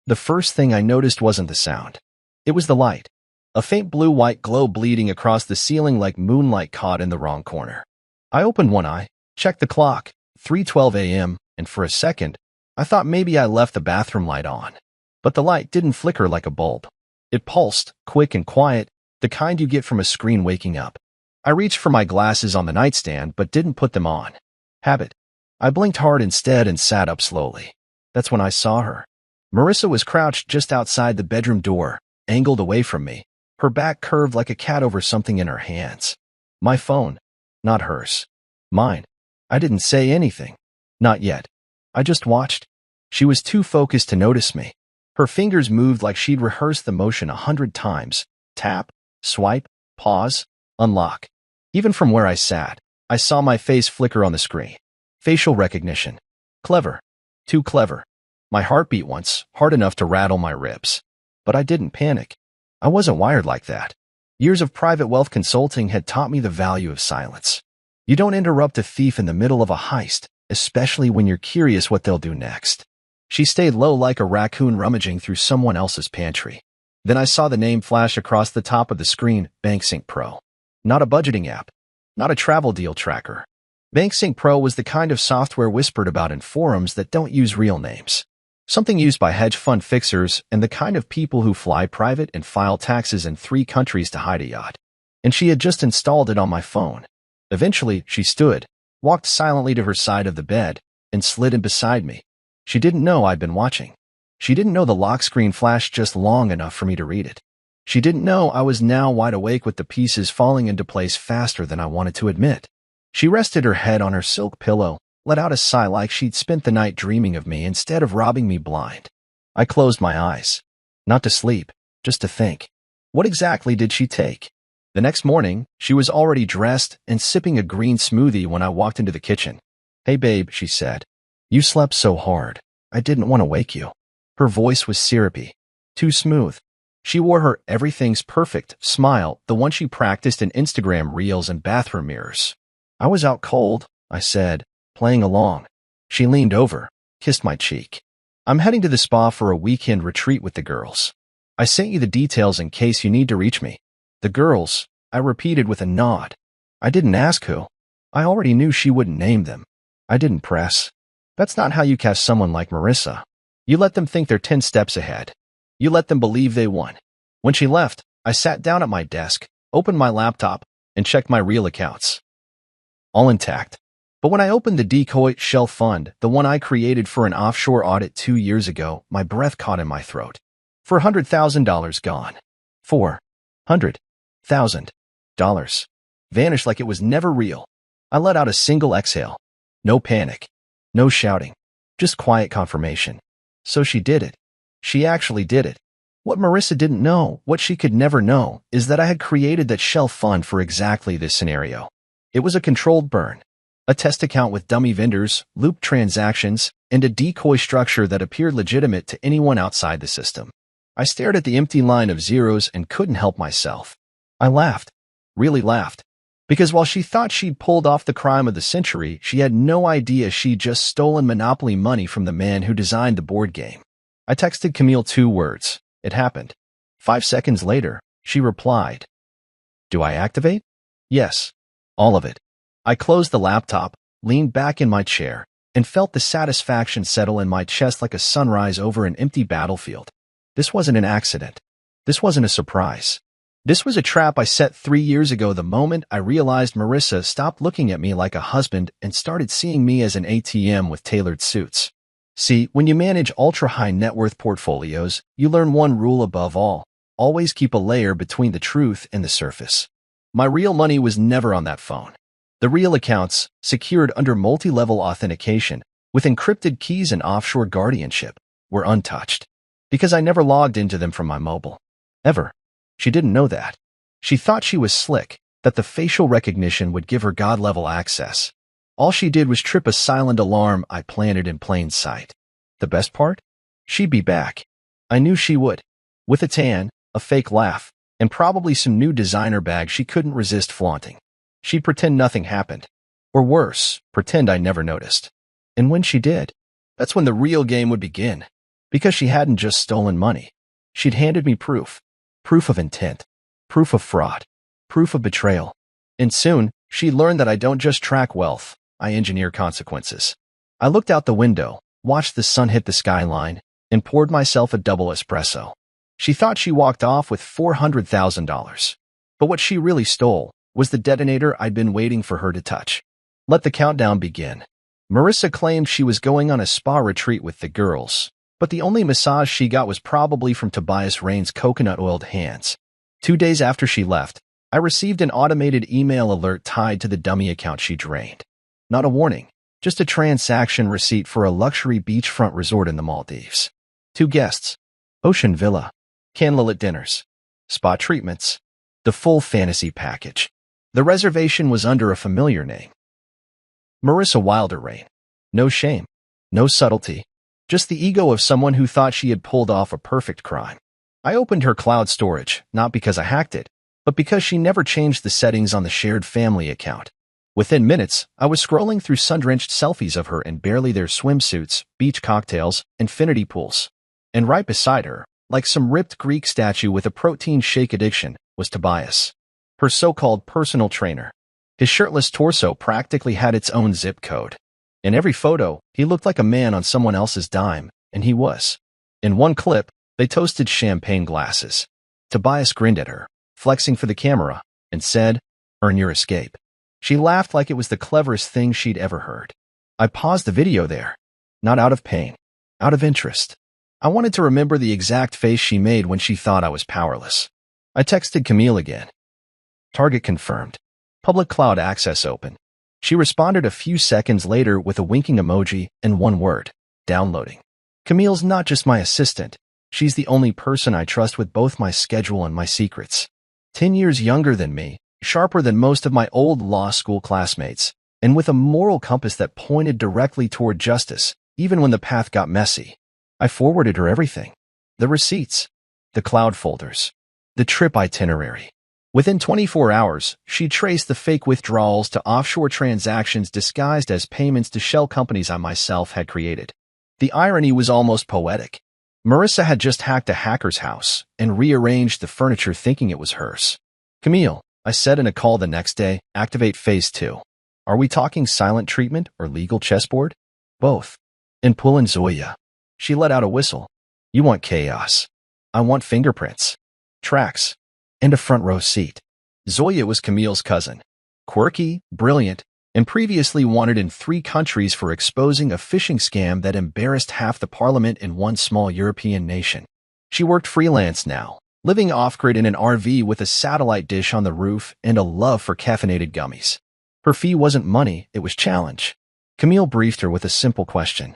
The first thing I noticed wasn't the sound. It was the light. A faint blue-white glow bleeding across the ceiling like moonlight caught in the wrong corner. I opened one eye, checked the clock, 3:12 a.m., and for a second, I thought maybe I left the bathroom light on. But the light didn't flicker like a bulb. It pulsed, quick and quiet, the kind you get from a screen waking up. I reached for my glasses on the nightstand but didn't put them on. Habit. I blinked hard instead and sat up slowly. That's when I saw her. Marissa was crouched just outside the bedroom door, angled away from me, her back curved like a cat over something in her hands. My phone. Not hers. Mine. I didn't say anything. Not yet. I just watched. She was too focused to notice me. Her fingers moved like she'd rehearsed the motion 100 times. Tap, swipe, pause, unlock. Even from where I sat, I saw my face flicker on the screen. Facial recognition. Clever. Too clever. My heart beat once, hard enough to rattle my ribs. But I didn't panic. I wasn't wired like that. Years of private wealth consulting had taught me the value of silence. You don't interrupt a thief in the middle of a heist, especially when you're curious what they'll do next. She stayed low like a raccoon rummaging through someone else's pantry. Then I saw the name flash across the top of the screen, BankSync Pro. Not a budgeting app. Not a travel deal tracker. BankSync Pro was the kind of software whispered about in forums that don't use real names. Something used by hedge fund fixers and the kind of people who fly private and file taxes in 3 countries to hide a yacht. And she had just installed it on my phone. Eventually, she stood, walked silently to her side of the bed, and slid in beside me. She didn't know I'd been watching. She didn't know the lock screen flashed just long enough for me to read it. She didn't know I was now wide awake with the pieces falling into place faster than I wanted to admit. She rested her head on her silk pillow, let out a sigh like she'd spent the night dreaming of me instead of robbing me blind. I closed my eyes. Not to sleep, just to think. What exactly did she take? The next morning, she was already dressed and sipping a green smoothie when I walked into the kitchen. "Hey babe," she said. "You slept so hard. I didn't want to wake you." Her voice was syrupy. Too smooth. She wore her everything's perfect smile, the one she practiced in Instagram reels and bathroom mirrors. "I was out cold," I said, playing along. She leaned over, kissed my cheek. "I'm heading to the spa for a weekend retreat with the girls. I sent you the details in case you need to reach me." "The girls," I repeated with a nod. I didn't ask who. I already knew she wouldn't name them. I didn't press. That's not how you catch someone like Marissa. You let them think they're 10 steps ahead. You let them believe they won. When she left, I sat down at my desk, opened my laptop, and checked my real accounts. All intact. But when I opened the decoy shell fund, the one I created for an offshore audit 2 years ago, my breath caught in my throat. $400,000 gone. $400,000 vanished like it was never real. I let out a single exhale. No panic. No shouting. Just quiet confirmation. So she did it. She actually did it. What Marissa didn't know, what she could never know, is that I had created that shell fund for exactly this scenario. It was a controlled burn. A test account with dummy vendors, looped transactions, and a decoy structure that appeared legitimate to anyone outside the system. I stared at the empty line of zeros and couldn't help myself. I laughed. Really laughed. Because while she thought she'd pulled off the crime of the century, she had no idea she'd just stolen Monopoly money from the man who designed the board game. I texted Camille 2 words. It happened. 5 seconds later, she replied. "Do I activate?" "Yes. All of it." I closed the laptop, leaned back in my chair, and felt the satisfaction settle in my chest like a sunrise over an empty battlefield. This wasn't an accident. This wasn't a surprise. This was a trap I set 3 years ago the moment I realized Marissa stopped looking at me like a husband and started seeing me as an ATM with tailored suits. See, when you manage ultra-high net worth portfolios, you learn one rule above all. Always keep a layer between the truth and the surface. My real money was never on that phone. The real accounts, secured under multi-level authentication, with encrypted keys and offshore guardianship, were untouched. Because I never logged into them from my mobile. Ever. She didn't know that. She thought she was slick, that the facial recognition would give her God-level access. All she did was trip a silent alarm I planted in plain sight. The best part? She'd be back. I knew she would. With a tan, a fake laugh, and probably some new designer bag she couldn't resist flaunting. She'd pretend nothing happened. Or worse, pretend I never noticed. And when she did, that's when the real game would begin. Because she hadn't just stolen money. She'd handed me proof. Proof of intent. Proof of fraud. Proof of betrayal. And soon, she learned that I don't just track wealth, I engineer consequences. I looked out the window, watched the sun hit the skyline, and poured myself a double espresso. She thought she walked off with $400,000. But what she really stole was the detonator I'd been waiting for her to touch. Let the countdown begin. Marissa claimed she was going on a spa retreat with the girls, but the only massage she got was probably from Tobias Rain's coconut-oiled hands. 2 days after she left, I received an automated email alert tied to the dummy account she drained. Not a warning, just a transaction receipt for a luxury beachfront resort in the Maldives. 2 guests, ocean villa, candlelit dinners, spa treatments, the full fantasy package. The reservation was under a familiar name. Marissa Wilder Rain. No shame, no subtlety, just the ego of someone who thought she had pulled off a perfect crime. I opened her cloud storage, not because I hacked it, but because she never changed the settings on the shared family account. Within minutes, I was scrolling through sun-drenched selfies of her in barely their swimsuits, beach cocktails, infinity pools. And right beside her, like some ripped Greek statue with a protein shake addiction, was Tobias, her so-called personal trainer. His shirtless torso practically had its own zip code. In every photo, he looked like a man on someone else's dime, and he was. In one clip, they toasted champagne glasses. Tobias grinned at her, flexing for the camera, and said, "Earn your escape." She laughed like it was the cleverest thing she'd ever heard. I paused the video there, not out of pain, out of interest. I wanted to remember the exact face she made when she thought I was powerless. I texted Camille again. Target confirmed. Public cloud access open. She responded a few seconds later with a winking emoji and one word, downloading. Camille's not just my assistant. She's the only person I trust with both my schedule and my secrets. 10 years younger than me, sharper than most of my old law school classmates, and with a moral compass that pointed directly toward justice, even when the path got messy. I forwarded her everything. The receipts, the cloud folders, the trip itinerary. Within 24 hours, she traced the fake withdrawals to offshore transactions disguised as payments to shell companies I myself had created. The irony was almost poetic. Marissa had just hacked a hacker's house and rearranged the furniture thinking it was hers. "Camille," I said in a call the next day, "activate phase 2. Are we talking silent treatment or legal chessboard?" "Both." "And pull in Zoya." She let out a whistle. "You want chaos. I want fingerprints, tracks, and a front row seat." Zoya was Camille's cousin. Quirky, brilliant, and previously wanted in 3 countries for exposing a phishing scam that embarrassed half the parliament in one small European nation. She worked freelance now, living off-grid in an RV with a satellite dish on the roof and a love for caffeinated gummies. Her fee wasn't money, it was challenge. Camille briefed her with a simple question.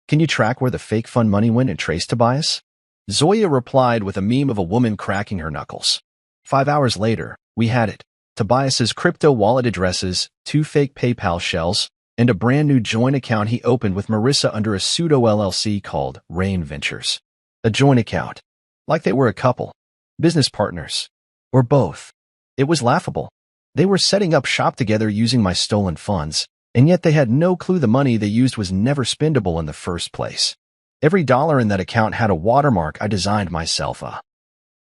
"Can you track where the fake fund money went and trace Tobias?" Zoya replied with a meme of a woman cracking her knuckles. 5 hours later, we had it. Tobias's crypto wallet addresses, 2 fake PayPal shells, and a brand new joint account he opened with Marissa under a pseudo LLC called Rain Ventures. A joint account. Like they were a couple. Business partners. Or both. It was laughable. They were setting up shop together using my stolen funds, and yet they had no clue the money they used was never spendable in the first place. Every dollar in that account had a watermark I designed myself,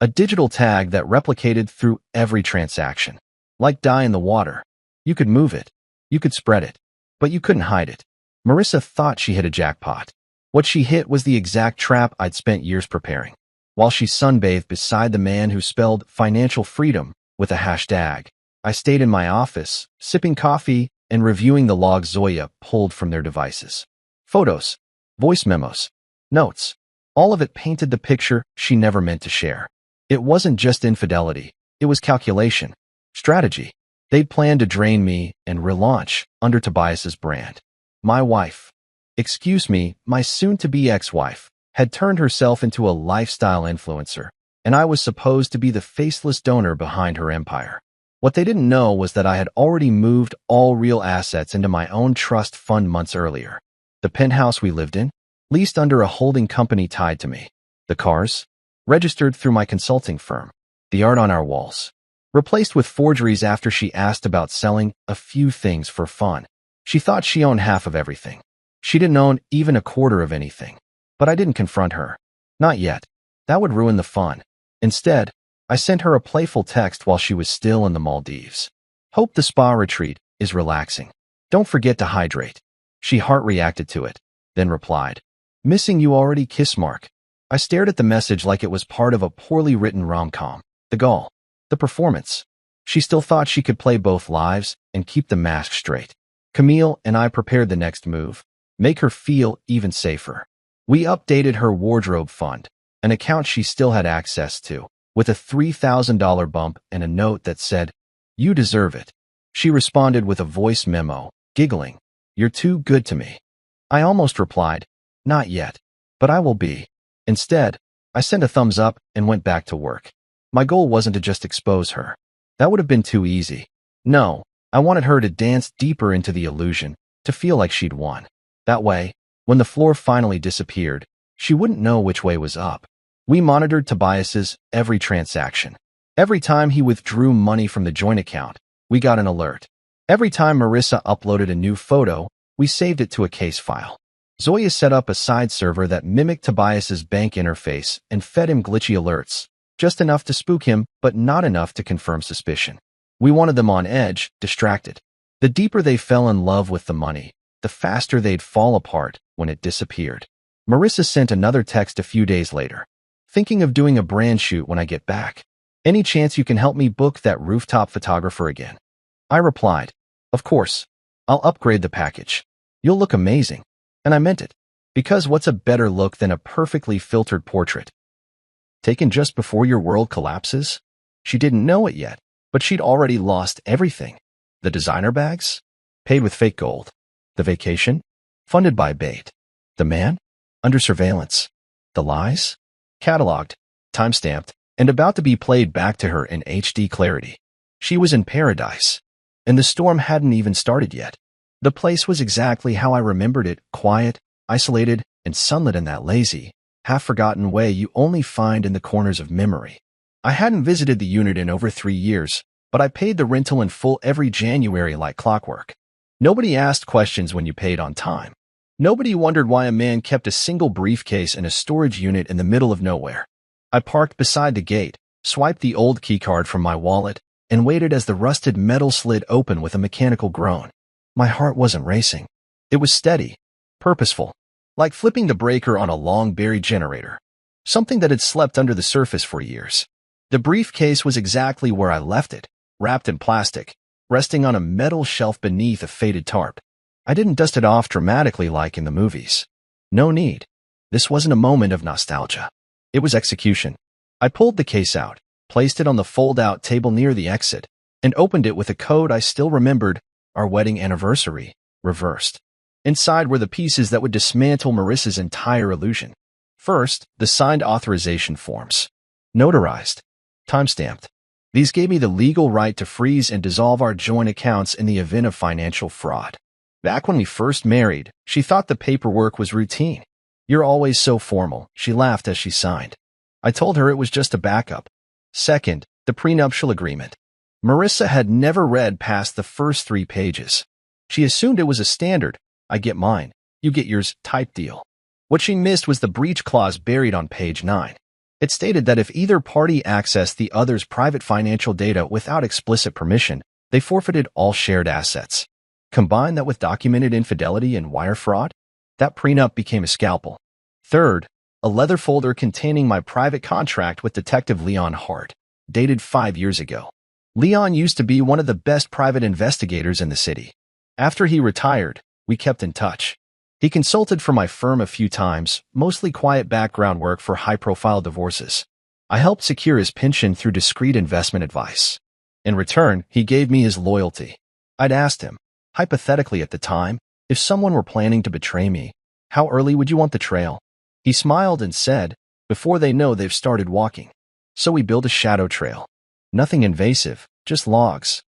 a digital tag that replicated through every transaction. Like dye in the water. You could move it. You could spread it. But you couldn't hide it. Marissa thought she hit a jackpot. What she hit was the exact trap I'd spent years preparing. While she sunbathed beside the man who spelled financial freedom with a hashtag, I stayed in my office, sipping coffee and reviewing the logs Zoya pulled from their devices. Photos, voice memos, notes. All of it painted the picture she never meant to share. It wasn't just infidelity. It was calculation. Strategy. They'd planned to drain me and relaunch under Tobias's brand. My wife, excuse me, my soon-to-be ex-wife, had turned herself into a lifestyle influencer, and I was supposed to be the faceless donor behind her empire. What they didn't know was that I had already moved all real assets into my own trust fund months earlier. The penthouse we lived in, leased under a holding company tied to me. The cars, registered through my consulting firm. The art on our walls, replaced with forgeries after she asked about selling a few things for fun. She thought she owned half of everything. She didn't own even a quarter of anything. But I didn't confront her. Not yet. That would ruin the fun. Instead, I sent her a playful text while she was still in the Maldives. Hope the spa retreat is relaxing. Don't forget to hydrate. She heart reacted to it, then replied, missing you already, kiss mark. I stared at the message like it was part of a poorly written rom-com. The gall. The performance. She still thought she could play both lives and keep the mask straight. Camille and I prepared the next move. Make her feel even safer. We updated her wardrobe fund, an account she still had access to, with a $3,000 bump and a note that said, "You deserve it." She responded with a voice memo, giggling, "You're too good to me." I almost replied, "Not yet, but I will be." Instead, I sent a thumbs up and went back to work. My goal wasn't to just expose her. That would have been too easy. No, I wanted her to dance deeper into the illusion, to feel like she'd won. That way, when the floor finally disappeared, she wouldn't know which way was up. We monitored Tobias's every transaction. Every time he withdrew money from the joint account, we got an alert. Every time Marissa uploaded a new photo, we saved it to a case file. Zoya set up a side server that mimicked Tobias's bank interface and fed him glitchy alerts, just enough to spook him, but not enough to confirm suspicion. We wanted them on edge, distracted. The deeper they fell in love with the money, the faster they'd fall apart when it disappeared. Marissa sent another text a few days later. Thinking of doing a brand shoot when I get back. Any chance you can help me book that rooftop photographer again? I replied, of course. I'll upgrade the package. You'll look amazing. And I meant it. Because what's a better look than a perfectly filtered portrait? Taken just before your world collapses? She didn't know it yet, but she'd already lost everything. The designer bags? Paid with fake gold. The vacation? Funded by bait. The man? Under surveillance. The lies? Cataloged, time-stamped, and about to be played back to her in HD clarity. She was in paradise. And the storm hadn't even started yet. The place was exactly how I remembered it, quiet, isolated, and sunlit in that lazy, half-forgotten way you only find in the corners of memory. I hadn't visited the unit in over 3 years, but I paid the rental in full every January like clockwork. Nobody asked questions when you paid on time. Nobody wondered why a man kept a single briefcase in a storage unit in the middle of nowhere. I parked beside the gate, swiped the old keycard from my wallet, and waited as the rusted metal slid open with a mechanical groan. My heart wasn't racing. It was steady, purposeful, like flipping the breaker on a long-buried generator, something that had slept under the surface for years. The briefcase was exactly where I left it, wrapped in plastic, resting on a metal shelf beneath a faded tarp. I didn't dust it off dramatically like in the movies. No need. This wasn't a moment of nostalgia. It was execution. I pulled the case out, placed it on the fold-out table near the exit, and opened it with a code I still remembered, our wedding anniversary, reversed. Inside were the pieces that would dismantle Marissa's entire illusion. First, the signed authorization forms. Notarized. Time-stamped. These gave me the legal right to freeze and dissolve our joint accounts in the event of financial fraud. Back when we first married, she thought the paperwork was routine. "You're always so formal," she laughed as she signed. I told her it was just a backup. Second, the prenuptial agreement. Marissa had never read past the first 3 pages. She assumed it was a standard, "I get mine, you get yours" type deal. What she missed was the breach clause buried on page 9. It stated that if either party accessed the other's private financial data without explicit permission, they forfeited all shared assets. Combine that with documented infidelity and wire fraud, that prenup became a scalpel. Third, a leather folder containing my private contract with Detective Leon Hart, dated 5 years ago. Leon used to be one of the best private investigators in the city. After he retired, we kept in touch. He consulted for my firm a few times, mostly quiet background work for high-profile divorces. I helped secure his pension through discreet investment advice. In return, he gave me his loyalty. I'd asked him, hypothetically at the time, if someone were planning to betray me, how early would you want the trail? He smiled and said, before they know they've started walking. So we built a shadow trail. Nothing invasive, just logs.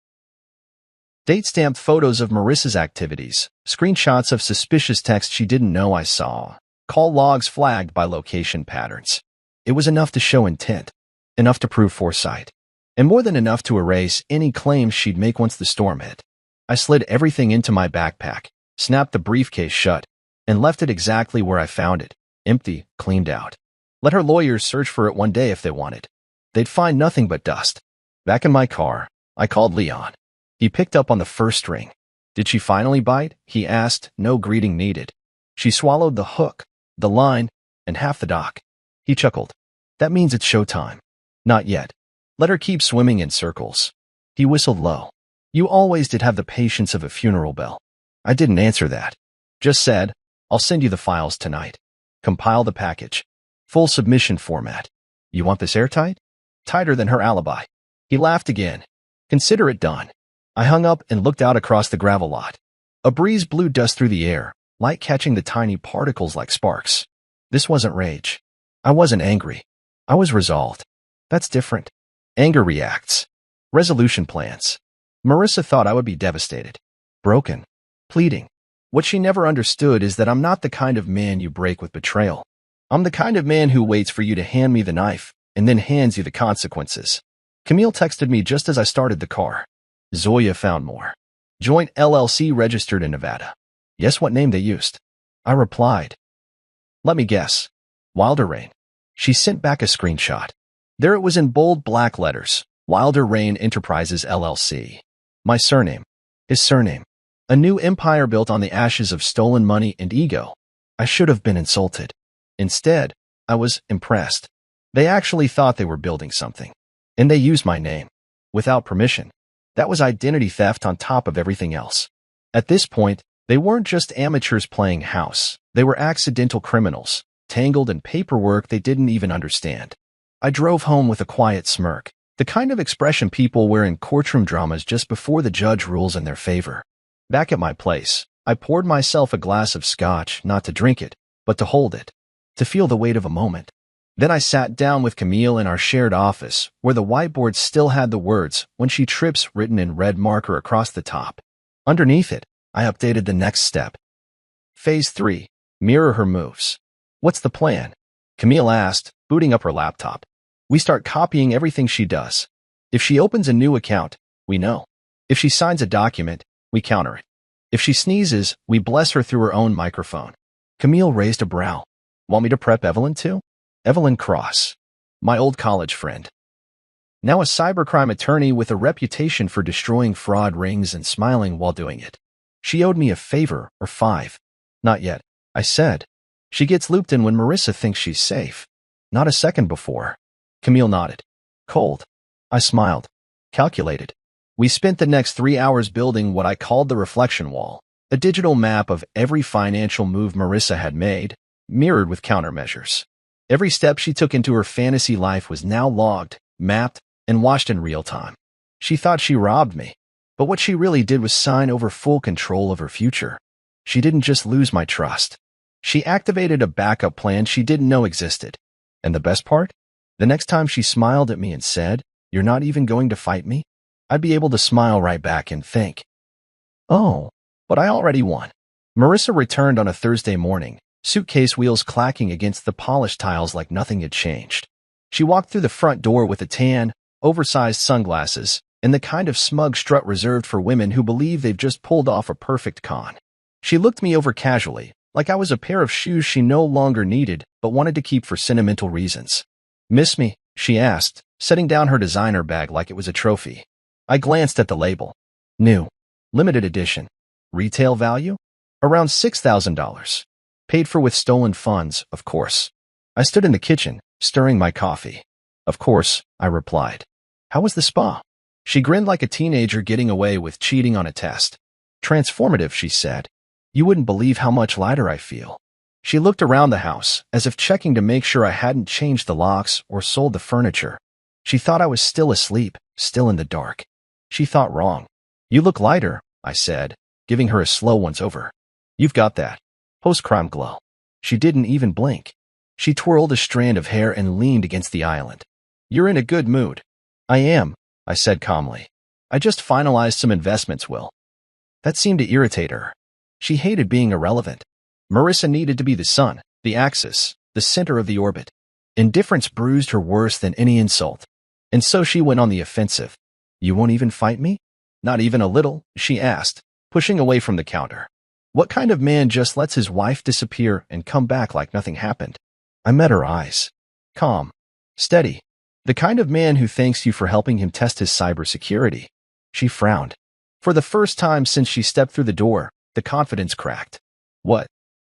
Date-stamped photos of Marissa's activities, screenshots of suspicious text she didn't know I saw, call logs flagged by location patterns. It was enough to show intent, enough to prove foresight, and more than enough to erase any claims she'd make once the storm hit. I slid everything into my backpack, snapped the briefcase shut, and left it exactly where I found it, Empty, cleaned out. Let her lawyers search for it one day if they wanted. They'd find nothing but dust. Back in my car, I called Leon. He picked up on the first ring. Did she finally bite? He asked, no greeting needed. She swallowed the hook, the line, and half the dock. He chuckled. That means it's showtime. Not yet. Let her keep swimming in circles. He whistled low. You always did have the patience of a funeral bell. I didn't answer that. Just said, I'll send you the files tonight. Compile the package. Full submission format. You want this airtight? Tighter than her alibi. He laughed again. Consider it done. I hung up and looked out across the gravel lot. A breeze blew dust through the air, light catching the tiny particles like sparks. This wasn't rage. I wasn't angry. I was resolved. That's different. Anger reacts. Resolution plans. Marissa thought I would be devastated. Broken. Pleading. What she never understood is that I'm not the kind of man you break with betrayal. I'm the kind of man who waits for you to hand me the knife and then hands you the consequences. Camille texted me just as I started the car. Zoya found more. Joint LLC registered in Nevada. Guess what name they used? I replied. Let me guess. Wilder Rain. She sent back a screenshot. There it was in bold black letters. Wilder Rain Enterprises LLC. My surname. His surname. A new empire built on the ashes of stolen money and ego. I should have been insulted. Instead, I was impressed. They actually thought they were building something. And they used my name. Without permission. That was identity theft on top of everything else. At this point, they weren't just amateurs playing house. They were accidental criminals, tangled in paperwork they didn't even understand. I drove home with a quiet smirk, the kind of expression people wear in courtroom dramas just before the judge rules in their favor. Back at my place, I poured myself a glass of scotch, not to drink it, but to hold it, to feel the weight of a moment. Then I sat down with Camille in our shared office, where the whiteboard still had the words, "When she trips," written in red marker across the top. Underneath it, I updated the next step. Phase 3. Mirror her moves. What's the plan? Camille asked, booting up her laptop. We start copying everything she does. If she opens a new account, we know. If she signs a document, we counter it. If she sneezes, we bless her through her own microphone. Camille raised a brow. Want me to prep Evelyn too? Evelyn Cross. My old college friend. Now a cybercrime attorney with a reputation for destroying fraud rings and smiling while doing it. She owed me a favor, or 5. Not yet, I said. She gets looped in when Marissa thinks she's safe. Not a second before. Camille nodded. Cold. I smiled. Calculated. We spent the next 3 hours building what I called the reflection wall, a digital map of every financial move Marissa had made, mirrored with countermeasures. Every step she took into her fantasy life was now logged, mapped, and watched in real time. She thought she robbed me, but what she really did was sign over full control of her future. She didn't just lose my trust. She activated a backup plan she didn't know existed. And the best part? The next time she smiled at me and said, "You're not even going to fight me?" I'd be able to smile right back and think, "Oh, but I already won." Marissa returned on a Thursday morning, suitcase wheels clacking against the polished tiles like nothing had changed. She walked through the front door with a tan, oversized sunglasses, and the kind of smug strut reserved for women who believe they've just pulled off a perfect con. She looked me over casually, like I was a pair of shoes she no longer needed but wanted to keep for sentimental reasons. "Miss me?" she asked, setting down her designer bag like it was a trophy. I glanced at the label. New. Limited edition. Retail value? Around $6,000. Paid for with stolen funds, of course. I stood in the kitchen, stirring my coffee. Of course, I replied. How was the spa? She grinned like a teenager getting away with cheating on a test. Transformative, she said. You wouldn't believe how much lighter I feel. She looked around the house, as if checking to make sure I hadn't changed the locks or sold the furniture. She thought I was still asleep, still in the dark. She thought wrong. You look lighter, I said, giving her a slow once-over. You've got that post-crime glow. She didn't even blink. She twirled a strand of hair and leaned against the island. You're in a good mood. I am, I said calmly. I just finalized some investments, Will. That seemed to irritate her. She hated being irrelevant. Marissa needed to be the sun, the axis, the center of the orbit. Indifference bruised her worse than any insult. And so she went on the offensive. You won't even fight me? Not even a little, she asked, pushing away from the counter. What kind of man just lets his wife disappear and come back like nothing happened? I met her eyes. Calm. Steady. The kind of man who thanks you for helping him test his cybersecurity. She frowned. For the first time since she stepped through the door, the confidence cracked. What?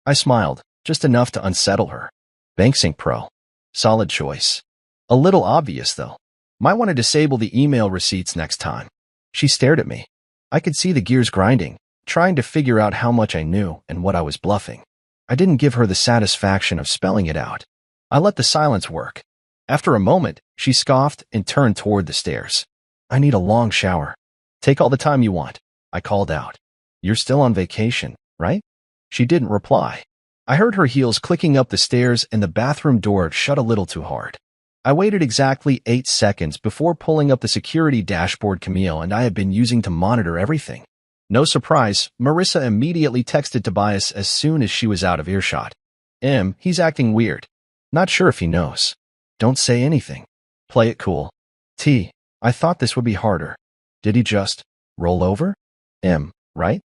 I smiled, just enough to unsettle her. BankSync Pro. Solid choice. A little obvious, though. Might want to disable the email receipts next time. She stared at me. I could see the gears grinding, trying to figure out how much I knew and what I was bluffing. I didn't give her the satisfaction of spelling it out. I let the silence work. After a moment, she scoffed and turned toward the stairs. I need a long shower. Take all the time you want, I called out. You're still on vacation, right? She didn't reply. I heard her heels clicking up the stairs and the bathroom door shut a little too hard. I waited exactly 8 seconds before pulling up the security dashboard Camille and I had been using to monitor everything. No surprise, Marissa immediately texted Tobias as soon as she was out of earshot. He's acting weird. Not sure if he knows. Don't say anything. Play it cool. I thought this would be harder. Did he just roll over? Right?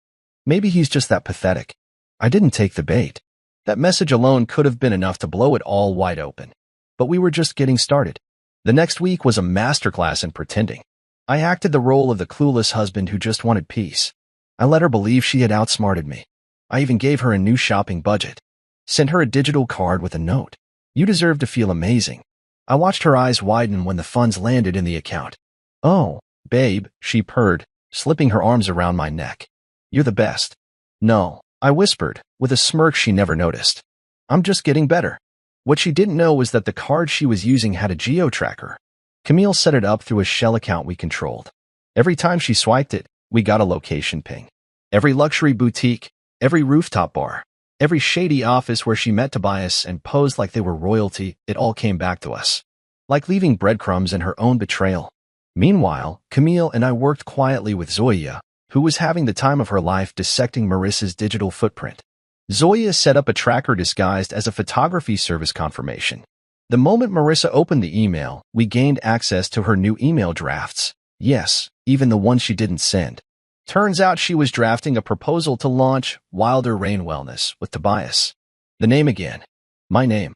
Maybe he's just that pathetic. I didn't take the bait. That message alone could have been enough to blow it all wide open. But we were just getting started. The next week was a masterclass in pretending. I acted the role of the clueless husband who just wanted peace. I let her believe she had outsmarted me. I even gave her a new shopping budget. Sent her a digital card with a note. You deserve to feel amazing. I watched her eyes widen when the funds landed in the account. Oh, babe, she purred, slipping her arms around my neck. You're the best. No, I whispered, with a smirk she never noticed. I'm just getting better. What she didn't know was that the card she was using had a geo-tracker. Camille set it up through a shell account we controlled. Every time she swiped it, we got a location ping. Every luxury boutique, every rooftop bar, every shady office where she met Tobias and posed like they were royalty, it all came back to us. Like leaving breadcrumbs in her own betrayal. Meanwhile, Camille and I worked quietly with Zoya, who was having the time of her life dissecting Marissa's digital footprint. Zoya set up a tracker disguised as a photography service confirmation. The moment Marissa opened the email, we gained access to her new email drafts. Yes, even the ones she didn't send. Turns out she was drafting a proposal to launch Wilder Rain Wellness with Tobias. The name again. My name.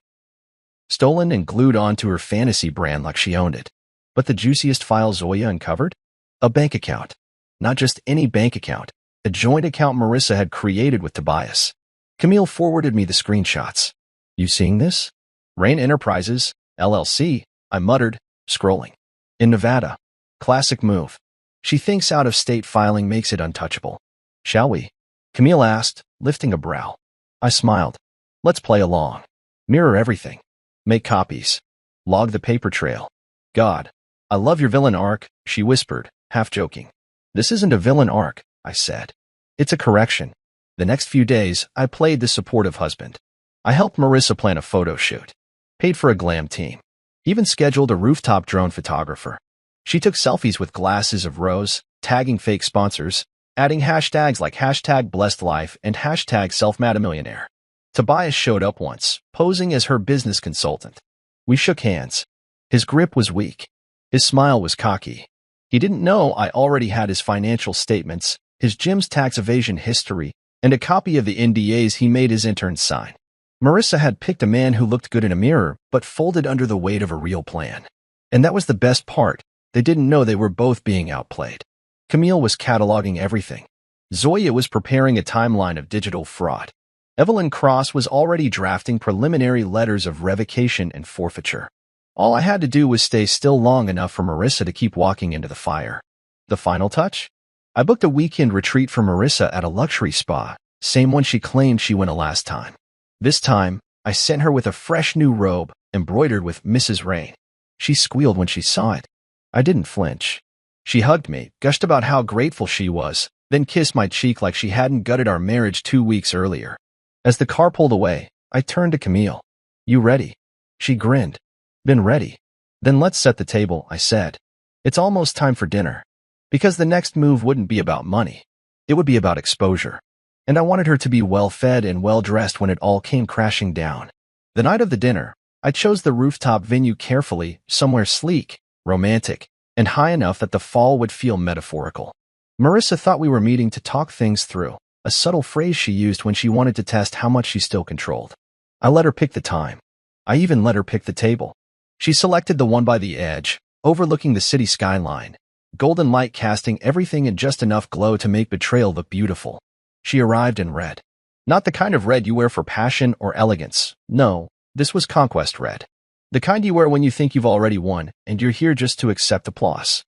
Stolen and glued onto her fantasy brand like she owned it. But the juiciest file Zoya uncovered? A bank account. Not just any bank account. A joint account Marissa had created with Tobias. Camille forwarded me the screenshots. You seeing this? Rain Enterprises, LLC, I muttered, scrolling. In Nevada. Classic move. She thinks out-of-state filing makes it untouchable. Shall we? Camille asked, lifting a brow. I smiled. Let's play along. Mirror everything. Make copies. Log the paper trail. God. I love your villain arc, she whispered, half joking. This isn't a villain arc, I said. It's a correction. The next few days, I played the supportive husband. I helped Marissa plan a photo shoot. Paid for a glam team. Even scheduled a rooftop drone photographer. She took selfies with glasses of rose, tagging fake sponsors, adding hashtags like hashtag blessed life and hashtag self-made-a-millionaire. Tobias showed up once, posing as her business consultant. We shook hands. His grip was weak. His smile was cocky. He didn't know I already had his financial statements, his gym's tax evasion history, and a copy of the NDAs he made his interns sign. Marissa had picked a man who looked good in a mirror, but folded under the weight of a real plan. And that was the best part. They didn't know they were both being outplayed. Camille was cataloging everything. Zoya was preparing a timeline of digital fraud. Evelyn Cross was already drafting preliminary letters of revocation and forfeiture. All I had to do was stay still long enough for Marissa to keep walking into the fire. The final touch? I booked a weekend retreat for Marissa at a luxury spa, same one she claimed she went last time. This time, I sent her with a fresh new robe, embroidered with Mrs. Rain. She squealed when she saw it. I didn't flinch. She hugged me, gushed about how grateful she was, then kissed my cheek like she hadn't gutted our marriage 2 weeks earlier. As the car pulled away, I turned to Camille. You ready? She grinned. Been ready. Then let's set the table, I said. It's almost time for dinner. Because the next move wouldn't be about money. It would be about exposure. And I wanted her to be well-fed and well-dressed when it all came crashing down. The night of the dinner, I chose the rooftop venue carefully, somewhere sleek, romantic, and high enough that the fall would feel metaphorical. Marissa thought we were meeting to talk things through. a subtle phrase she used when she wanted to test how much she still controlled. I let her pick the time. I even let her pick the table. She selected the one by the edge, overlooking the city skyline, golden light casting everything in just enough glow to make betrayal look beautiful. She arrived in red. Not the kind of red you wear for passion or elegance. No, this was conquest red. The kind you wear when you think you've already won and you're here just to accept applause.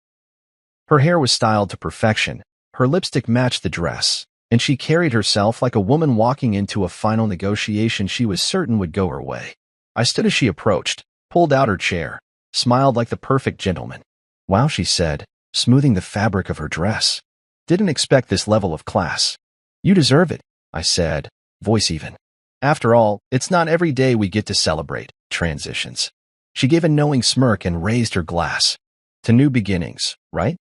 Her hair was styled to perfection, her lipstick matched the dress, and she carried herself like a woman walking into a final negotiation she was certain would go her way. I stood as she approached, pulled out her chair, smiled like the perfect gentleman. Wow, she said, smoothing the fabric of her dress. Didn't expect this level of class. You deserve it, I said, voice even. After all, it's not every day we get to celebrate transitions. She gave a knowing smirk and raised her glass. To new beginnings, right?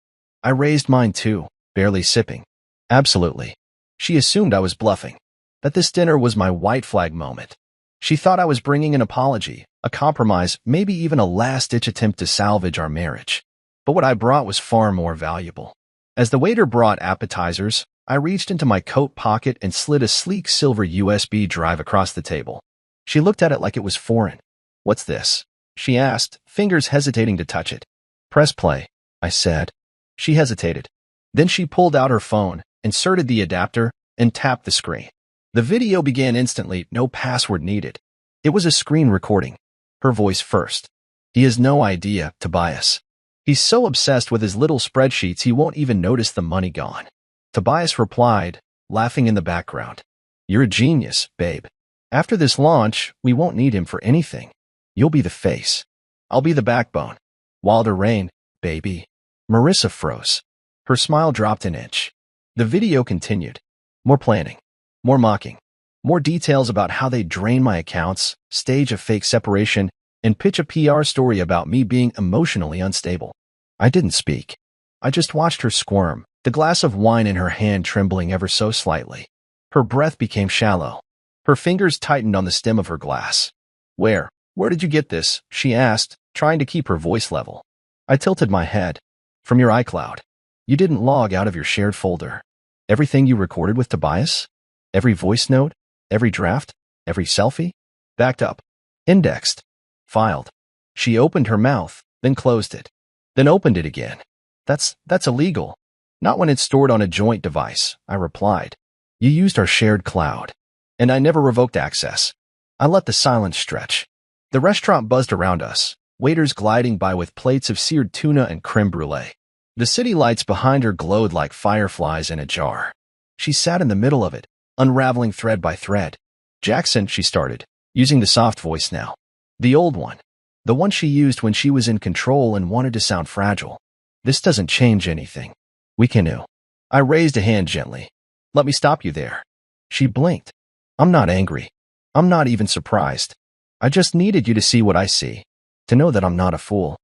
I raised mine too, barely sipping. Absolutely. She assumed I was bluffing, that this dinner was my white flag moment. She thought I was bringing an apology, a compromise, maybe even a last-ditch attempt to salvage our marriage. But what I brought was far more valuable. As the waiter brought appetizers, I reached into my coat pocket and slid a sleek silver USB drive across the table. She looked at it like it was foreign. What's this? She asked, fingers hesitating to touch it. Press play, I said. She hesitated. Then she pulled out her phone, inserted the adapter, and tapped the screen. The video began instantly, no password needed. It was a screen recording. Her voice first. He has no idea, Tobias. He's so obsessed with his little spreadsheets he won't even notice the money gone. Tobias replied, laughing in the background. You're a genius, babe. After this launch, we won't need him for anything. You'll be the face. I'll be the backbone. Wilder Rain, baby. Marissa froze. Her smile dropped an inch. The video continued. More planning. More mocking. More details about how they drain my accounts, stage a fake separation, and pitch a PR story about me being emotionally unstable. I didn't speak. I just watched her squirm, the glass of wine in her hand trembling ever so slightly. Her breath became shallow. Her fingers tightened on the stem of her glass. Where did you get this? She asked, trying to keep her voice level. I tilted my head. From your iCloud. You didn't log out of your shared folder. Everything you recorded with Tobias? Every voice note? Every draft? Every selfie? Backed up. Indexed. Filed. She opened her mouth, then closed it. Then opened it again. That's illegal. Not when it's stored on a joint device, I replied. You used our shared cloud. And I never revoked access. I let the silence stretch. The restaurant buzzed around us, waiters gliding by with plates of seared tuna and creme brulee. The city lights behind her glowed like fireflies in a jar. She sat in the middle of it, unraveling thread by thread. Jackson, she started, using the soft voice now. The old one. The one she used when she was in control and wanted to sound fragile. This doesn't change anything. We can. I raised a hand gently. Let me stop you there. She blinked. I'm not angry. I'm not even surprised. I just needed you to see what I see. To know that I'm not a fool.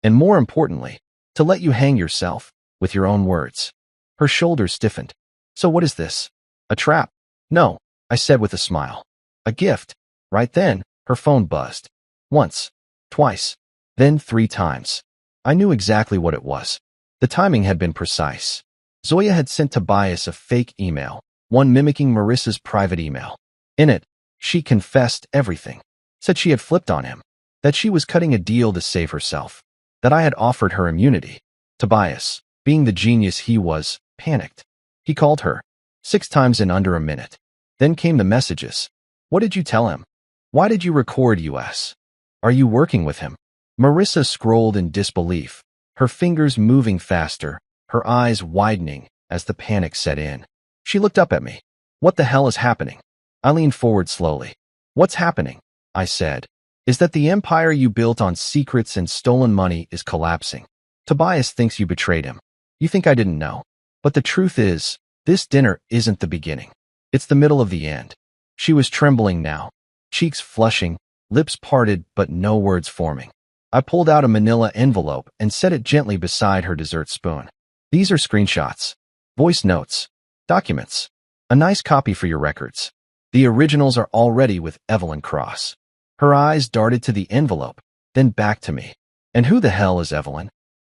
And more importantly, to let you hang yourself, with your own words. Her shoulders stiffened. So what is this? A trap? No, I said with a smile. A gift. Right then, her phone buzzed. Once. Twice. Then 3 times. I knew exactly what it was. The timing had been precise. Zoya had sent Tobias a fake email, one mimicking Marissa's private email. In it, she confessed everything. Said she had flipped on him. That she was cutting a deal to save herself. That I had offered her immunity. Tobias, being the genius he was, panicked. He called her. 6 times in under a minute. Then came the messages. What did you tell him? Why did you record US? Are you working with him? Marissa scrolled in disbelief, her fingers moving faster, her eyes widening as the panic set in. She looked up at me. What the hell is happening? I leaned forward slowly. What's happening? I said. Is that the empire you built on secrets and stolen money is collapsing. Tobias thinks you betrayed him. You think I didn't know. But the truth is, this dinner isn't the beginning. It's the middle of the end. She was trembling now, cheeks flushing, lips parted but no words forming. I pulled out a manila envelope and set it gently beside her dessert spoon. These are screenshots, voice notes, documents. A nice copy for your records. The originals are already with Evelyn Cross. Her eyes darted to the envelope, then back to me. And who the hell is Evelyn?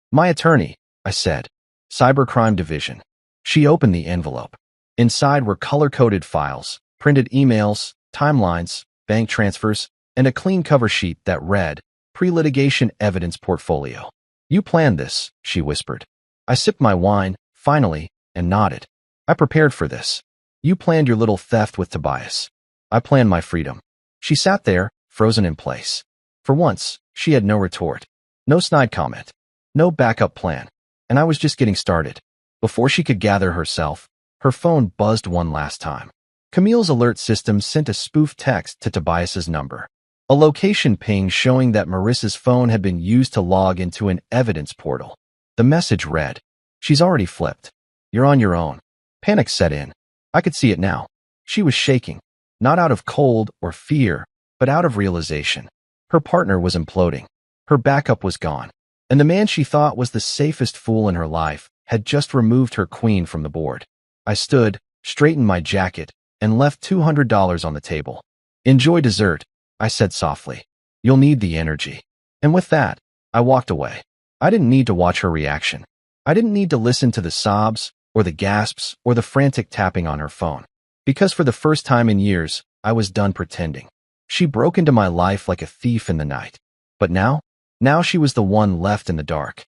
My attorney, I said. Cybercrime Division. She opened the envelope. Inside were color-coded files, printed emails, timelines, bank transfers, and a clean cover sheet that read, Pre-litigation evidence portfolio. You planned this, she whispered. I sipped my wine, finally, and nodded. I prepared for this. You planned your little theft with Tobias. I planned my freedom. She sat there, frozen in place. For once, she had no retort. No snide comment. No backup plan. And I was just getting started. Before she could gather herself, her phone buzzed one last time. Camille's alert system sent a spoof text to Tobias's number. A location ping showing that Marissa's phone had been used to log into an evidence portal. The message read, She's already flipped. You're on your own. Panic set in. I could see it now. She was shaking, not out of cold or fear, but out of realization. Her partner was imploding. Her backup was gone. And the man she thought was the safest fool in her life had just removed her queen from the board. I stood, straightened my jacket, and left $200 on the table. Enjoy dessert, I said softly. You'll need the energy. And with that, I walked away. I didn't need to watch her reaction. I didn't need to listen to the sobs, or the gasps, or the frantic tapping on her phone. Because for the first time in years, I was done pretending. She broke into my life like a thief in the night. But now she was the one left in the dark,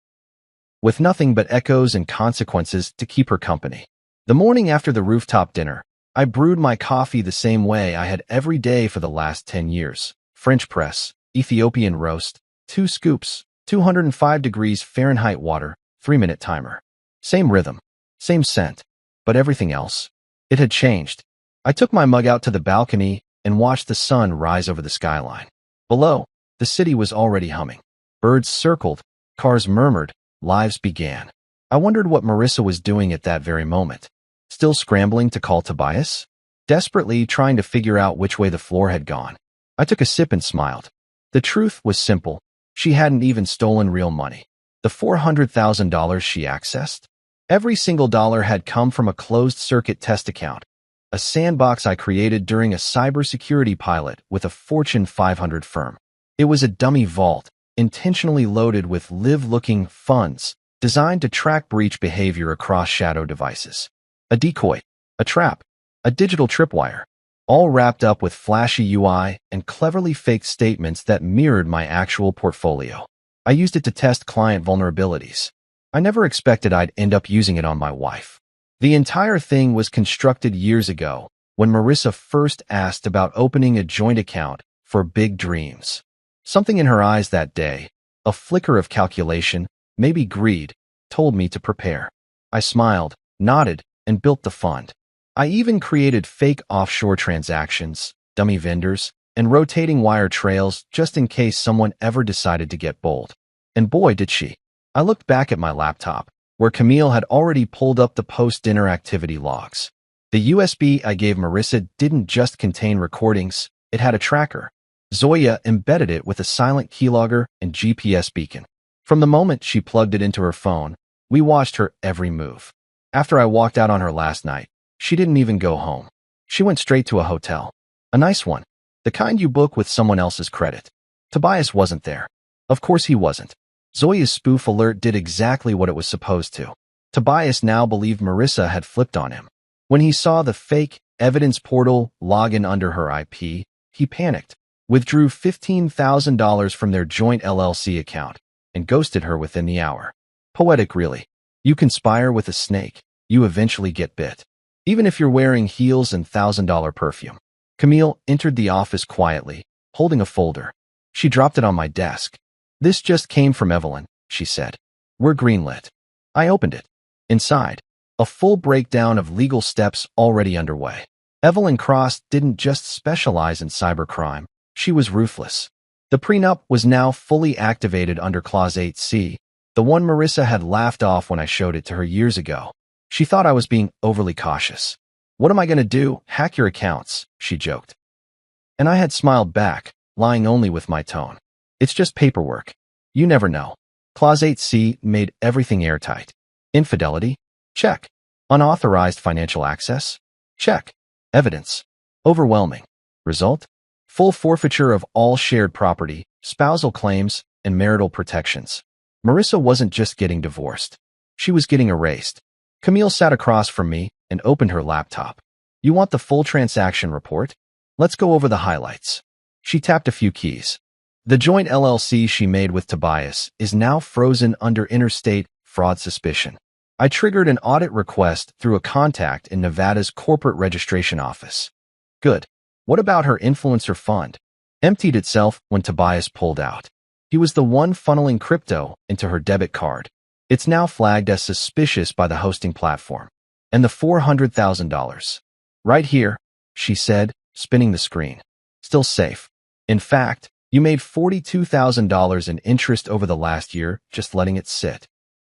with nothing but echoes and consequences to keep her company. The morning after the rooftop dinner, I brewed my coffee the same way I had every day for the last 10 years. French press, Ethiopian roast, 2 scoops, 205 degrees Fahrenheit water, 3-minute timer. Same rhythm, same scent, but everything else, it had changed. I took my mug out to the balcony and watched the sun rise over the skyline. Below, the city was already humming. Birds circled, cars murmured, lives began. I wondered what Marissa was doing at that very moment. Still scrambling to call Tobias? Desperately trying to figure out which way the floor had gone. I took a sip and smiled. The truth was simple. She hadn't even stolen real money. The $400,000 she accessed? Every single dollar had come from a closed-circuit test account, a sandbox I created during a cybersecurity pilot with a Fortune 500 firm. It was a dummy vault, intentionally loaded with live-looking funds, designed to track breach behavior across shadow devices. A decoy, a trap, a digital tripwire, all wrapped up with flashy UI and cleverly faked statements that mirrored my actual portfolio. I used it to test client vulnerabilities. I never expected I'd end up using it on my wife. The entire thing was constructed years ago, when Marissa first asked about opening a joint account for big dreams. Something in her eyes that day, a flicker of calculation, maybe greed, told me to prepare. I smiled, nodded, and built the fund. I even created fake offshore transactions, dummy vendors, and rotating wire trails just in case someone ever decided to get bold. And boy, did she. I looked back at my laptop, where Camille had already pulled up the post-dinner activity logs. The USB I gave Marissa didn't just contain recordings, it had a tracker. Zoya embedded it with a silent keylogger and GPS beacon. From the moment she plugged it into her phone, we watched her every move. After I walked out on her last night, she didn't even go home. She went straight to a hotel. A nice one. The kind you book with someone else's credit. Tobias wasn't there. Of course he wasn't. Zoya's spoof alert did exactly what it was supposed to. Tobias now believed Marissa had flipped on him. When he saw the fake evidence portal login under her IP, he panicked, withdrew $15,000 from their joint LLC account, and ghosted her within the hour. Poetic, really. You conspire with a snake, you eventually get bit. Even if you're wearing heels and $1,000 perfume. Camille entered the office quietly, holding a folder. She dropped it on my desk. This just came from Evelyn, she said. We're greenlit. I opened it. Inside, a full breakdown of legal steps already underway. Evelyn Cross didn't just specialize in cybercrime, she was ruthless. The prenup was now fully activated under Clause 8C, the one Marissa had laughed off when I showed it to her years ago. She thought I was being overly cautious. What am I going to do? Hack your accounts, she joked. And I had smiled back, lying only with my tone. It's just paperwork. You never know. Clause 8C made everything airtight. Infidelity? Check. Unauthorized financial access? Check. Evidence? Overwhelming. Result? Full forfeiture of all shared property, spousal claims, and marital protections. Marissa wasn't just getting divorced. She was getting erased. Camille sat across from me and opened her laptop. You want the full transaction report? Let's go over the highlights. She tapped a few keys. The joint LLC she made with Tobias is now frozen under interstate fraud suspicion. I triggered an audit request through a contact in Nevada's corporate registration office. Good. What about her influencer fund? Emptied itself when Tobias pulled out. He was the one funneling crypto into her debit card. It's now flagged as suspicious by the hosting platform. And the $400,000. Right here, she said, spinning the screen. Still safe. In fact, you made $42,000 in interest over the last year just letting it sit.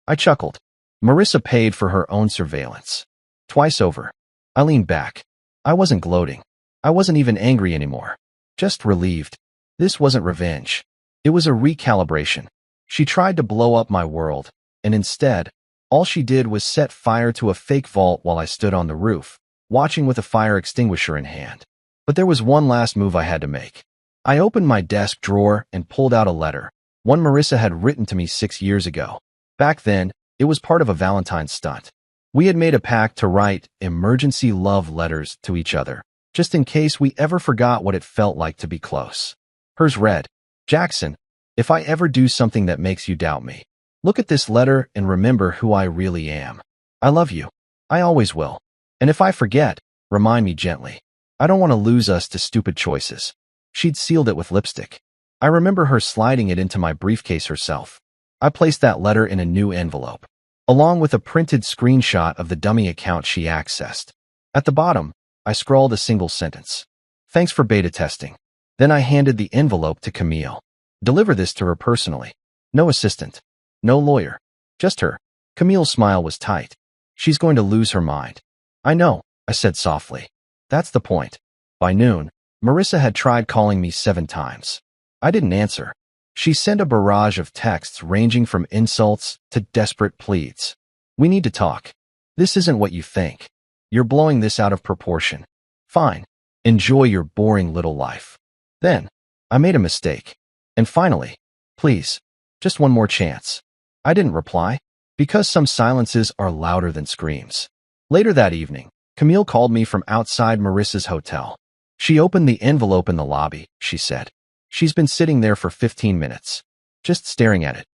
I chuckled. Marissa paid for her own surveillance. Twice over. I leaned back. I wasn't gloating. I wasn't even angry anymore. Just relieved. This wasn't revenge. It was a recalibration. She tried to blow up my world, and instead, all she did was set fire to a fake vault while I stood on the roof, watching with a fire extinguisher in hand. But there was one last move I had to make. I opened my desk drawer and pulled out a letter, one Marissa had written to me 6 years ago. Back then, it was part of a Valentine's stunt. We had made a pact to write emergency love letters to each other, just in case we ever forgot what it felt like to be close. Hers read, Jackson, if I ever do something that makes you doubt me, look at this letter and remember who I really am. I love you. I always will. And if I forget, remind me gently. I don't want to lose us to stupid choices. She'd sealed it with lipstick. I remember her sliding it into my briefcase herself. I placed that letter in a new envelope, along with a printed screenshot of the dummy account she accessed. At the bottom, I scrawled a single sentence. Thanks for beta testing. Then I handed the envelope to Camille. Deliver this to her personally. No assistant. No lawyer. Just her. Camille's smile was tight. She's going to lose her mind. I know, I said softly. That's the point. By noon, Marissa had tried calling me 7 times. I didn't answer. She sent a barrage of texts ranging from insults to desperate pleads. We need to talk. This isn't what you think. You're blowing this out of proportion. Fine. Enjoy your boring little life. Then, I made a mistake. And finally, please, just one more chance. I didn't reply, because some silences are louder than screams. Later that evening, Camille called me from outside Marissa's hotel. She opened the envelope in the lobby, she said. She's been sitting there for 15 minutes, just staring at it.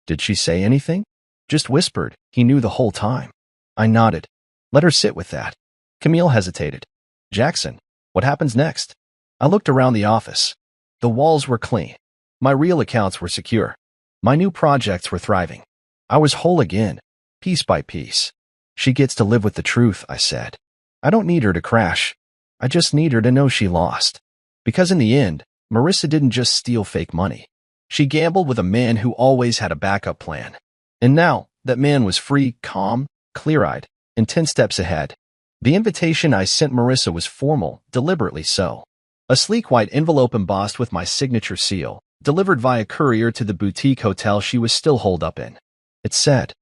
Did she say anything? Just whispered. He knew the whole time. I nodded. Let her sit with that. Camille hesitated. Jackson, what happens next? I looked around the office. The walls were clean. My real accounts were secure. My new projects were thriving. I was whole again, piece by piece. She gets to live with the truth, I said. I don't need her to crash. I just need her to know she lost. Because in the end, Marissa didn't just steal fake money. She gambled with a man who always had a backup plan. And now, that man was free, calm, clear-eyed, and 10 steps ahead. The invitation I sent Marissa was formal, deliberately so. A sleek white envelope embossed with my signature seal, delivered via courier to the boutique hotel she was still holed up in. It said,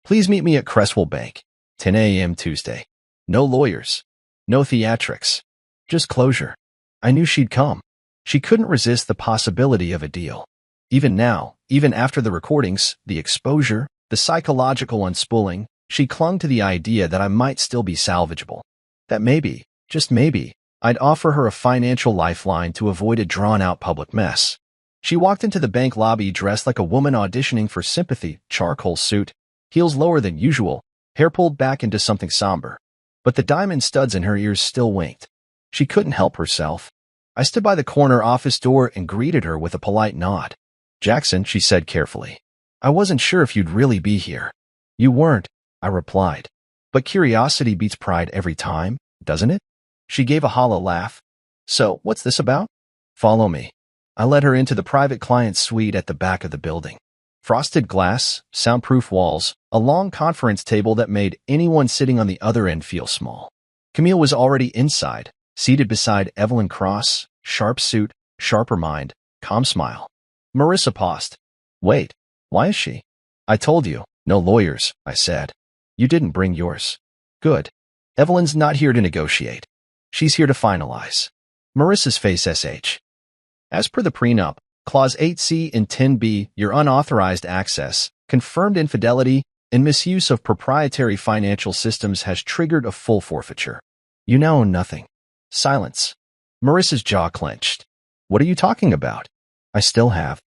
Please meet me at Cresswell Bank, 10 a.m. Tuesday. No lawyers. No theatrics. Just closure. I knew she'd come. She couldn't resist the possibility of a deal. Even now, even after the recordings, the exposure, the psychological unspooling, she clung to the idea that I might still be salvageable. That maybe, just maybe, I'd offer her a financial lifeline to avoid a drawn-out public mess. She walked into the bank lobby dressed like a woman auditioning for sympathy, charcoal suit, heels lower than usual, hair pulled back into something somber. But the diamond studs in her ears still winked. She couldn't help herself. I stood by the corner office door and greeted her with a polite nod. Jackson, she said carefully. I wasn't sure if you'd really be here. You weren't, I replied. But curiosity beats pride every time, doesn't it? She gave a hollow laugh. So, what's this about? Follow me. I led her into the private client suite at the back of the building. Frosted glass, soundproof walls, a long conference table that made anyone sitting on the other end feel small. Camille was already inside, seated beside Evelyn Cross, sharp suit, sharper mind, calm smile. Marissa paused. Wait, why is she? I told you, no lawyers, I said. You didn't bring yours. Good. Evelyn's not here to negotiate. She's here to finalize. Marissa's face SH. As per the prenup, Clause 8C and 10B, your unauthorized access, confirmed infidelity, and misuse of proprietary financial systems has triggered a full forfeiture. You now own nothing. Silence. Marissa's jaw clenched. What are you talking about? I still have.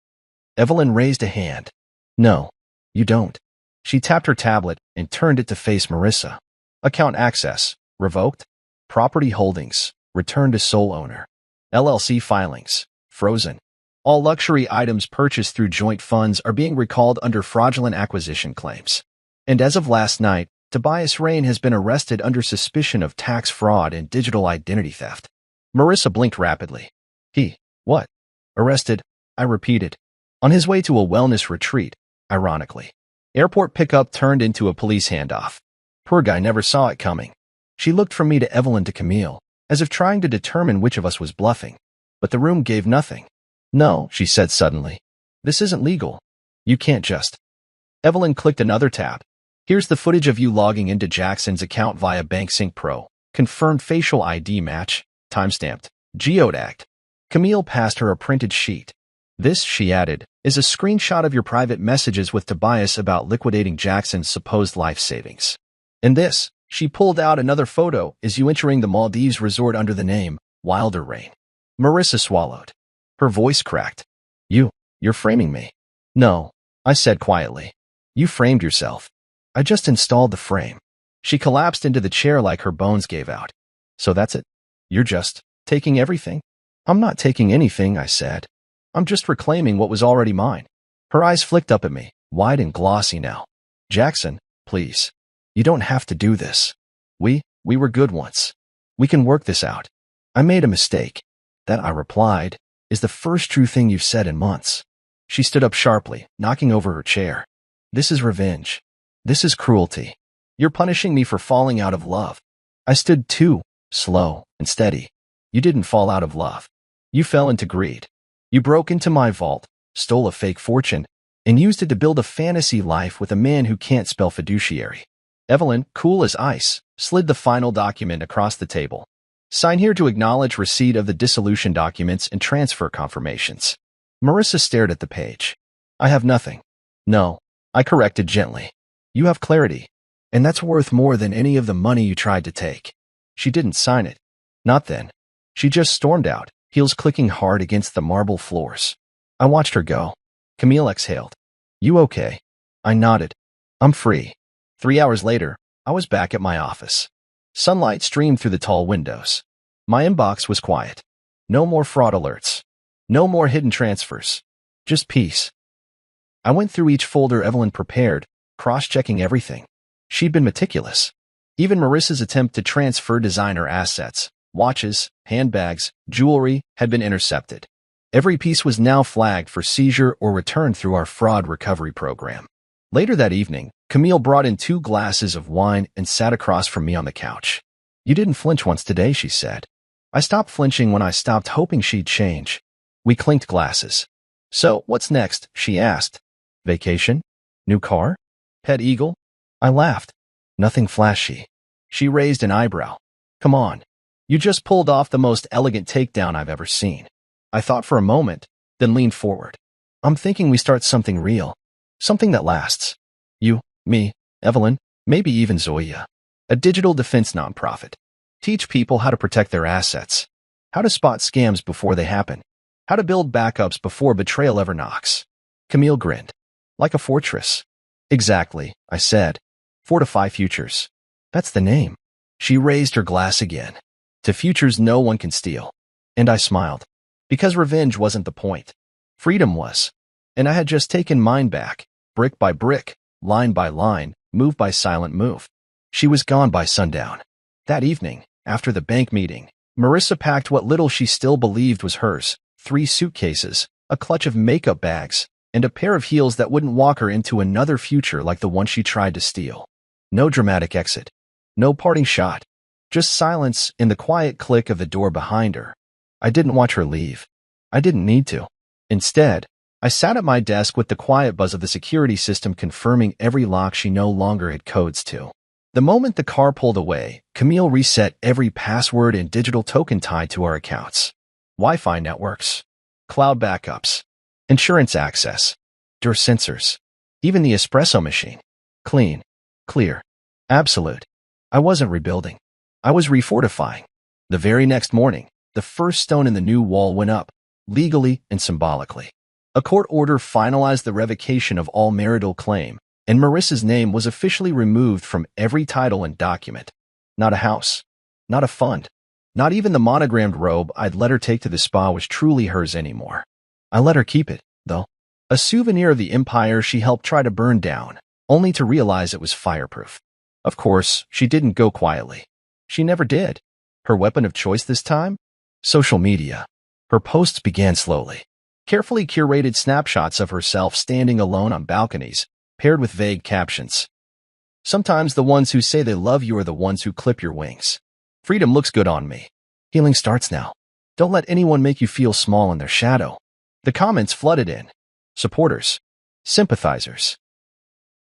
Evelyn raised a hand. No, you don't. She tapped her tablet and turned it to face Marissa. Account access, revoked. Property holdings, returned to sole owner. LLC filings, frozen. All luxury items purchased through joint funds are being recalled under fraudulent acquisition claims. And as of last night, Tobias Rain has been arrested under suspicion of tax fraud and digital identity theft. Marissa blinked rapidly. What? Arrested, I repeated. On his way to a wellness retreat, ironically. Airport pickup turned into a police handoff. Poor guy never saw it coming. She looked from me to Evelyn to Camille, as if trying to determine which of us was bluffing. But the room gave nothing. No, she said suddenly. This isn't legal. You can't just. Evelyn clicked another tab. Here's the footage of you logging into Jackson's account via BankSync Pro. Confirmed facial ID match. Timestamped. Geodagged. Camille passed her a printed sheet. This, she added, is a screenshot of your private messages with Tobias about liquidating Jackson's supposed life savings. And this, she pulled out another photo, is you entering the Maldives resort under the name Wilder Rain. Marissa swallowed. Her voice cracked. You're framing me. No, I said quietly. You framed yourself. I just installed the frame. She collapsed into the chair like her bones gave out. So that's it? You're just taking everything? I'm not taking anything, I said. I'm just reclaiming what was already mine. Her eyes flicked up at me, wide and glossy now. Jackson, please. You don't have to do this. We were good once. We can work this out. I made a mistake. That, I replied, is the first true thing you've said in months. She stood up sharply, knocking over her chair. This is revenge. This is cruelty. You're punishing me for falling out of love. I stood too, slow and steady. You didn't fall out of love. You fell into greed. You broke into my vault, stole a fake fortune, and used it to build a fantasy life with a man who can't spell fiduciary. Evelyn, cool as ice, slid the final document across the table. Sign here to acknowledge receipt of the dissolution documents and transfer confirmations. Marissa stared at the page. I have nothing. No, I corrected gently. You have clarity, and that's worth more than any of the money you tried to take. She didn't sign it. Not then. She just stormed out, heels clicking hard against the marble floors. I watched her go. Camille exhaled. You okay? I nodded. I'm free. 3 hours later, I was back at my office. Sunlight streamed through the tall windows. My inbox was quiet. No more fraud alerts. No more hidden transfers. Just peace. I went through each folder Evelyn prepared, cross-checking everything. She'd been meticulous. Even Marissa's attempt to transfer designer assets, watches, handbags, jewelry, had been intercepted. Every piece was now flagged for seizure or return through our fraud recovery program. Later that evening, Camille brought in 2 glasses of wine and sat across from me on the couch. You didn't flinch once today, she said. I stopped flinching when I stopped hoping she'd change. We clinked glasses. So, what's next? She asked. Vacation? New car? Pet eagle? I laughed. Nothing flashy. She raised an eyebrow. Come on. You just pulled off the most elegant takedown I've ever seen. I thought for a moment, then leaned forward. I'm thinking we start something real. Something that lasts. You, me, Evelyn, maybe even Zoya. A digital defense nonprofit. Teach people how to protect their assets. How to spot scams before they happen. How to build backups before betrayal ever knocks. Camille grinned. Like a fortress. Exactly, I said. Fortify futures. That's the name. She raised her glass again. To futures no one can steal. And I smiled. Because revenge wasn't the point. Freedom was. And I had just taken mine back, brick by brick, line by line, move by silent move. She was gone by sundown. That evening, after the bank meeting, Marissa packed what little she still believed was hers, 3 suitcases, a clutch of makeup bags, and a pair of heels that wouldn't walk her into another future like the one she tried to steal. No dramatic exit. No parting shot. Just silence and the quiet click of the door behind her. I didn't watch her leave. I didn't need to. Instead, I sat at my desk with the quiet buzz of the security system confirming every lock she no longer had codes to. The moment the car pulled away, Camille reset every password and digital token tied to our accounts. Wi-Fi networks, cloud backups, insurance access, door sensors, even the espresso machine. Clean. Clear. Absolute. I wasn't rebuilding. I was refortifying. The very next morning, the first stone in the new wall went up, legally and symbolically. A court order finalized the revocation of all marital claim, and Marissa's name was officially removed from every title and document. Not a house. Not a fund. Not even the monogrammed robe I'd let her take to the spa was truly hers anymore. I let her keep it, though. A souvenir of the empire she helped try to burn down, only to realize it was fireproof. Of course, she didn't go quietly. She never did. Her weapon of choice this time? Social media. Her posts began slowly. Carefully curated snapshots of herself standing alone on balconies, paired with vague captions. Sometimes the ones who say they love you are the ones who clip your wings. Freedom looks good on me. Healing starts now. Don't let anyone make you feel small in their shadow. The comments flooded in. Supporters. Sympathizers.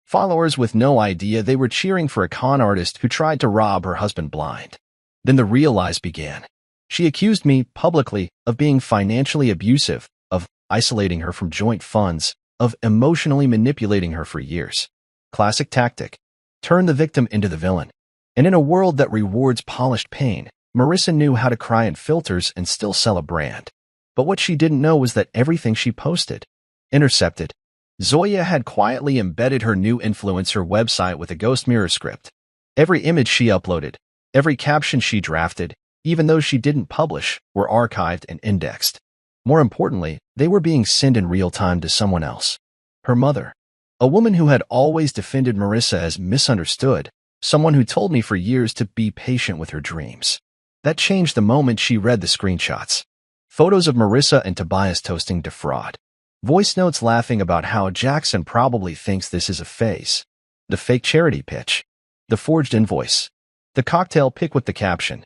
Followers with no idea they were cheering for a con artist who tried to rob her husband blind. Then the real lies began. She accused me publicly of being financially abusive, of isolating her from joint funds, of emotionally manipulating her for years. Classic tactic. Turn the victim into the villain. And in a world that rewards polished pain, Marissa knew how to cry in filters and still sell a brand. But what she didn't know was that everything she posted, intercepted. Zoya had quietly embedded her new influencer website with a ghost mirror script. Every image she uploaded, every caption she drafted, even those she didn't publish, were archived and indexed. More importantly, they were being sent in real time to someone else. Her mother. A woman who had always defended Marissa as misunderstood, someone who told me for years to be patient with her dreams. That changed the moment she read the screenshots. Photos of Marissa and Tobias toasting defraud. Voice notes laughing about how Jackson probably thinks this is a phase. The fake charity pitch. The forged invoice. The cocktail pic with the caption.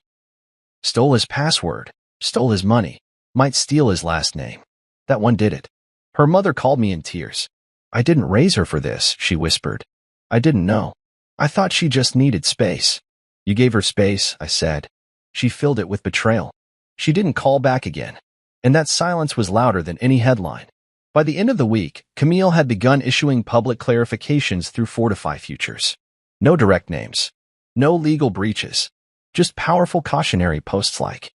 Stole his password. Stole his money. Might steal his last name. That one did it. Her mother called me in tears. I didn't raise her for this, she whispered. I didn't know. I thought she just needed space. You gave her space, I said. She filled it with betrayal. She didn't call back again. And that silence was louder than any headline. By the end of the week, Camille had begun issuing public clarifications through Fortify Futures. No direct names. No legal breaches. Just powerful cautionary posts like,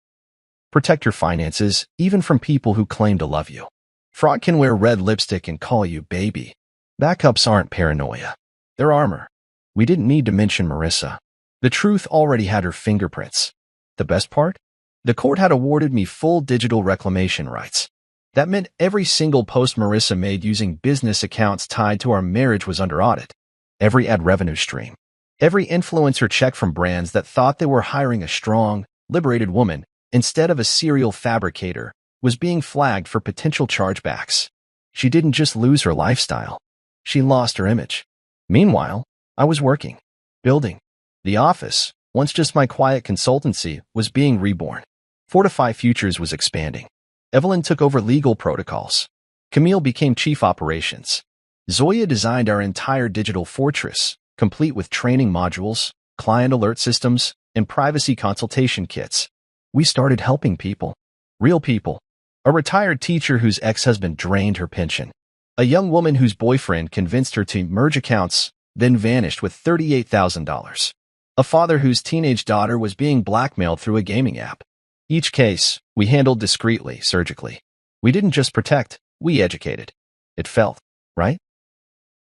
protect your finances, even from people who claim to love you. Fraud can wear red lipstick and call you baby. Backups aren't paranoia. They're armor. We didn't need to mention Marissa. The truth already had her fingerprints. The best part? The court had awarded me full digital reclamation rights. That meant every single post Marissa made using business accounts tied to our marriage was under audit. Every ad revenue stream. Every influencer check from brands that thought they were hiring a strong, liberated woman instead of a serial fabricator was being flagged for potential chargebacks. She didn't just lose her lifestyle. She lost her image. Meanwhile, I was working, building. The office, once just my quiet consultancy, was being reborn. Fortify Futures was expanding. Evelyn took over legal protocols. Camille became chief operations. Zoya designed our entire digital fortress, complete with training modules, client alert systems, and privacy consultation kits. We started helping people. Real people. A retired teacher whose ex-husband drained her pension. A young woman whose boyfriend convinced her to merge accounts, then vanished with $38,000. A father whose teenage daughter was being blackmailed through a gaming app. Each case, we handled discreetly, surgically. We didn't just protect, we educated. It felt, right?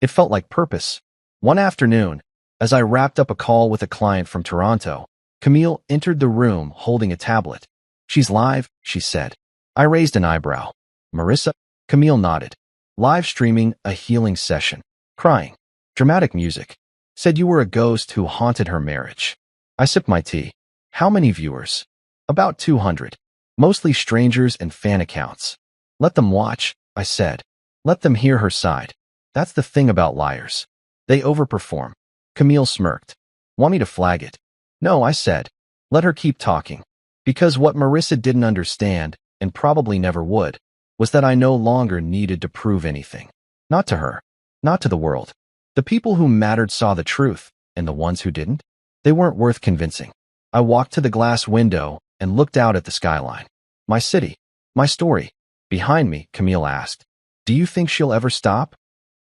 It felt like purpose. One afternoon, as I wrapped up a call with a client from Toronto, Camille entered the room holding a tablet. She's live, she said. I raised an eyebrow. Marissa? Camille nodded. Live streaming a healing session. Crying. Dramatic music. Said you were a ghost who haunted her marriage. I sipped my tea. How many viewers? About 200. Mostly strangers and fan accounts. Let them watch, I said. Let them hear her side. That's the thing about liars. They overperform. Camille smirked. Want me to flag it? No, I said. Let her keep talking. Because what Marissa didn't understand, and probably never would, was that I no longer needed to prove anything. Not to her. Not to the world. The people who mattered saw the truth, and the ones who didn't? They weren't worth convincing. I walked to the glass window and looked out at the skyline. My city. My story. Behind me, Camille asked. Do you think she'll ever stop?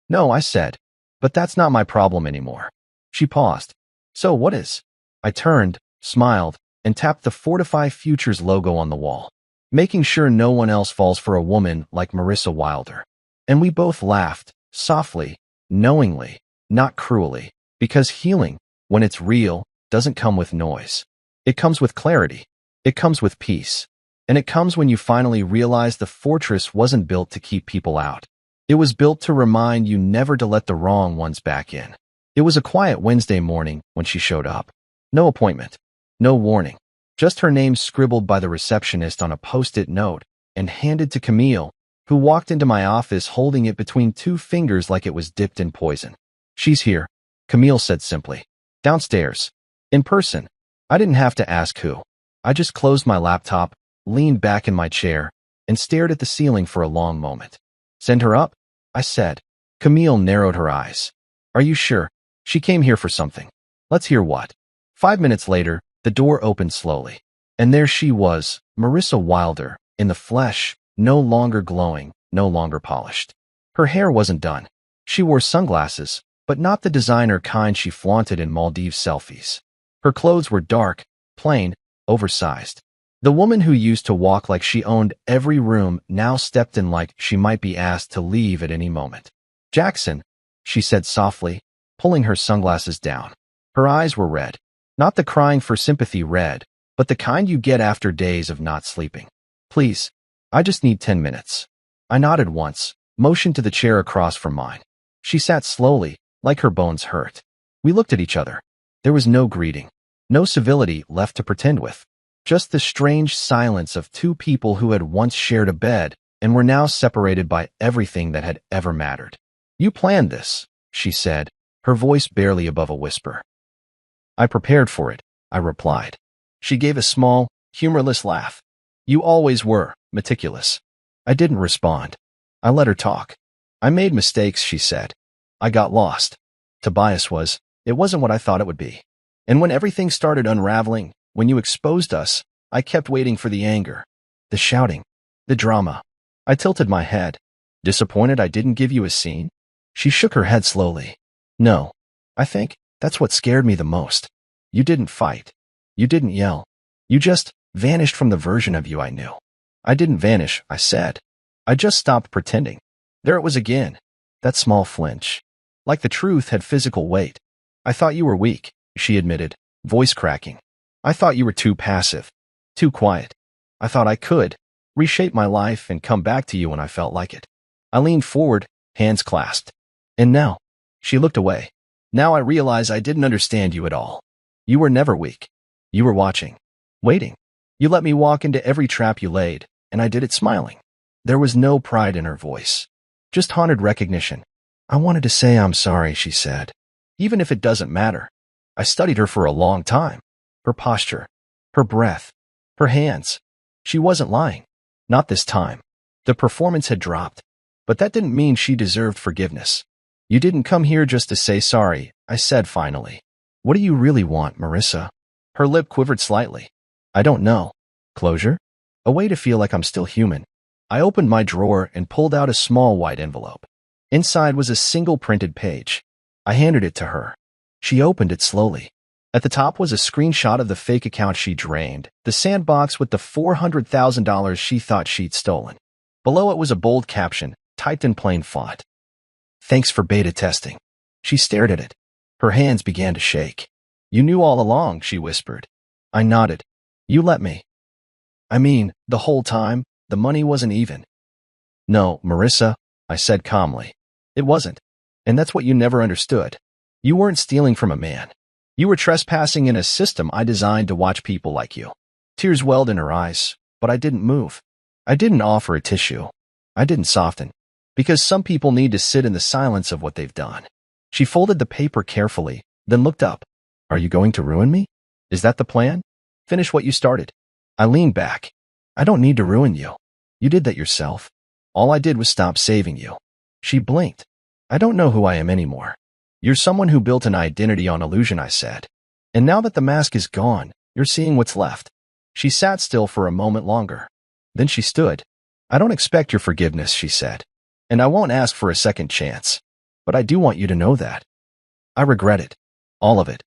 No, I said. But that's not my problem anymore. She paused. So what is? I turned, smiled, and tapped the Fortify Futures logo on the wall, making sure no one else falls for a woman like Marissa Wilder. And we both laughed, softly, knowingly, not cruelly, because healing, when it's real, doesn't come with noise. It comes with clarity. It comes with peace. And it comes when you finally realize the fortress wasn't built to keep people out. It was built to remind you never to let the wrong ones back in. It was a quiet Wednesday morning when she showed up. No appointment. No warning. Just her name scribbled by the receptionist on a post-it note and handed to Camille, who walked into my office holding it between two fingers like it was dipped in poison. She's here, Camille said simply. Downstairs. In person. I didn't have to ask who. I just closed my laptop, leaned back in my chair, and stared at the ceiling for a long moment. Send her up? I said. Camille narrowed her eyes. Are you sure? She came here for something. Let's hear what. 5 minutes later, the door opened slowly. And there she was, Marissa Wilder, in the flesh, no longer glowing, no longer polished. Her hair wasn't done. She wore sunglasses, but not the designer kind she flaunted in Maldives selfies. Her clothes were dark, plain, oversized. The woman who used to walk like she owned every room now stepped in like she might be asked to leave at any moment. Jackson, she said softly, pulling her sunglasses down. Her eyes were red. Not the crying for sympathy red, but the kind you get after days of not sleeping. Please, I just need 10 minutes. I nodded once, motioned to the chair across from mine. She sat slowly, like her bones hurt. We looked at each other. There was no greeting, no civility left to pretend with. Just the strange silence of two people who had once shared a bed and were now separated by everything that had ever mattered. You planned this, she said, her voice barely above a whisper. I prepared for it, I replied. She gave a small, humorless laugh. You always were, meticulous. I didn't respond. I let her talk. I made mistakes, she said. I got lost. Tobias it wasn't what I thought it would be. And when everything started unraveling, when you exposed us, I kept waiting for the anger, the shouting, the drama. I tilted my head. Disappointed I didn't give you a scene? She shook her head slowly. No. I think that's what scared me the most. You didn't fight. You didn't yell. You just vanished from the version of you I knew. I didn't vanish, I said. I just stopped pretending. There it was again. That small flinch. Like the truth had physical weight. I thought you were weak, she admitted, voice cracking. I thought you were too passive, too quiet. I thought I could reshape my life and come back to you when I felt like it. I leaned forward, hands clasped. And now, she looked away. Now I realize I didn't understand you at all. You were never weak. You were watching, waiting. You let me walk into every trap you laid, and I did it smiling. There was no pride in her voice, just haunted recognition. I wanted to say I'm sorry, she said. Even if it doesn't matter. I studied her for a long time. Her posture, her breath, her hands. She wasn't lying. Not this time. The performance had dropped. But that didn't mean she deserved forgiveness. You didn't come here just to say sorry, I said finally. What do you really want, Marissa? Her lip quivered slightly. I don't know. Closure? A way to feel like I'm still human. I opened my drawer and pulled out a small white envelope. Inside was a single printed page. I handed it to her. She opened it slowly. At the top was a screenshot of the fake account she drained, the sandbox with the $400,000 she thought she'd stolen. Below it was a bold caption, typed in plain font. Thanks for beta testing. She stared at it. Her hands began to shake. You knew all along, she whispered. I nodded. You let me. I mean, the whole time, the money wasn't even. No, Marissa, I said calmly. It wasn't. And that's what you never understood. You weren't stealing from a man. You were trespassing in a system I designed to watch people like you. Tears welled in her eyes, but I didn't move. I didn't offer a tissue. I didn't soften. Because some people need to sit in the silence of what they've done. She folded the paper carefully, then looked up. Are you going to ruin me? Is that the plan? Finish what you started. I leaned back. I don't need to ruin you. You did that yourself. All I did was stop saving you. She blinked. I don't know who I am anymore. You're someone who built an identity on illusion, I said. And now that the mask is gone, you're seeing what's left. She sat still for a moment longer. Then she stood. I don't expect your forgiveness, she said. And I won't ask for a second chance. But I do want you to know that. I regret it. All of it.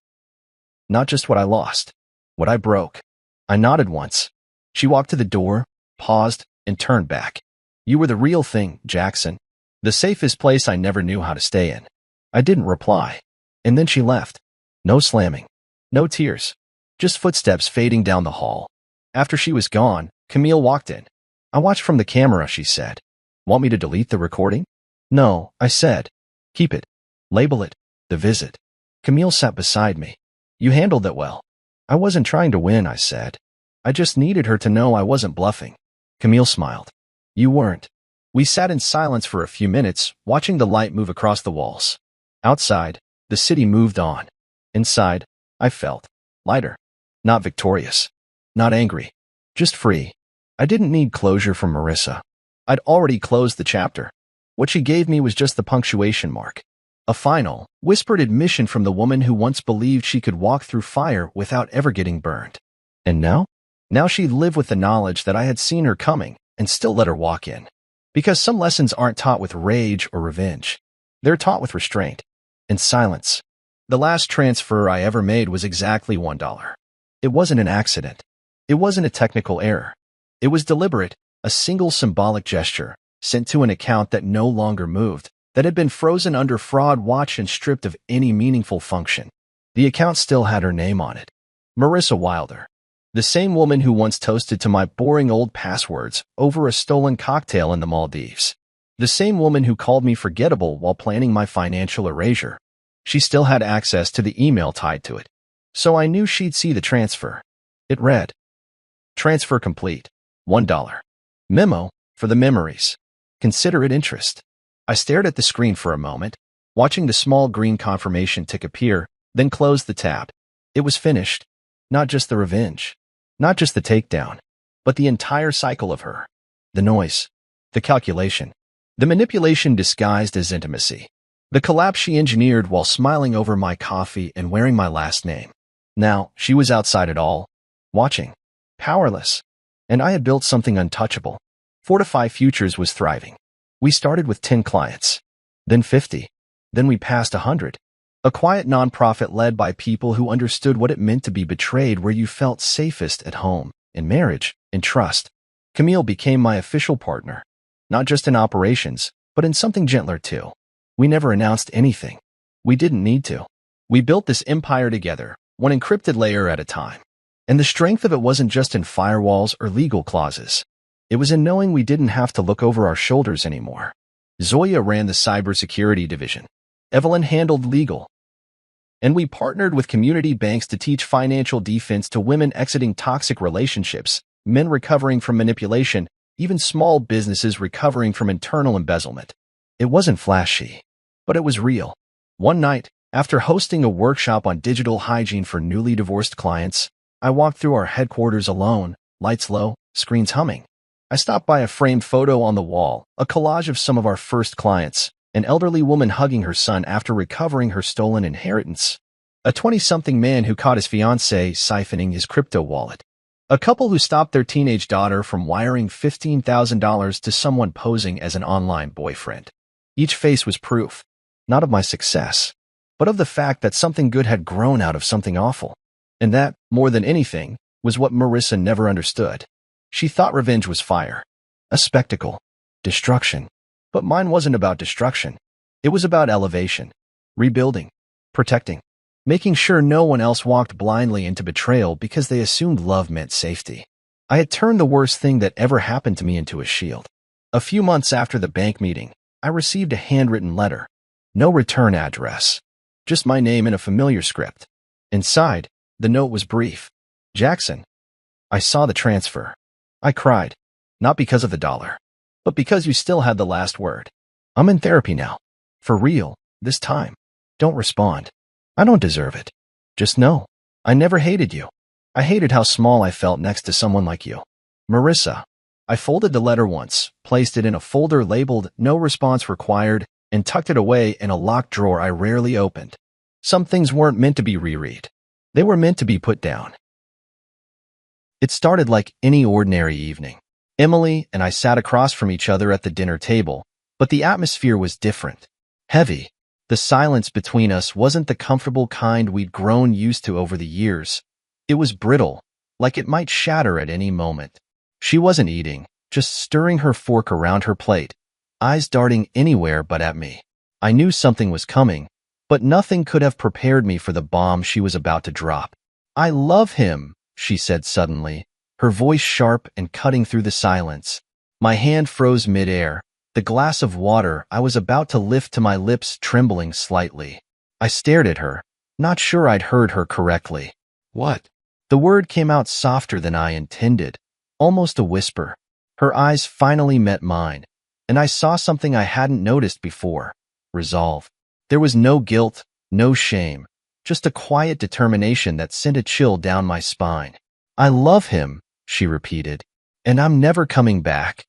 Not just what I lost. What I broke. I nodded once. She walked to the door, paused, and turned back. You were the real thing, Jackson. The safest place I never knew how to stay in. I didn't reply. And then she left. No slamming. No tears. Just footsteps fading down the hall. After she was gone, Camille walked in. I watched from the camera, she said. Want me to delete the recording? No, I said. Keep it. Label it. The visit. Camille sat beside me. You handled it well. I wasn't trying to win, I said. I just needed her to know I wasn't bluffing. Camille smiled. You weren't. We sat in silence for a few minutes, watching the light move across the walls. Outside, the city moved on. Inside, I felt lighter. Not victorious. Not angry. Just free. I didn't need closure from Marissa. I'd already closed the chapter. What she gave me was just the punctuation mark. A final, whispered admission from the woman who once believed she could walk through fire without ever getting burned. And now? Now she'd live with the knowledge that I had seen her coming and still let her walk in. Because some lessons aren't taught with rage or revenge. They're taught with restraint and silence. The last transfer I ever made was exactly $1. It wasn't an accident. It wasn't a technical error. It was deliberate, a single symbolic gesture, sent to an account that no longer moved, that had been frozen under fraud watch and stripped of any meaningful function. The account still had her name on it. Marissa Wilder. The same woman who once toasted to my boring old passwords over a stolen cocktail in the Maldives. The same woman who called me forgettable while planning my financial erasure. She still had access to the email tied to it. So I knew she'd see the transfer. It read, Transfer complete. $1. Memo for the memories. Consider it interest. I stared at the screen for a moment, watching the small green confirmation tick appear, then closed the tab. It was finished. Not just the revenge. Not just the takedown. But the entire cycle of her. The noise. The calculation. The manipulation disguised as intimacy. The collapse she engineered while smiling over my coffee and wearing my last name. Now, she was outside it all. Watching. Powerless. And I had built something untouchable. Fortify Futures was thriving. We started with 10 clients. Then 50. Then we passed 100. A quiet nonprofit led by people who understood what it meant to be betrayed, where you felt safest at home, in marriage, in trust. Camille became my official partner. Not just in operations, but in something gentler too. We never announced anything. We didn't need to. We built this empire together, one encrypted layer at a time. And the strength of it wasn't just in firewalls or legal clauses. It was in knowing we didn't have to look over our shoulders anymore. Zoya ran the cybersecurity division. Evelyn handled legal. And we partnered with community banks to teach financial defense to women exiting toxic relationships, men recovering from manipulation, even small businesses recovering from internal embezzlement. It wasn't flashy, but it was real. One night, after hosting a workshop on digital hygiene for newly divorced clients, I walked through our headquarters alone, lights low, screens humming. I stopped by a framed photo on the wall, a collage of some of our first clients, an elderly woman hugging her son after recovering her stolen inheritance, a 20-something man who caught his fiancée siphoning his crypto wallet, a couple who stopped their teenage daughter from wiring $15,000 to someone posing as an online boyfriend. Each face was proof, not of my success, but of the fact that something good had grown out of something awful. And that, more than anything, was what Marissa never understood. She thought revenge was fire, a spectacle, destruction. But mine wasn't about destruction. It was about elevation, rebuilding, protecting, making sure no one else walked blindly into betrayal because they assumed love meant safety. I had turned the worst thing that ever happened to me into a shield. A few months after the bank meeting, I received a handwritten letter. No return address. Just my name in a familiar script. Inside, the note was brief. Jackson. I saw the transfer. I cried. Not because of the dollar, but because you still had the last word. I'm in therapy now. For real, this time. Don't respond. I don't deserve it. Just know, I never hated you. I hated how small I felt next to someone like you. Marissa. I folded the letter once, placed it in a folder labeled "No response required," and tucked it away in a locked drawer I rarely opened. Some things weren't meant to be reread. They were meant to be put down. It started like any ordinary evening. Emily and I sat across from each other at the dinner table, but the atmosphere was different. Heavy, The silence between us wasn't the comfortable kind we'd grown used to over the years. It was brittle, like it might shatter at any moment. She wasn't eating, just stirring her fork around her plate, eyes darting anywhere but at me. I knew something was coming, but nothing could have prepared me for the bomb she was about to drop. "I love him," she said suddenly, her voice sharp and cutting through the silence. My hand froze midair, the glass of water I was about to lift to my lips trembling slightly. I stared at her, not sure I'd heard her correctly. "What?" The word came out softer than I intended, almost a whisper. Her eyes finally met mine, and I saw something I hadn't noticed before: resolve. There was no guilt, no shame, just a quiet determination that sent a chill down my spine. "I love him," she repeated, "and I'm never coming back."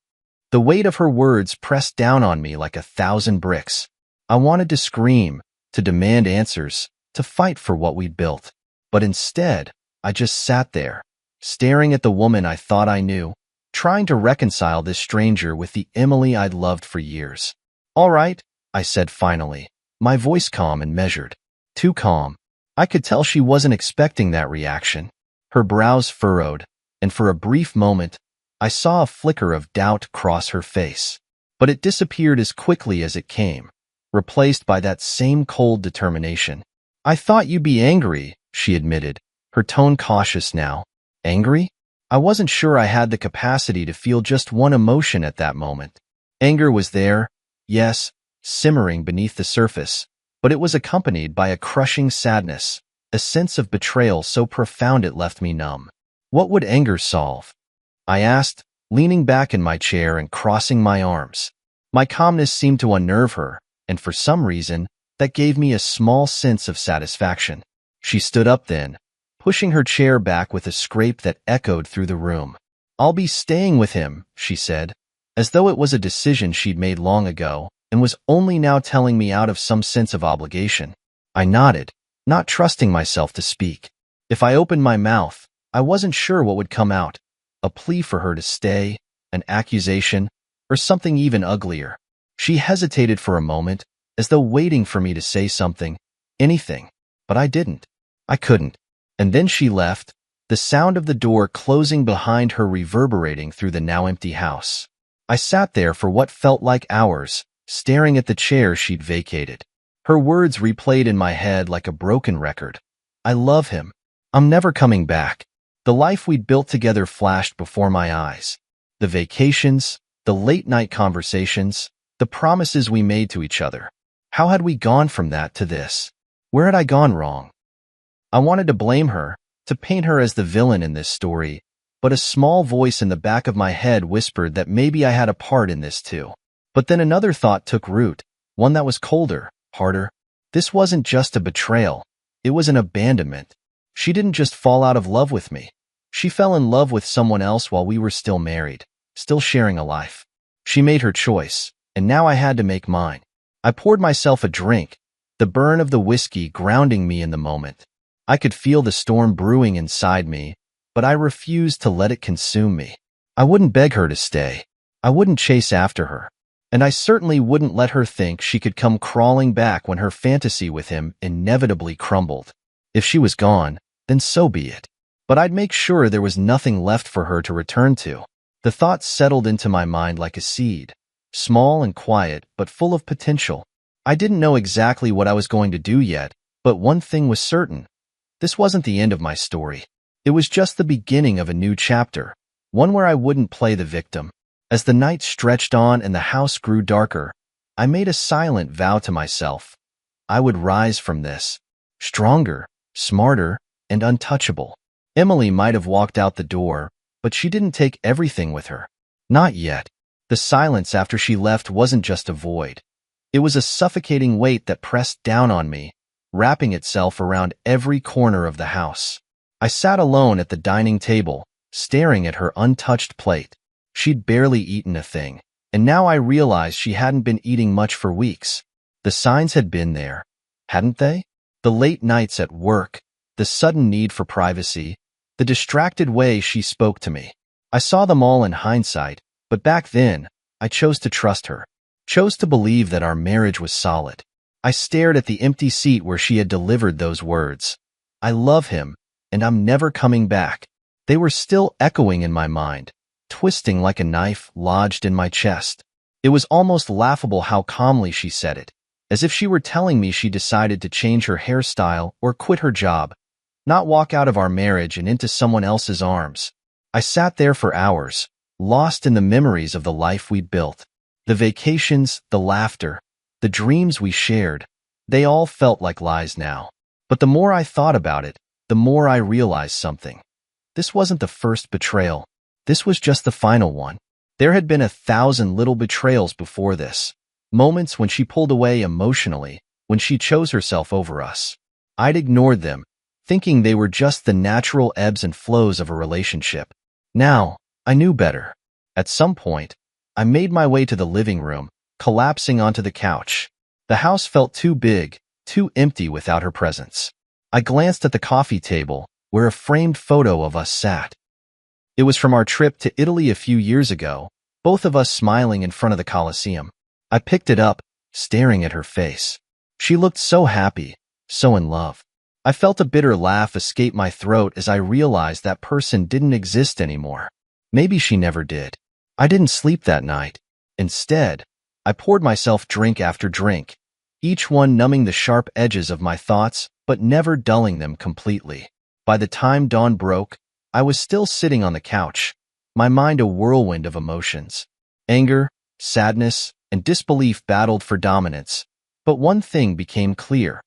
The weight of her words pressed down on me like 1,000 bricks. I wanted to scream, to demand answers, to fight for what we'd built. But instead, I just sat there, staring at the woman I thought I knew, trying to reconcile this stranger with the Emily I'd loved for years. "All right," I said finally, my voice calm and measured. Too calm. I could tell she wasn't expecting that reaction. Her brows furrowed, and for a brief moment, I saw a flicker of doubt cross her face. But it disappeared as quickly as it came, replaced by that same cold determination. "I thought you'd be angry," she admitted, her tone cautious now. Angry? I wasn't sure I had the capacity to feel just one emotion at that moment. Anger was there, yes, simmering beneath the surface, but it was accompanied by a crushing sadness, a sense of betrayal so profound it left me numb. What would anger solve? I asked, leaning back in my chair and crossing my arms. My calmness seemed to unnerve her, and for some reason, that gave me a small sense of satisfaction. She stood up then, pushing her chair back with a scrape that echoed through the room. "I'll be staying with him," she said, as though it was a decision she'd made long ago and was only now telling me out of some sense of obligation. I nodded, not trusting myself to speak. If I opened my mouth, I wasn't sure what would come out: a plea for her to stay, an accusation, or something even uglier. She hesitated for a moment, as though waiting for me to say something, anything, but I didn't. I couldn't. And then she left, the sound of the door closing behind her reverberating through the now empty house. I sat there for what felt like hours, staring at the chair she'd vacated. Her words replayed in my head like a broken record. "I love him. I'm never coming back." The life we'd built together flashed before my eyes. The vacations, the late-night conversations, the promises we made to each other. How had we gone from that to this? Where had I gone wrong? I wanted to blame her, to paint her as the villain in this story, but a small voice in the back of my head whispered that maybe I had a part in this too. But then another thought took root, one that was colder, harder. This wasn't just a betrayal. It was an abandonment. She didn't just fall out of love with me. She fell in love with someone else while we were still married, still sharing a life. She made her choice, and now I had to make mine. I poured myself a drink, the burn of the whiskey grounding me in the moment. I could feel the storm brewing inside me, but I refused to let it consume me. I wouldn't beg her to stay. I wouldn't chase after her. And I certainly wouldn't let her think she could come crawling back when her fantasy with him inevitably crumbled. If she was gone, then so be it. But I'd make sure there was nothing left for her to return to. The thought settled into my mind like a seed, small and quiet, but full of potential. I didn't know exactly what I was going to do yet, but one thing was certain. This wasn't the end of my story. It was just the beginning of a new chapter, one where I wouldn't play the victim. As the night stretched on and the house grew darker, I made a silent vow to myself. I would rise from this, stronger, smarter, and untouchable. Emily might have walked out the door, but she didn't take everything with her. Not yet. The silence after she left wasn't just a void. It was a suffocating weight that pressed down on me, wrapping itself around every corner of the house. I sat alone at the dining table, staring at her untouched plate. She'd barely eaten a thing, and now I realized she hadn't been eating much for weeks. The signs had been there, hadn't they? The late nights at work, the sudden need for privacy, the distracted way she spoke to me. I saw them all in hindsight, but back then, I chose to trust her, chose to believe that our marriage was solid. I stared at the empty seat where she had delivered those words. I love him, and I'm never coming back. They were still echoing in my mind, twisting like a knife lodged in my chest. It was almost laughable how calmly she said it, as if she were telling me she decided to change her hairstyle or quit her job, not walk out of our marriage and into someone else's arms. I sat there for hours, lost in the memories of the life we'd built. The vacations, the laughter, the dreams we shared, they all felt like lies now. But the more I thought about it, the more I realized something. This wasn't the first betrayal. This was just the final one. There had been 1,000 little betrayals before this. Moments when she pulled away emotionally, when she chose herself over us. I'd ignored them, thinking they were just the natural ebbs and flows of a relationship. Now, I knew better. At some point, I made my way to the living room, collapsing onto the couch. The house felt too big, too empty without her presence. I glanced at the coffee table, where a framed photo of us sat. It was from our trip to Italy a few years ago, both of us smiling in front of the Colosseum. I picked it up, staring at her face. She looked so happy, so in love. I felt a bitter laugh escape my throat as I realized that person didn't exist anymore. Maybe she never did. I didn't sleep that night. Instead, I poured myself drink after drink, each one numbing the sharp edges of my thoughts, but never dulling them completely. By the time dawn broke, I was still sitting on the couch, my mind a whirlwind of emotions. Anger, sadness, and disbelief battled for dominance, but one thing became clear.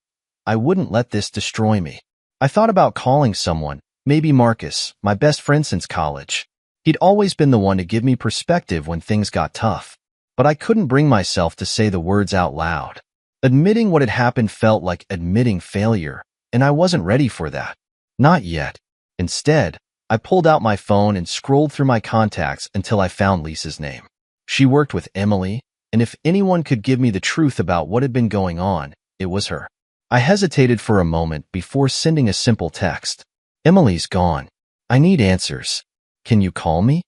I wouldn't let this destroy me. I thought about calling someone, maybe Marcus, my best friend since college. He'd always been the one to give me perspective when things got tough, but I couldn't bring myself to say the words out loud. Admitting what had happened felt like admitting failure, and I wasn't ready for that. Not yet. Instead, I pulled out my phone and scrolled through my contacts until I found Lisa's name. She worked with Emily, and if anyone could give me the truth about what had been going on, it was her. I hesitated for a moment before sending a simple text. Emily's gone. I need answers. Can you call me?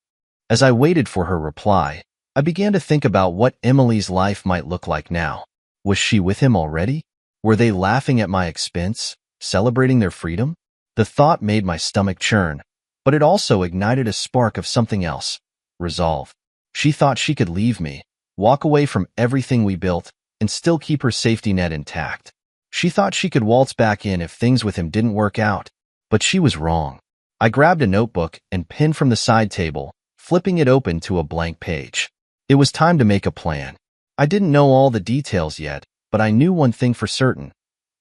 As I waited for her reply, I began to think about what Emily's life might look like now. Was she with him already? Were they laughing at my expense, celebrating their freedom? The thought made my stomach churn, but it also ignited a spark of something else. Resolve. She thought she could leave me, walk away from everything we built, and still keep her safety net intact. She thought she could waltz back in if things with him didn't work out, but she was wrong. I grabbed a notebook and pen from the side table, flipping it open to a blank page. It was time to make a plan. I didn't know all the details yet, but I knew one thing for certain.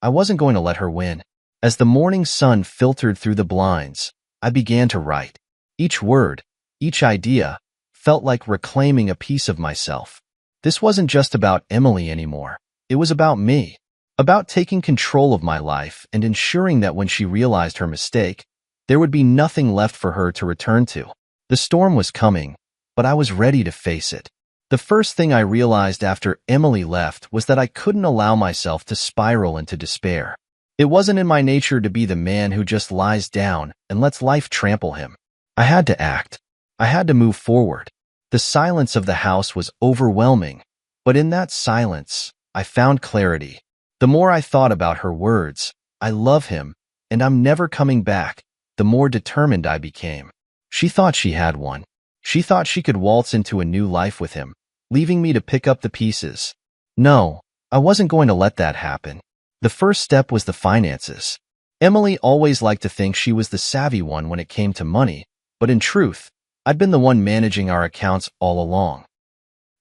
I wasn't going to let her win. As the morning sun filtered through the blinds, I began to write. Each word, each idea, felt like reclaiming a piece of myself. This wasn't just about Emily anymore. It was about me. About taking control of my life and ensuring that when she realized her mistake, there would be nothing left for her to return to. The storm was coming, but I was ready to face it. The first thing I realized after Emily left was that I couldn't allow myself to spiral into despair. It wasn't in my nature to be the man who just lies down and lets life trample him. I had to act. I had to move forward. The silence of the house was overwhelming, but in that silence, I found clarity. The more I thought about her words, I love him, and I'm never coming back, the more determined I became. She thought she had one. She thought she could waltz into a new life with him, leaving me to pick up the pieces. No, I wasn't going to let that happen. The first step was the finances. Emily always liked to think she was the savvy one when it came to money, but in truth, I'd been the one managing our accounts all along.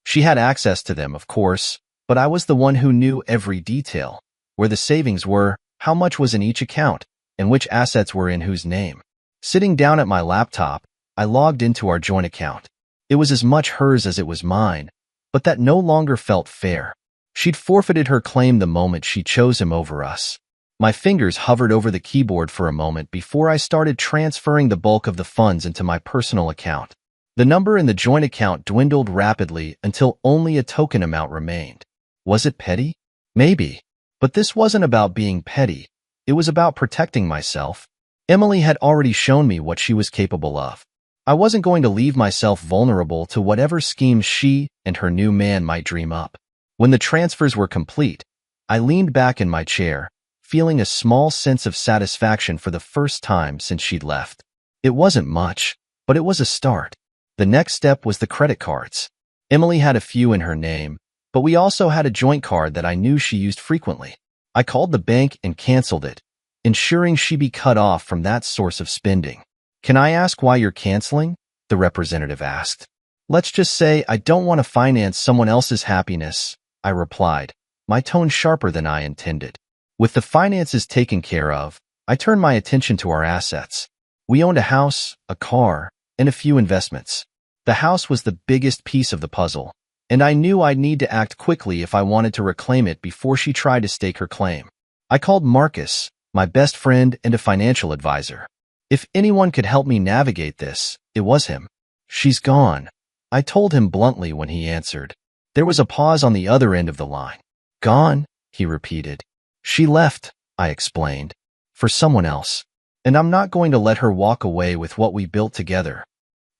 She had access to them, of course, but I was the one who knew every detail, where the savings were, how much was in each account, and which assets were in whose name. Sitting down at my laptop, I logged into our joint account. It was as much hers as it was mine, but that no longer felt fair. She'd forfeited her claim the moment she chose him over us. My fingers hovered over the keyboard for a moment before I started transferring the bulk of the funds into my personal account. The number in the joint account dwindled rapidly until only a token amount remained. Was it petty? Maybe. But this wasn't about being petty. It was about protecting myself. Emily had already shown me what she was capable of. I wasn't going to leave myself vulnerable to whatever schemes she and her new man might dream up. When the transfers were complete, I leaned back in my chair, feeling a small sense of satisfaction for the first time since she'd left. It wasn't much, but it was a start. The next step was the credit cards. Emily had a few in her name, but we also had a joint card that I knew she used frequently. I called the bank and canceled it, ensuring she be cut off from that source of spending. "Can I ask why you're canceling?" the representative asked. "Let's just say I don't want to finance someone else's happiness," I replied, my tone sharper than I intended. With the finances taken care of, I turned my attention to our assets. We owned a house, a car, and a few investments. The house was the biggest piece of the puzzle, and I knew I'd need to act quickly if I wanted to reclaim it before she tried to stake her claim. I called Marcus, my best friend and a financial advisor. If anyone could help me navigate this, it was him. "She's gone," I told him bluntly when he answered. There was a pause on the other end of the line. "Gone?" he repeated. "She left," I explained, "for someone else. And I'm not going to let her walk away with what we built together."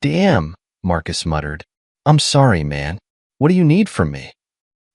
"Damn," Marcus muttered. "I'm sorry, man. What do you need from me?"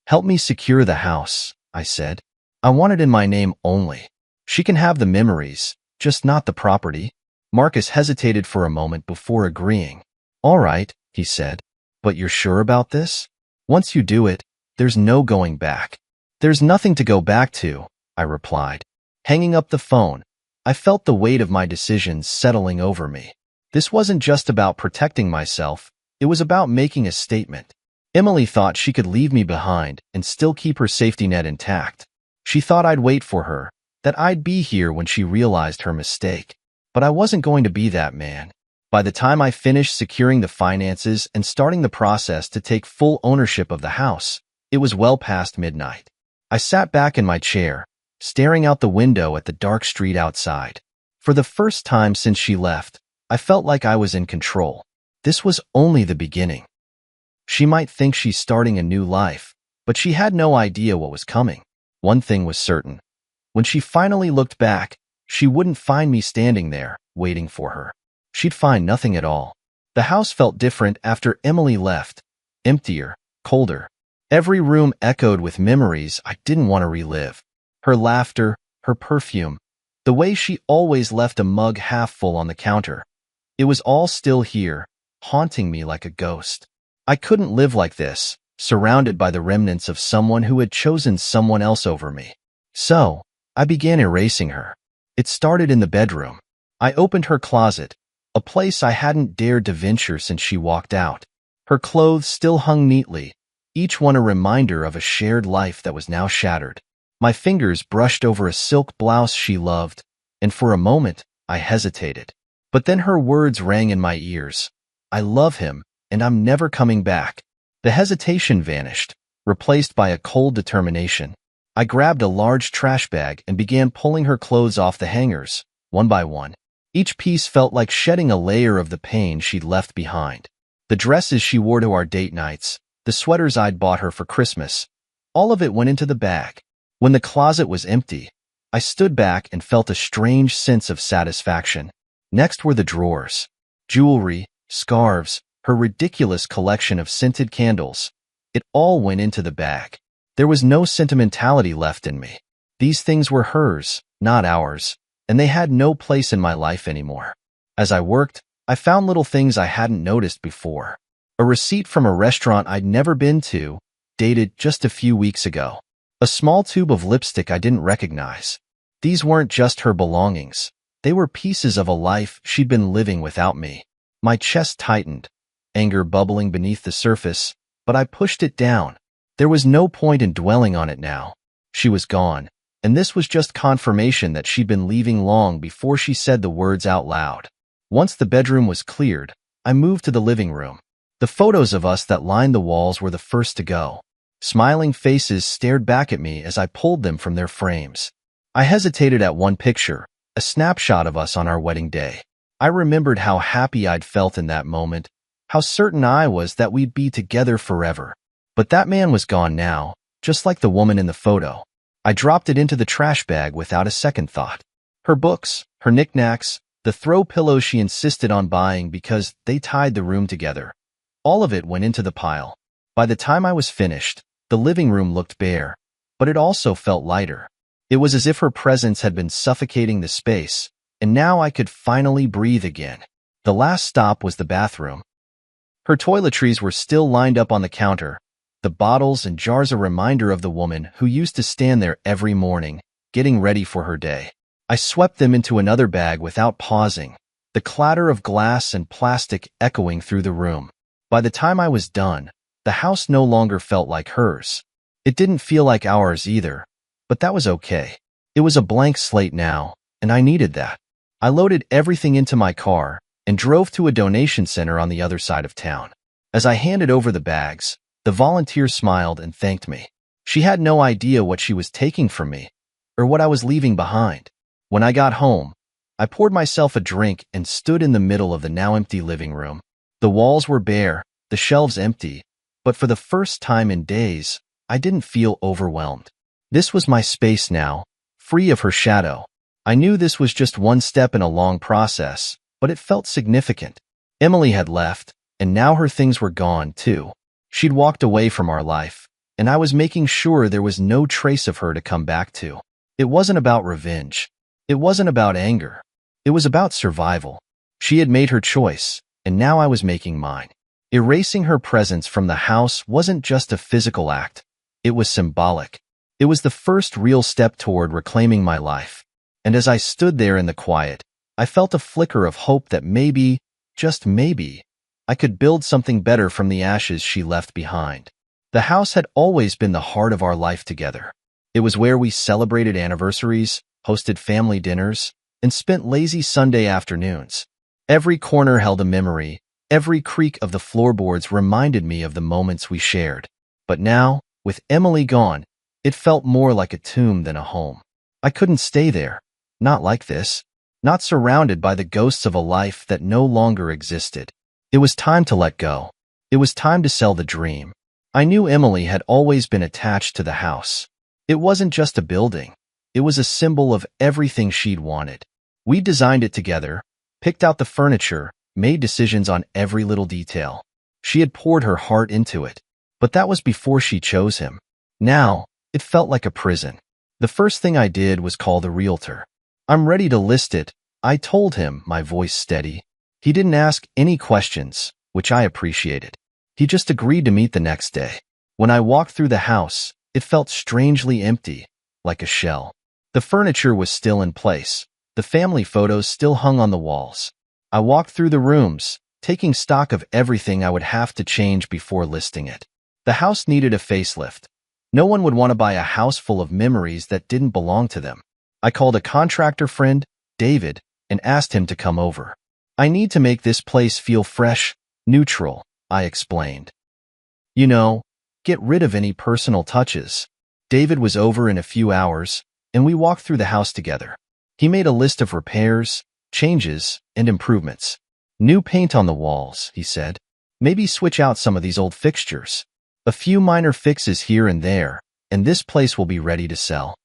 "Help me secure the house," I said. "I want it in my name only. She can have the memories, just not the property." Marcus hesitated for a moment before agreeing. "All right," he said. "But you're sure about this? Once you do it, there's no going back." "There's nothing to go back to," I replied. Hanging up the phone, I felt the weight of my decisions settling over me. This wasn't just about protecting myself, it was about making a statement. Emily thought she could leave me behind and still keep her safety net intact. She thought I'd wait for her, that I'd be here when she realized her mistake. But I wasn't going to be that man. By the time I finished securing the finances and starting the process to take full ownership of the house, it was well past midnight. I sat back in my chair, staring out the window at the dark street outside. For the first time since she left, I felt like I was in control. This was only the beginning. She might think she's starting a new life, but she had no idea what was coming. One thing was certain. When she finally looked back, she wouldn't find me standing there, waiting for her. She'd find nothing at all. The house felt different after Emily left. Emptier, colder. Every room echoed with memories I didn't want to relive. Her laughter, her perfume, the way she always left a mug half full on the counter. It was all still here, haunting me like a ghost. I couldn't live like this, surrounded by the remnants of someone who had chosen someone else over me. So, I began erasing her. It started in the bedroom. I opened her closet, a place I hadn't dared to venture since she walked out. Her clothes still hung neatly, each one a reminder of a shared life that was now shattered. My fingers brushed over a silk blouse she loved, and for a moment, I hesitated. But then her words rang in my ears. "I love him, and I'm never coming back." The hesitation vanished, replaced by a cold determination. I grabbed a large trash bag and began pulling her clothes off the hangers, one by one. Each piece felt like shedding a layer of the pain she'd left behind. The dresses she wore to our date nights, the sweaters I'd bought her for Christmas, all of it went into the bag. When the closet was empty, I stood back and felt a strange sense of satisfaction. Next were the drawers. Jewelry, scarves, her ridiculous collection of scented candles. It all went into the bag. There was no sentimentality left in me. These things were hers, not ours, and they had no place in my life anymore. As I worked, I found little things I hadn't noticed before. A receipt from a restaurant I'd never been to, dated just a few weeks ago. A small tube of lipstick I didn't recognize. These weren't just her belongings. They were pieces of a life she'd been living without me. My chest tightened, anger bubbling beneath the surface, but I pushed it down. There was no point in dwelling on it now. She was gone, and this was just confirmation that she'd been leaving long before she said the words out loud. Once the bedroom was cleared, I moved to the living room. The photos of us that lined the walls were the first to go. Smiling faces stared back at me as I pulled them from their frames. I hesitated at one picture, a snapshot of us on our wedding day. I remembered how happy I'd felt in that moment, how certain I was that we'd be together forever. But that man was gone now, just like the woman in the photo. I dropped it into the trash bag without a second thought. Her books, her knickknacks, the throw pillows she insisted on buying because they tied the room together. All of it went into the pile. By the time I was finished, the living room looked bare. but it also felt lighter. It was as if her presence had been suffocating the space, and now I could finally breathe again. The last stop was the bathroom. Her toiletries were still lined up on the counter, the bottles and jars a reminder of the woman who used to stand there every morning, getting ready for her day. I swept them into another bag without pausing, the clatter of glass and plastic echoing through the room. By the time I was done, the house no longer felt like hers. It didn't feel like ours either, but that was okay. It was a blank slate now, and I needed that. I loaded everything into my car and drove to a donation center on the other side of town. As I handed over the bags, the volunteer smiled and thanked me. She had no idea what she was taking from me, or what I was leaving behind. When I got home, I poured myself a drink and stood in the middle of the now empty living room. The walls were bare, the shelves empty, but for the first time in days, I didn't feel overwhelmed. This was my space now, free of her shadow. I knew this was just one step in a long process, but it felt significant. Emily had left, and now her things were gone too. She'd walked away from our life, and I was making sure there was no trace of her to come back to. It wasn't about revenge. It wasn't about anger. It was about survival. She had made her choice, and now I was making mine. Erasing her presence from the house wasn't just a physical act. It was symbolic. It was the first real step toward reclaiming my life. And as I stood there in the quiet, I felt a flicker of hope that maybe, just maybe, I could build something better from the ashes she left behind. The house had always been the heart of our life together. It was where we celebrated anniversaries, hosted family dinners, and spent lazy Sunday afternoons. Every corner held a memory. Every creak of the floorboards reminded me of the moments we shared. But now, with Emily gone, it felt more like a tomb than a home. I couldn't stay there. Not like this. Not surrounded by the ghosts of a life that no longer existed. It was time to let go. It was time to sell the dream. I knew Emily had always been attached to the house. It wasn't just a building. It was a symbol of everything she'd wanted. We designed it together, picked out the furniture, made decisions on every little detail. She had poured her heart into it. But that was before she chose him. Now, it felt like a prison. The first thing I did was call the realtor. "I'm ready to list it," I told him, my voice steady. He didn't ask any questions, which I appreciated. He just agreed to meet the next day. When I walked through the house, it felt strangely empty, like a shell. The furniture was still in place. The family photos still hung on the walls. I walked through the rooms, taking stock of everything I would have to change before listing it. The house needed a facelift. No one would want to buy a house full of memories that didn't belong to them. I called a contractor friend, David, and asked him to come over. "I need to make this place feel fresh, neutral," I explained. "You know, get rid of any personal touches." David was over in a few hours, and we walked through the house together. He made a list of repairs, changes, and improvements. "New paint on the walls," he said. "Maybe switch out some of these old fixtures. A few minor fixes here and there, and this place will be ready to sell."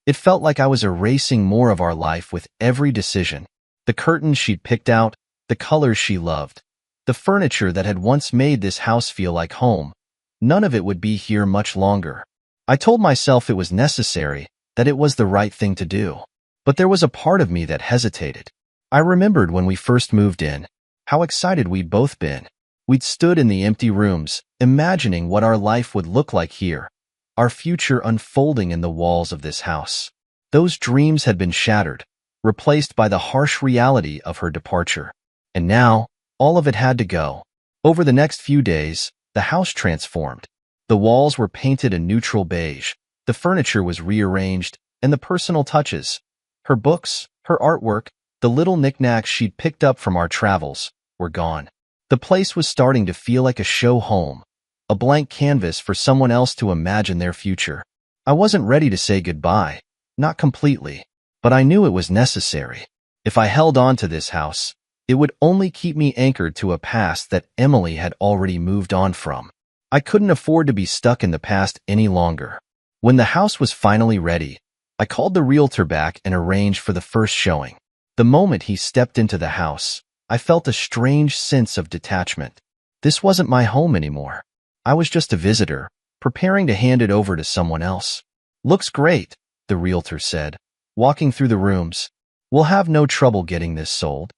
It felt like I was erasing more of our life with every decision. The curtains she'd picked out, the colors she loved, the furniture that had once made this house feel like home. None of it would be here much longer. I told myself it was necessary, that it was the right thing to do. But there was a part of me that hesitated. I remembered when we first moved in, how excited we'd both been. We'd stood in the empty rooms, imagining what our life would look like here, our future unfolding in the walls of this house. Those dreams had been shattered, replaced by the harsh reality of her departure. And now, all of it had to go. Over the next few days, the house transformed. The walls were painted a neutral beige, the furniture was rearranged, and the personal touches, her books, her artwork, the little knickknacks she'd picked up from our travels, were gone. The place was starting to feel like a show home, a blank canvas for someone else to imagine their future. I wasn't ready to say goodbye, not completely, but I knew it was necessary. If I held on to this house, it would only keep me anchored to a past that Emily had already moved on from. I couldn't afford to be stuck in the past any longer. When the house was finally ready, I called the realtor back and arranged for the first showing. The moment he stepped into the house, I felt a strange sense of detachment. This wasn't my home anymore. I was just a visitor, preparing to hand it over to someone else. Looks great, the realtor said, walking through the rooms. We'll have no trouble getting this sold.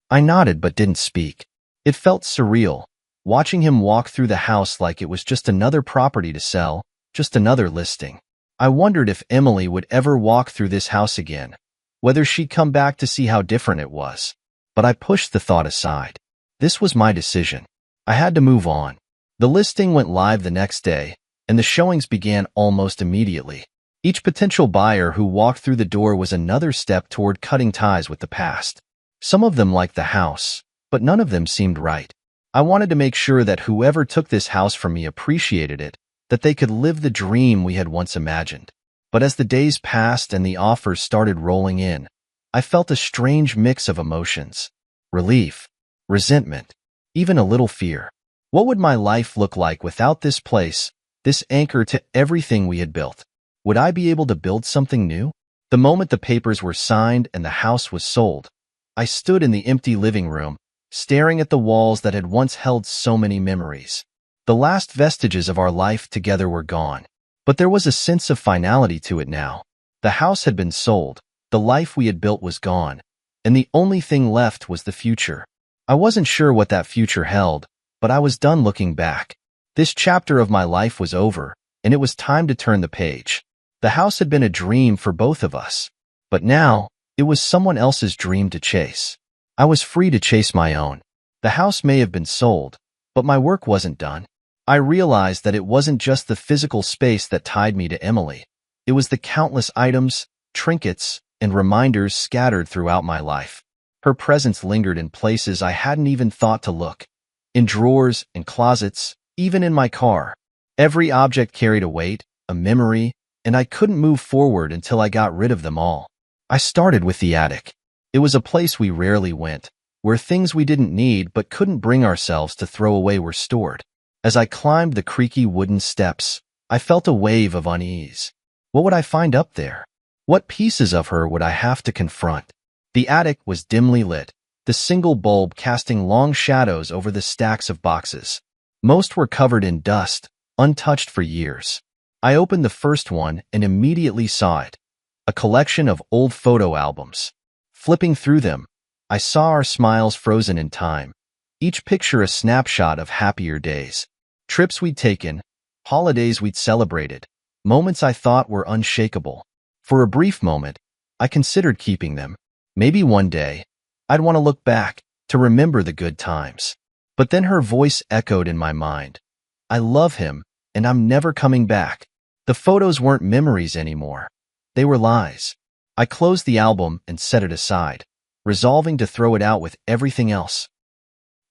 I nodded but didn't speak. It felt surreal, watching him walk through the house like it was just another property to sell, just another listing. I wondered if Emily would ever walk through this house again, whether she'd come back to see how different it was. But I pushed the thought aside. This was my decision. I had to move on. The listing went live the next day, and the showings began almost immediately. Each potential buyer who walked through the door was another step toward cutting ties with the past. Some of them liked the house, but none of them seemed right. I wanted to make sure that whoever took this house from me appreciated it, that they could live the dream we had once imagined. But as the days passed and the offers started rolling in, I felt a strange mix of emotions. Relief, resentment, even a little fear. What would my life look like without this place, this anchor to everything we had built? Would I be able to build something new? The moment the papers were signed and the house was sold, I stood in the empty living room, staring at the walls that had once held so many memories. The last vestiges of our life together were gone, but there was a sense of finality to it now. The house had been sold, the life we had built was gone, and the only thing left was the future. I wasn't sure what that future held, but I was done looking back. This chapter of my life was over, and it was time to turn the page. The house had been a dream for both of us, but now it was someone else's dream to chase. I was free to chase my own. The house may have been sold, but my work wasn't done. I realized that it wasn't just the physical space that tied me to Emily. It was the countless items, trinkets, and reminders scattered throughout my life. Her presence lingered in places I hadn't even thought to look. In drawers, in closets, even in my car. Every object carried a weight, a memory, and I couldn't move forward until I got rid of them all. I started with the attic. It was a place we rarely went, where things we didn't need but couldn't bring ourselves to throw away were stored. As I climbed the creaky wooden steps, I felt a wave of unease. What would I find up there? What pieces of her would I have to confront? The attic was dimly lit, the single bulb casting long shadows over the stacks of boxes. Most were covered in dust, untouched for years. I opened the first one and immediately saw it, a collection of old photo albums. Flipping through them, I saw our smiles frozen in time, each picture a snapshot of happier days. Trips we'd taken, holidays we'd celebrated, moments I thought were unshakable. For a brief moment, I considered keeping them. Maybe one day, I'd want to look back, to remember the good times. But then her voice echoed in my mind. I love him, and I'm never coming back. The photos weren't memories anymore. They were lies. I closed the album and set it aside, resolving to throw it out with everything else.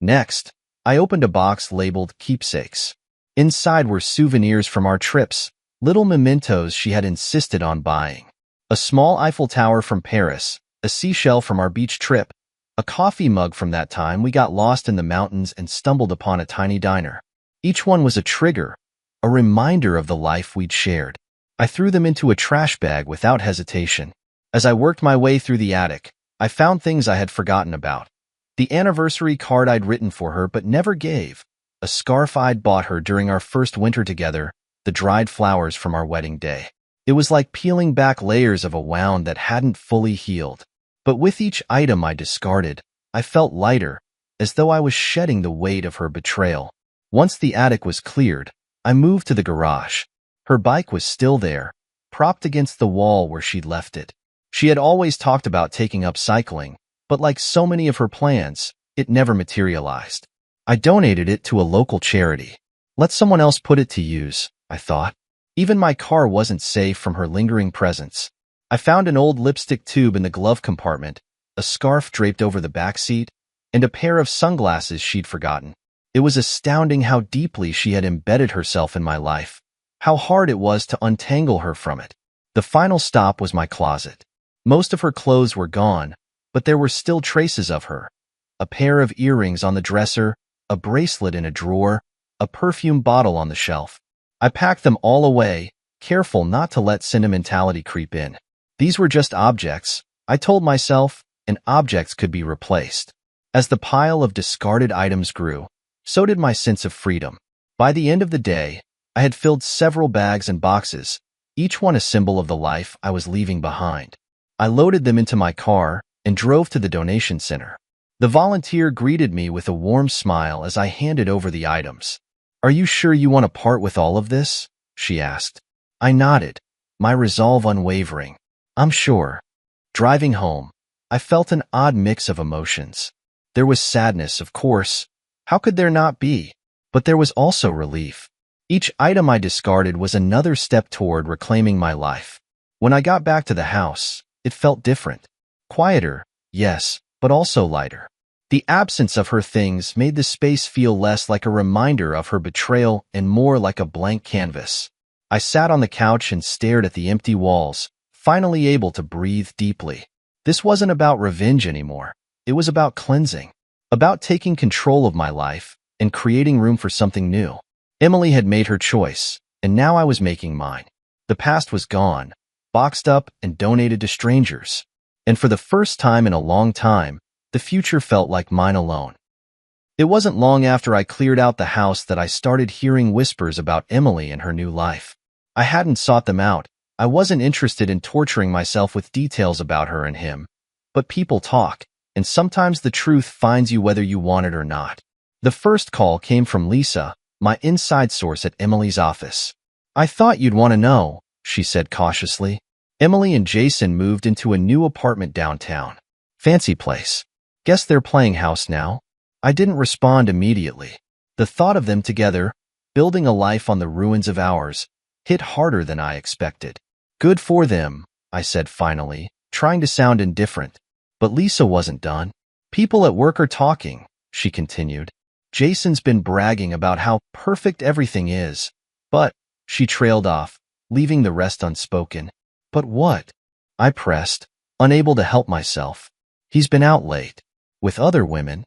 Next, I opened a box labeled Keepsakes. Inside were souvenirs from our trips, little mementos she had insisted on buying. A small Eiffel Tower from Paris, a seashell from our beach trip, a coffee mug from that time we got lost in the mountains and stumbled upon a tiny diner. Each one was a trigger, a reminder of the life we'd shared. I threw them into a trash bag without hesitation. As I worked my way through the attic, I found things I had forgotten about. The anniversary card I'd written for her but never gave, a scarf I'd bought her during our first winter together, the dried flowers from our wedding day. It was like peeling back layers of a wound that hadn't fully healed. But with each item I discarded, I felt lighter, as though I was shedding the weight of her betrayal. Once the attic was cleared, I moved to the garage. Her bike was still there, propped against the wall where she'd left it. She had always talked about taking up cycling, but like so many of her plans, it never materialized. I donated it to a local charity. Let someone else put it to use, I thought. Even my car wasn't safe from her lingering presence. I found an old lipstick tube in the glove compartment, a scarf draped over the back seat, and a pair of sunglasses she'd forgotten. It was astounding how deeply she had embedded herself in my life, how hard it was to untangle her from it. The final stop was my closet. Most of her clothes were gone, but there were still traces of her. A pair of earrings on the dresser, a bracelet in a drawer, a perfume bottle on the shelf. I packed them all away, careful not to let sentimentality creep in. These were just objects, I told myself, and objects could be replaced. As the pile of discarded items grew, so did my sense of freedom. By the end of the day, I had filled several bags and boxes, each one a symbol of the life I was leaving behind. I loaded them into my car and drove to the donation center. The volunteer greeted me with a warm smile as I handed over the items. "Are you sure you want to part with all of this?" she asked. I nodded, my resolve unwavering. "I'm sure." Driving home, I felt an odd mix of emotions. There was sadness, of course. How could there not be? But there was also relief. Each item I discarded was another step toward reclaiming my life. When I got back to the house, it felt different. Quieter, yes, but also lighter. The absence of her things made the space feel less like a reminder of her betrayal and more like a blank canvas. I sat on the couch and stared at the empty walls, finally able to breathe deeply. This wasn't about revenge anymore. It was about cleansing, about taking control of my life and creating room for something new. Emily had made her choice, and now I was making mine. The past was gone, boxed up and donated to strangers. And for the first time in a long time, the future felt like mine alone. It wasn't long after I cleared out the house that I started hearing whispers about Emily and her new life. I hadn't sought them out. I wasn't interested in torturing myself with details about her and him. But people talk, and sometimes the truth finds you whether you want it or not. The first call came from Lisa, my inside source at Emily's office. "I thought you'd want to know," she said cautiously. "Emily and Jason moved into a new apartment downtown. Fancy place. Guess they're playing house now." I didn't respond immediately. The thought of them together, building a life on the ruins of ours, hit harder than I expected. "Good for them," I said finally, trying to sound indifferent. But Lisa wasn't done. "People at work are talking," she continued. "Jason's been bragging about how perfect everything is. But," she trailed off, leaving the rest unspoken. "But what?" I pressed, unable to help myself. "He's been out late. With other women."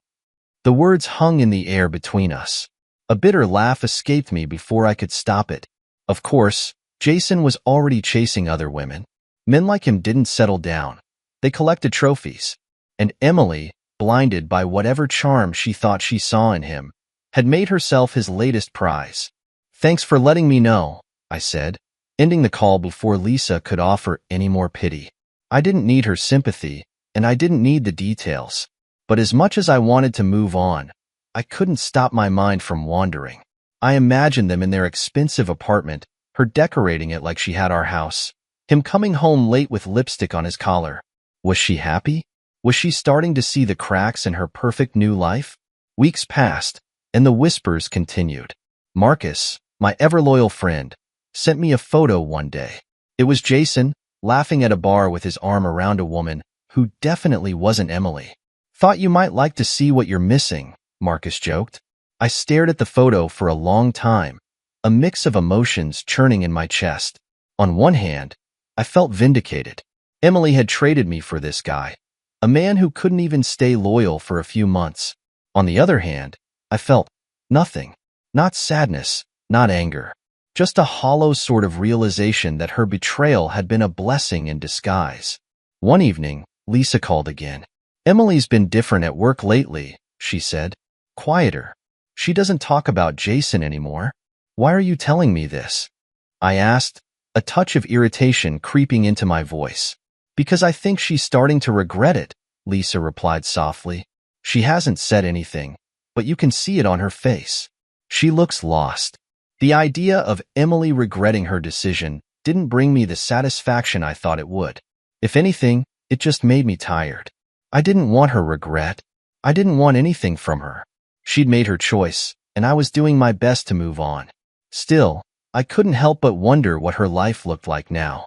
The words hung in the air between us. A bitter laugh escaped me before I could stop it. Of course, Jason was already chasing other women. Men like him didn't settle down. They collected trophies. And Emily, blinded by whatever charm she thought she saw in him, had made herself his latest prize. "Thanks for letting me know," I said, ending the call before Lisa could offer any more pity. I didn't need her sympathy, and I didn't need the details. But as much as I wanted to move on, I couldn't stop my mind from wandering. I imagined them in their expensive apartment, her decorating it like she had our house, him coming home late with lipstick on his collar. Was she happy? Was she starting to see the cracks in her perfect new life? Weeks passed, and the whispers continued. Marcus, my ever-loyal friend, sent me a photo one day. It was Jason, laughing at a bar with his arm around a woman who definitely wasn't Emily. "Thought you might like to see what you're missing," Marcus joked. I stared at the photo for a long time, a mix of emotions churning in my chest. On one hand, I felt vindicated. Emily had traded me for this guy, a man who couldn't even stay loyal for a few months. On the other hand, I felt nothing. Not sadness, not anger. Just a hollow sort of realization that her betrayal had been a blessing in disguise. One evening, Lisa called again. "Emily's been different at work lately," she said. "Quieter. She doesn't talk about Jason anymore. Why are you telling me this?" I asked, a touch of irritation creeping into my voice. "Because I think she's starting to regret it," Lisa replied softly. "She hasn't said anything, but you can see it on her face. She looks lost." The idea of Emily regretting her decision didn't bring me the satisfaction I thought it would. If anything, it just made me tired. I didn't want her regret. I didn't want anything from her. She'd made her choice, and I was doing my best to move on. Still, I couldn't help but wonder what her life looked like now.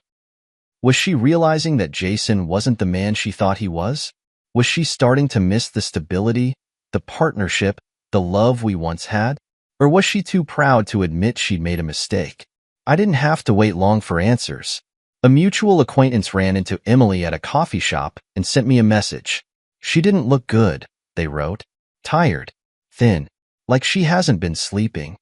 Was she realizing that Jason wasn't the man she thought he was? Was she starting to miss the stability, the partnership, the love we once had? Or was she too proud to admit she'd made a mistake? I didn't have to wait long for answers. A mutual acquaintance ran into Emily at a coffee shop and sent me a message. "She didn't look good," they wrote. "Tired, thin, like she hasn't been sleeping."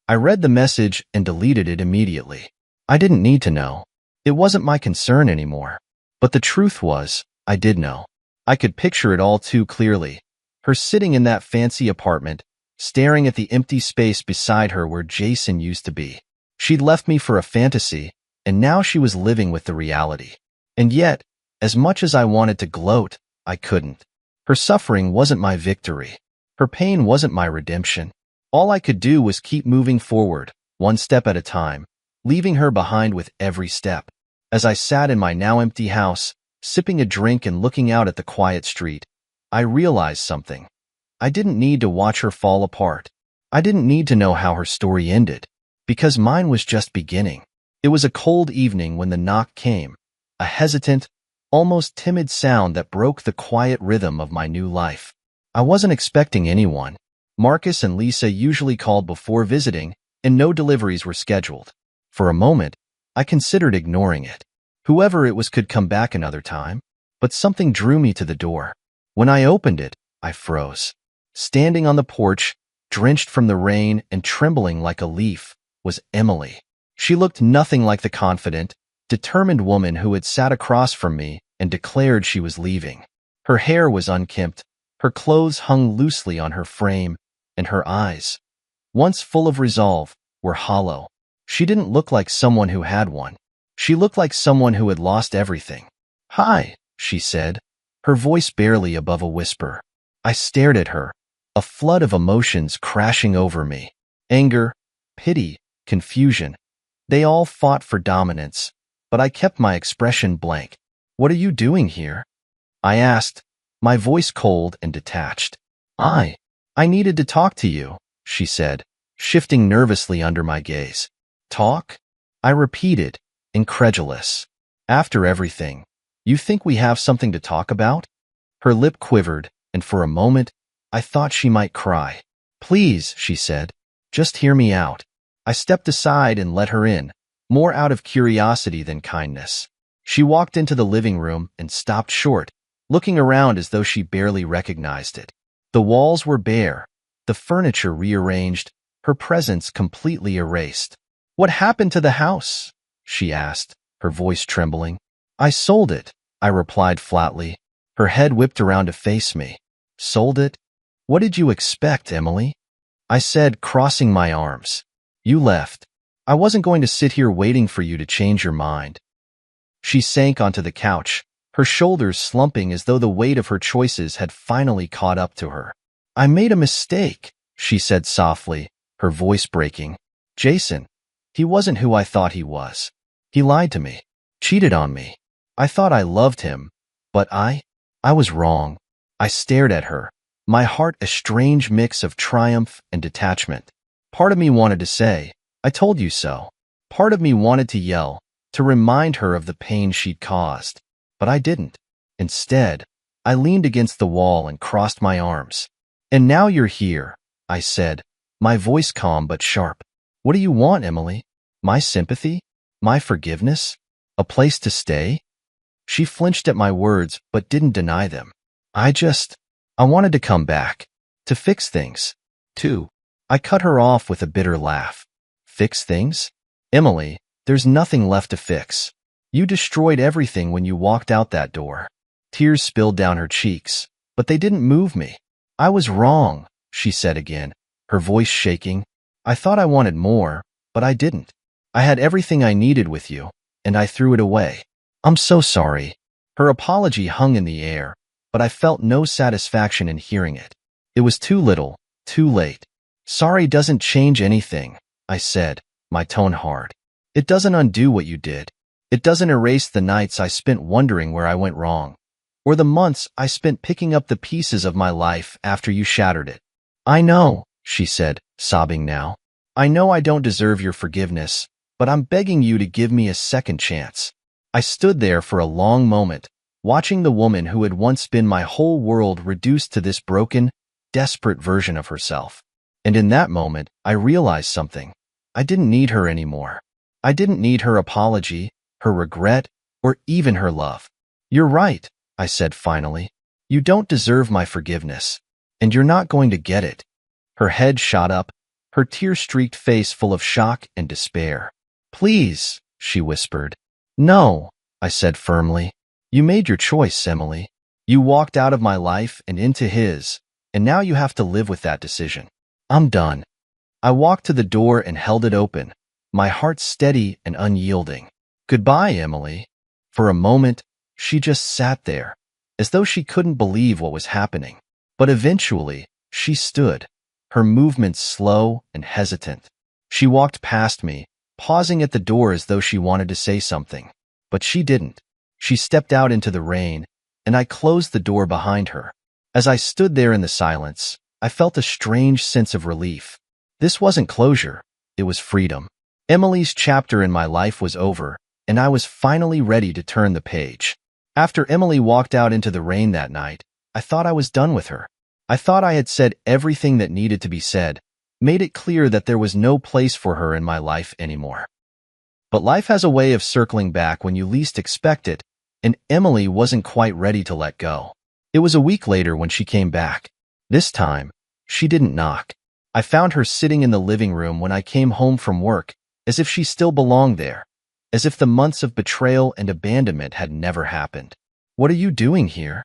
I read the message and deleted it immediately. I didn't need to know. It wasn't my concern anymore. But the truth was, I did know. I could picture it all too clearly. Her sitting in that fancy apartment, staring at the empty space beside her where Jason used to be. She'd left me for a fantasy, and now she was living with the reality. And yet, as much as I wanted to gloat, I couldn't. Her suffering wasn't my victory. Her pain wasn't my redemption. All I could do was keep moving forward, one step at a time, leaving her behind with every step. As I sat in my now empty house, sipping a drink and looking out at the quiet street, I realized something. I didn't need to watch her fall apart. I didn't need to know how her story ended, because mine was just beginning. It was a cold evening when the knock came, a hesitant, almost timid sound that broke the quiet rhythm of my new life. I wasn't expecting anyone. Marcus and Lisa usually called before visiting, and no deliveries were scheduled. For a moment, I considered ignoring it. Whoever it was could come back another time, but something drew me to the door. When I opened it, I froze. Standing on the porch, drenched from the rain and trembling like a leaf, was Emily. She looked nothing like the confident, determined woman who had sat across from me and declared she was leaving. Her hair was unkempt, her clothes hung loosely on her frame, and her eyes, once full of resolve, were hollow. She didn't look like someone who had one. She looked like someone who had lost everything. "Hi," she said, her voice barely above a whisper. I stared at her, a flood of emotions crashing over me. Anger, pity, confusion. They all fought for dominance, but I kept my expression blank. "What are you doing here?" I asked, my voice cold and detached. I needed to talk to you," she said, shifting nervously under my gaze. "Talk?" I repeated, incredulous. "After everything, you think we have something to talk about?" Her lip quivered, and for a moment, I thought she might cry. "Please," she said, "just hear me out." I stepped aside and let her in, more out of curiosity than kindness. She walked into the living room and stopped short, looking around as though she barely recognized it. The walls were bare, the furniture rearranged, her presence completely erased. "What happened to the house?" she asked, her voice trembling. "I sold it," I replied flatly. Her head whipped around to face me. "Sold it? What did you expect, Emily?" I said, crossing my arms. "You left. I wasn't going to sit here waiting for you to change your mind." She sank onto the couch, her shoulders slumping as though the weight of her choices had finally caught up to her. "I made a mistake," she said softly, her voice breaking. "Jason, he wasn't who I thought he was. He lied to me, cheated on me. I thought I loved him, but I was wrong." I stared at her, my heart a strange mix of triumph and detachment. Part of me wanted to say, "I told you so." Part of me wanted to yell, to remind her of the pain she'd caused. But I didn't. Instead, I leaned against the wall and crossed my arms. "And now you're here," I said, my voice calm but sharp. "What do you want, Emily? My sympathy? My forgiveness? A place to stay?" She flinched at my words but didn't deny them. I wanted to come back. To fix things. Too. I cut her off with a bitter laugh. "Fix things? Emily, there's nothing left to fix. You destroyed everything when you walked out that door." Tears spilled down her cheeks, but they didn't move me. "I was wrong," she said again, her voice shaking. "I thought I wanted more, but I didn't. I had everything I needed with you, and I threw it away. I'm so sorry." Her apology hung in the air, but I felt no satisfaction in hearing it. It was too little, too late. "Sorry doesn't change anything," I said, my tone hard. "It doesn't undo what you did. It doesn't erase the nights I spent wondering where I went wrong, or the months I spent picking up the pieces of my life after you shattered it." "I know," she said, sobbing now. "I know I don't deserve your forgiveness, but I'm begging you to give me a second chance." I stood there for a long moment, watching the woman who had once been my whole world reduced to this broken, desperate version of herself. And in that moment, I realized something. I didn't need her anymore. I didn't need her apology, her regret, or even her love. "You're right," I said finally. "You don't deserve my forgiveness, and you're not going to get it." Her head shot up, her tear-streaked face full of shock and despair. "Please," she whispered. "No," I said firmly. "You made your choice, Emily. You walked out of my life and into his, and now you have to live with that decision. I'm done." I walked to the door and held it open, my heart steady and unyielding. Goodbye, Emily. For a moment, she just sat there, as though she couldn't believe what was happening. But eventually, she stood, her movements slow and hesitant. She walked past me, pausing at the door as though she wanted to say something. But she didn't. She stepped out into the rain, and I closed the door behind her. As I stood there in the silence, I felt a strange sense of relief. This wasn't closure, it was freedom. Emily's chapter in my life was over, and I was finally ready to turn the page. After Emily walked out into the rain that night, I thought I was done with her. I thought I had said everything that needed to be said, made it clear that there was no place for her in my life anymore. But life has a way of circling back when you least expect it, and Emily wasn't quite ready to let go. It was a week later when she came back. This time, she didn't knock. I found her sitting in the living room when I came home from work, as if she still belonged there, as if the months of betrayal and abandonment had never happened. "What are you doing here?"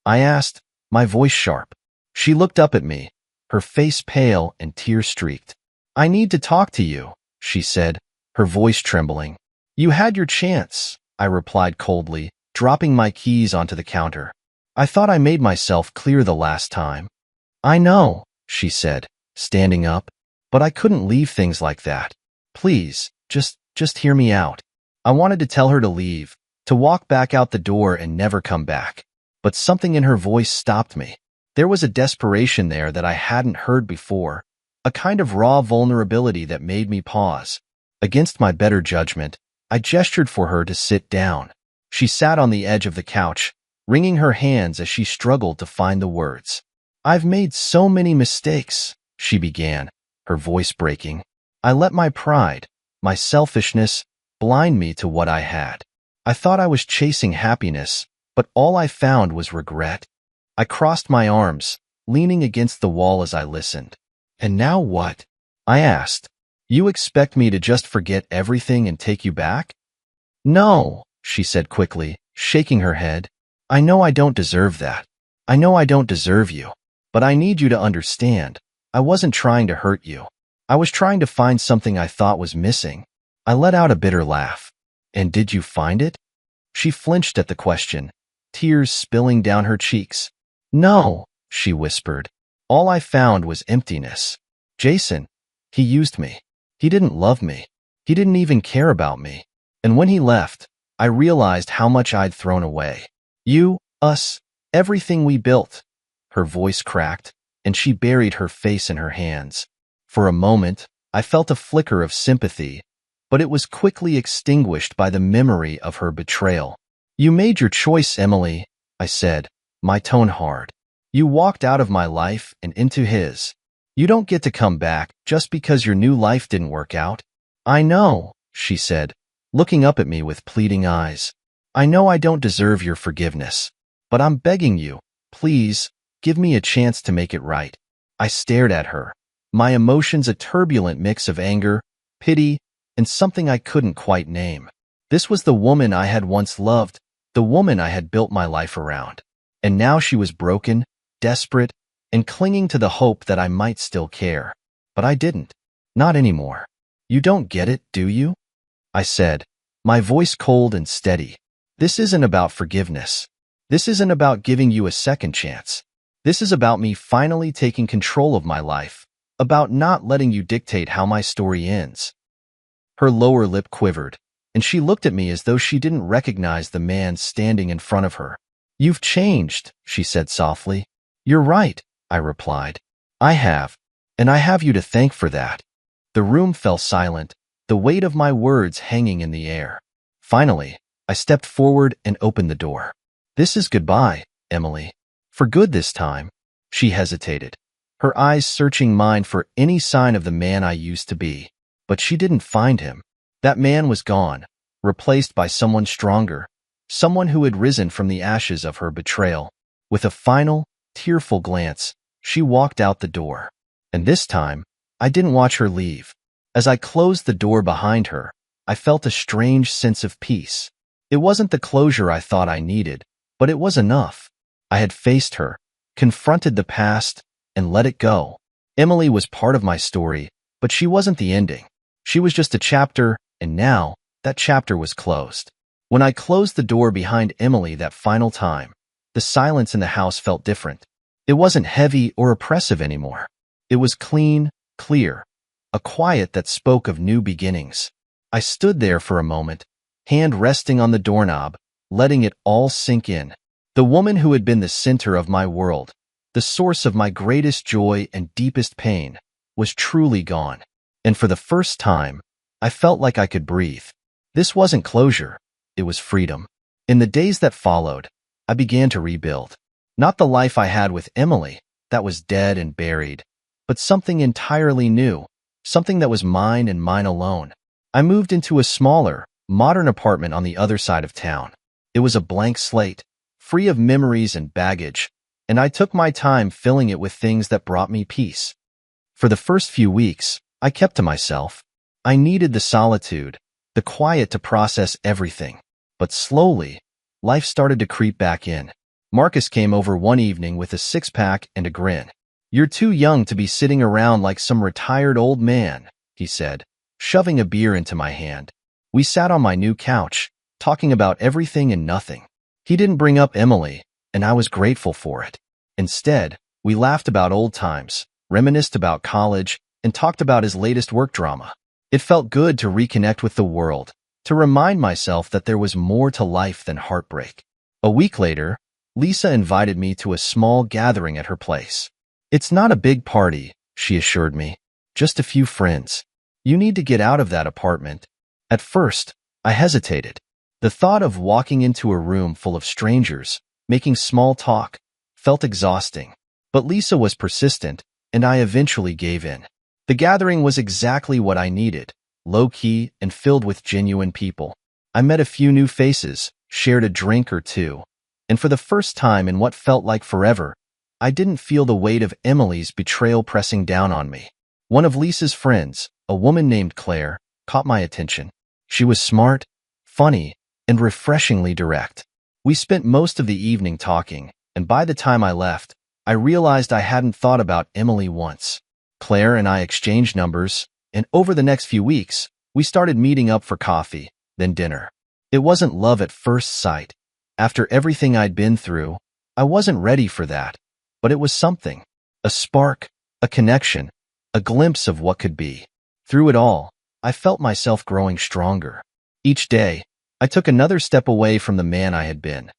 I asked, my voice sharp. She looked up at me, her face pale and tear-streaked. "I need to talk to you," she said, her voice trembling. "You had your chance," I replied coldly, dropping my keys onto the counter. "I thought I made myself clear the last time." "I know," she said, standing up, "but I couldn't leave things like that. Please, just hear me out." I wanted to tell her to leave, to walk back out the door and never come back. But something in her voice stopped me. There was a desperation there that I hadn't heard before, a kind of raw vulnerability that made me pause. Against my better judgment, I gestured for her to sit down. She sat on the edge of the couch, wringing her hands as she struggled to find the words. "I've made so many mistakes," she began, her voice breaking. "I let my pride, my selfishness, blind me to what I had. I thought I was chasing happiness, but all I found was regret." I crossed my arms, leaning against the wall as I listened. "And now what?" I asked. "You expect me to just forget everything and take you back?" "No," she said quickly, shaking her head. "I know I don't deserve that. I know I don't deserve you. But I need you to understand, I wasn't trying to hurt you. I was trying to find something I thought was missing." I let out a bitter laugh. "And did you find it?" She flinched at the question, tears spilling down her cheeks. "No," she whispered. "All I found was emptiness. Jason, he used me. He didn't love me. He didn't even care about me. And when he left, I realized how much I'd thrown away. You, us, everything we built." Her voice cracked, and she buried her face in her hands. For a moment, I felt a flicker of sympathy, but it was quickly extinguished by the memory of her betrayal. "You made your choice, Emily," I said, my tone hard. "You walked out of my life and into his. You don't get to come back just because your new life didn't work out." "I know," she said, looking up at me with pleading eyes. "I know I don't deserve your forgiveness. But I'm begging you, please, give me a chance to make it right." I stared at her, my emotions a turbulent mix of anger, pity, and something I couldn't quite name. This was the woman I had once loved, the woman I had built my life around. And now she was broken, desperate, and clinging to the hope that I might still care. But I didn't. Not anymore. "You don't get it, do you?" I said, my voice cold and steady. "This isn't about forgiveness. This isn't about giving you a second chance. This is about me finally taking control of my life, about not letting you dictate how my story ends." Her lower lip quivered, and she looked at me as though she didn't recognize the man standing in front of her. "You've changed," she said softly. "You're right," I replied. "I have, and I have you to thank for that." The room fell silent, the weight of my words hanging in the air. Finally, I stepped forward and opened the door. "This is goodbye, Emily. For good this time." She hesitated, her eyes searching mine for any sign of the man I used to be. But she didn't find him. That man was gone, replaced by someone stronger, someone who had risen from the ashes of her betrayal. With a final, tearful glance, she walked out the door. And this time, I didn't watch her leave. As I closed the door behind her, I felt a strange sense of peace. It wasn't the closure I thought I needed, but it was enough. I had faced her, confronted the past, and let it go. Emily was part of my story, but she wasn't the ending. She was just a chapter, and now, That chapter was closed. When I closed the door behind Emily that final time, the silence in the house felt different. It wasn't heavy or oppressive anymore. It was clean, clear, a quiet that spoke of new beginnings. I stood there for a moment, hand resting on the doorknob, letting it all sink in. The woman who had been the center of my world, the source of my greatest joy and deepest pain, was truly gone. And for the first time, I felt like I could breathe. This wasn't closure, it was freedom. In the days that followed, I began to rebuild. Not the life I had with Emily, that was dead and buried, but something entirely new, something that was mine and mine alone. I moved into a smaller, modern apartment on the other side of town. It was a blank slate, free of memories and baggage, and I took my time filling it with things that brought me peace. For the first few weeks, I kept to myself. I needed the solitude, the quiet to process everything. But slowly, life started to creep back in. Marcus came over one evening with a six-pack and a grin. "You're too young to be sitting around like some retired old man," he said, shoving a beer into my hand. We sat on my new couch, talking about everything and nothing. He didn't bring up Emily, and I was grateful for it. Instead, we laughed about old times, reminisced about college, and talked about his latest work drama. It felt good to reconnect with the world, to remind myself that there was more to life than heartbreak. A week later, Lisa invited me to a small gathering at her place. "It's not a big party," she assured me. "Just a few friends. You need to get out of that apartment." At first, I hesitated. The thought of walking into a room full of strangers, making small talk, felt exhausting. But Lisa was persistent, and I eventually gave in. The gathering was exactly what I needed, low-key and filled with genuine people. I met a few new faces, shared a drink or two, and for the first time in what felt like forever, I didn't feel the weight of Emily's betrayal pressing down on me. One of Lisa's friends, a woman named Claire, caught my attention. She was smart, funny, and refreshingly direct. We spent most of the evening talking, and by the time I left, I realized I hadn't thought about Emily once. Claire and I exchanged numbers, and over the next few weeks, we started meeting up for coffee, then dinner. It wasn't love at first sight. After everything I'd been through, I wasn't ready for that, but it was something. A spark, a connection, a glimpse of what could be. Through it all, I felt myself growing stronger. Each day, I took another step away from the man I had been,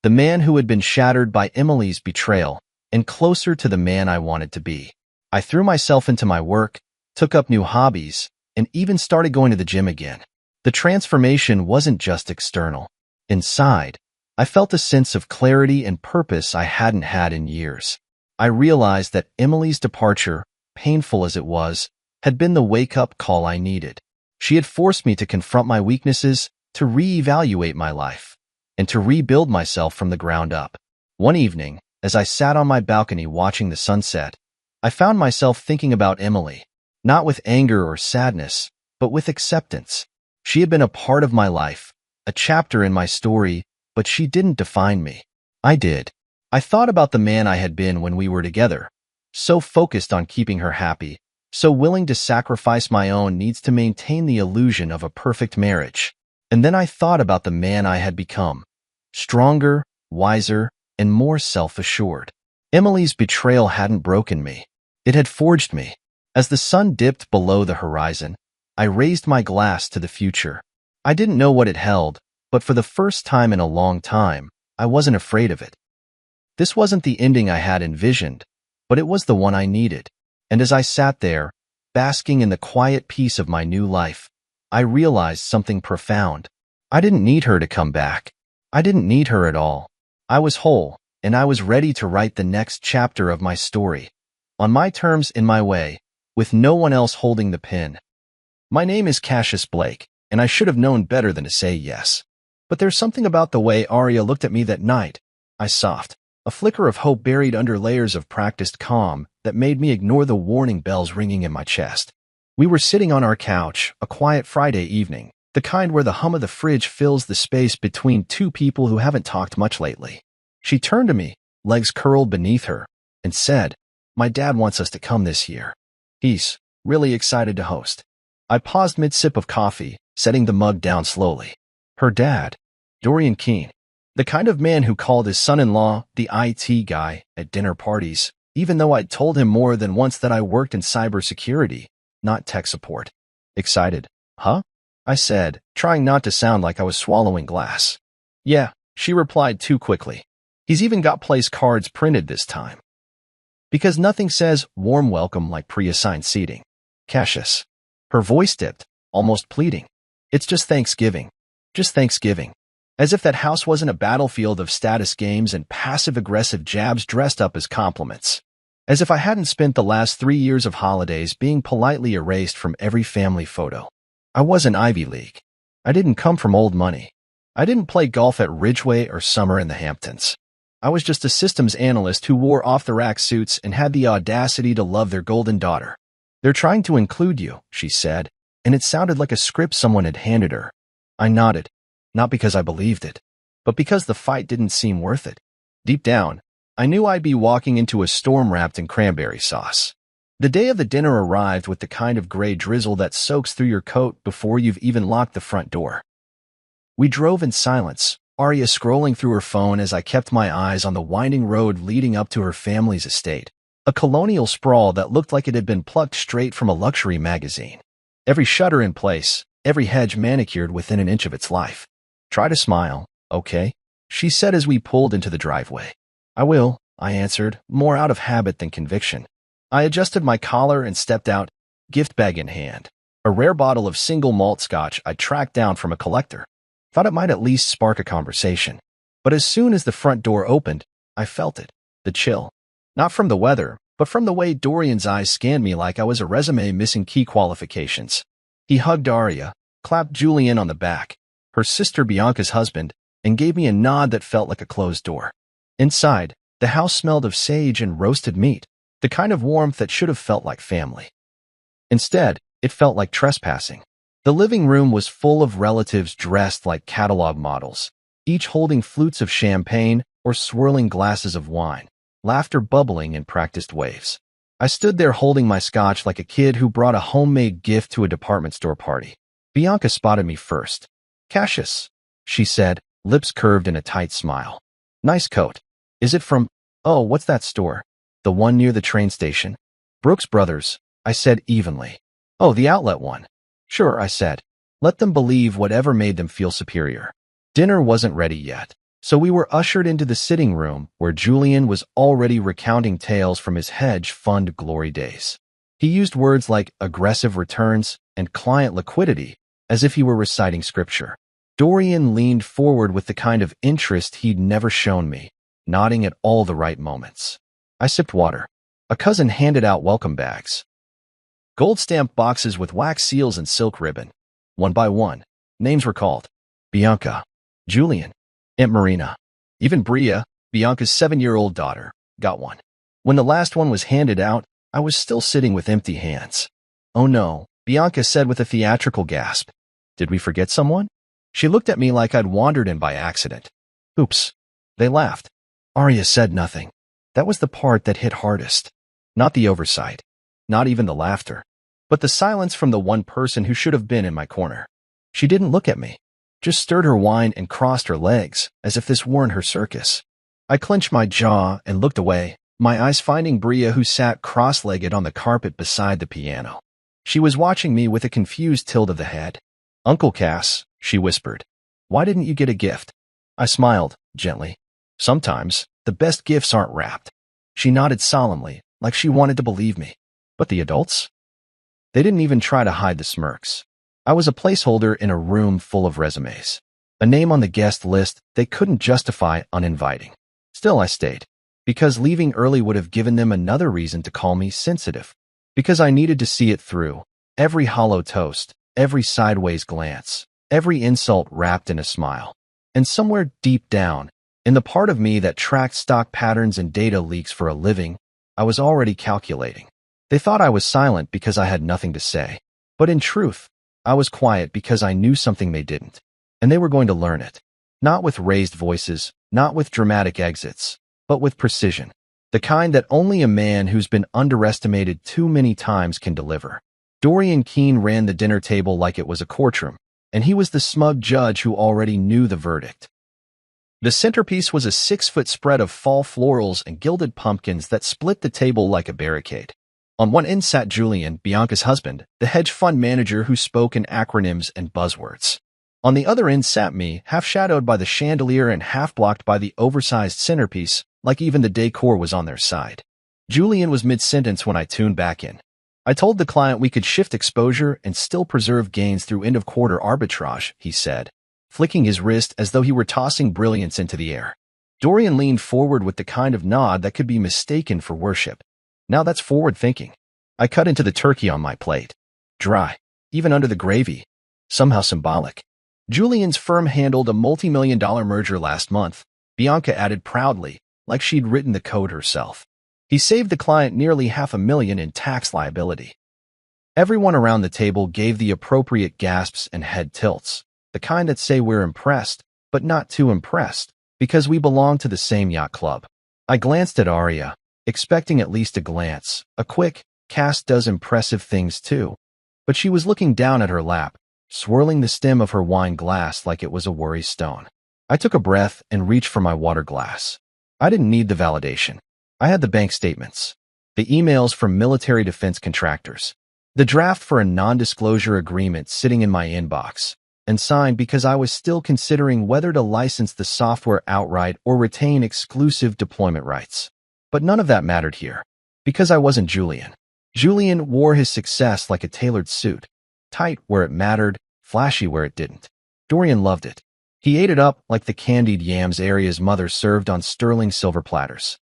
the man who had been shattered by Emily's betrayal, and closer to the man I wanted to be. I threw myself into my work, took up new hobbies, and even started going to the gym again. The transformation wasn't just external. Inside, I felt a sense of clarity and purpose I hadn't had in years. I realized that Emily's departure, painful as it was, had been the wake-up call I needed. She had forced me to confront my weaknesses, to reevaluate my life, and to rebuild myself from the ground up. One evening, as I sat on my balcony watching the sunset, I found myself thinking about Emily, not with anger or sadness, but with acceptance. She had been a part of my life, a chapter in my story, but she didn't define me. I did. I thought about the man I had been when we were together, so focused on keeping her happy, so willing to sacrifice my own needs to maintain the illusion of a perfect marriage. And then I thought about the man I had become, stronger, wiser, and more self-assured. Emily's betrayal hadn't broken me. It had forged me. As the sun dipped below the horizon, I raised my glass to the future. I didn't know what it held, but for the first time in a long time, I wasn't afraid of it. This wasn't the ending I had envisioned, but it was the one I needed. And as I sat there, basking in the quiet peace of my new life, I realized something profound. I didn't need her to come back. I didn't need her at all. I was whole, and I was ready to write the next chapter of my story, on my terms, in my way, with no one else holding the pen. My name is Cassius Blake, and I should have known better than to say yes. But there's something about the way Arya looked at me that night. I sobbed, a flicker of hope buried under layers of practiced calm that made me ignore the warning bells ringing in my chest. We were sitting on our couch, a quiet Friday evening, the kind where the hum of the fridge fills the space between two people who haven't talked much lately. She turned to me, legs curled beneath her, and said, "My dad wants us to come this year. He's really excited to host." I paused mid-sip of coffee, setting the mug down slowly. Her dad, Dorian Keene, the kind of man who called his son-in-law the IT guy at dinner parties, even though I'd told him more than once that I worked in cybersecurity, not tech support. Excited, huh? I said, trying not to sound like I was swallowing glass. Yeah, she replied too quickly. He's even got place cards printed this time. Because nothing says warm welcome like pre-assigned seating. Cassius. Her voice dipped, almost pleading. It's just Thanksgiving. Just Thanksgiving. As if that house wasn't a battlefield of status games and passive-aggressive jabs dressed up as compliments. As if I hadn't spent the last 3 years of holidays being politely erased from every family photo. I wasn't Ivy League. I didn't come from old money. I didn't play golf at Ridgeway or summer in the Hamptons. I was just a systems analyst who wore off-the-rack suits and had the audacity to love their golden daughter. They're trying to include you, she said, and it sounded like a script someone had handed her. I nodded, not because I believed it, but because the fight didn't seem worth it. Deep down, I knew I'd be walking into a storm wrapped in cranberry sauce. The day of the dinner arrived with the kind of gray drizzle that soaks through your coat before you've even locked the front door. We drove in silence, Arya scrolling through her phone as I kept my eyes on the winding road leading up to her family's estate, a colonial sprawl that looked like it had been plucked straight from a luxury magazine. Every shutter in place, every hedge manicured within an inch of its life. Try to smile, okay? She said as we pulled into the driveway. I will, I answered, more out of habit than conviction. I adjusted my collar and stepped out, gift bag in hand, a rare bottle of single malt scotch I tracked down from a collector. Thought it might at least spark a conversation. But as soon as the front door opened, I felt it, the chill. Not from the weather, but from the way Dorian's eyes scanned me like I was a resume missing key qualifications. He hugged Arya, clapped Julian on the back, her sister Bianca's husband, and gave me a nod that felt like a closed door. Inside, the house smelled of sage and roasted meat, the kind of warmth that should have felt like family. Instead, it felt like trespassing. The living room was full of relatives dressed like catalog models, each holding flutes of champagne or swirling glasses of wine, laughter bubbling in practiced waves. I stood there holding my scotch like a kid who brought a homemade gift to a department store party. Bianca spotted me first. Cassius, she said, lips curved in a tight smile. Nice coat. Is it from, oh, what's that store? The one near the train station? Brooks Brothers, I said evenly. Oh, the outlet one. Sure, I said. Let them believe whatever made them feel superior. Dinner wasn't ready yet, so we were ushered into the sitting room where Julian was already recounting tales from his hedge fund glory days. He used words like aggressive returns and client liquidity as if he were reciting scripture. Dorian leaned forward with the kind of interest he'd never shown me, nodding at all the right moments. I sipped water. A cousin handed out welcome bags. Gold-stamped boxes with wax seals and silk ribbon. One by one, names were called. Bianca, Julian, Aunt Marina. Even Bria, Bianca's 7-year-old daughter, got one. When the last one was handed out, I was still sitting with empty hands. Oh no, Bianca said with a theatrical gasp. Did we forget someone? She looked at me like I'd wandered in by accident. Oops. They laughed. Arya said nothing. That was the part that hit hardest. Not the oversight. Not even the laughter. But the silence from the one person who should have been in my corner. She didn't look at me. Just stirred her wine and crossed her legs, as if this weren't her circus. I clenched my jaw and looked away, my eyes finding Bria who sat cross-legged on the carpet beside the piano. She was watching me with a confused tilt of the head. Uncle Cass, she whispered. Why didn't you get a gift? I smiled, gently. Sometimes, the best gifts aren't wrapped. She nodded solemnly, like she wanted to believe me. But the adults? They didn't even try to hide the smirks. I was a placeholder in a room full of resumes. A name on the guest list they couldn't justify uninviting. Still, I stayed. Because leaving early would have given them another reason to call me sensitive. Because I needed to see it through. Every hollow toast, every sideways glance, every insult wrapped in a smile. And somewhere deep down, in the part of me that tracked stock patterns and data leaks for a living, I was already calculating. They thought I was silent because I had nothing to say. But in truth, I was quiet because I knew something they didn't. And they were going to learn it. Not with raised voices, not with dramatic exits, but with precision. The kind that only a man who's been underestimated too many times can deliver. Dorian Keene ran the dinner table like it was a courtroom. and he was the smug judge who already knew the verdict. The centerpiece was a 6-foot spread of fall florals and gilded pumpkins that split the table like a barricade. On one end sat Julian, Bianca's husband, the hedge fund manager who spoke in acronyms and buzzwords. On the other end sat me, half-shadowed by the chandelier and half-blocked by the oversized centerpiece, like even the decor was on their side. Julian was mid-sentence when I tuned back in. I told the client we could shift exposure and still preserve gains through end-of-quarter arbitrage, he said, flicking his wrist as though he were tossing brilliance into the air. Dorian leaned forward with the kind of nod that could be mistaken for worship. Now that's forward thinking. I cut into the turkey on my plate. Dry, even under the gravy. Somehow symbolic. Julian's firm handled a multi-million-dollar merger last month, Bianca added proudly, like she'd written the code herself. He saved the client nearly $500,000 in tax liability. Everyone around the table gave the appropriate gasps and head tilts, the kind that say we're impressed, but not too impressed, because we belong to the same yacht club. I glanced at Arya, expecting at least a glance. A quick, Cass does impressive things too. But she was looking down at her lap, swirling the stem of her wine glass like it was a worry stone. I took a breath and reached for my water glass. I didn't need the validation. I had the bank statements, the emails from military defense contractors, the draft for a non-disclosure agreement sitting in my inbox, and signed because I was still considering whether to license the software outright or retain exclusive deployment rights. But none of that mattered here, because I wasn't Julian. Julian wore his success like a tailored suit, tight where it mattered, flashy where it didn't. Dorian loved it. He ate it up like the candied yams Arya's mother served on sterling silver platters.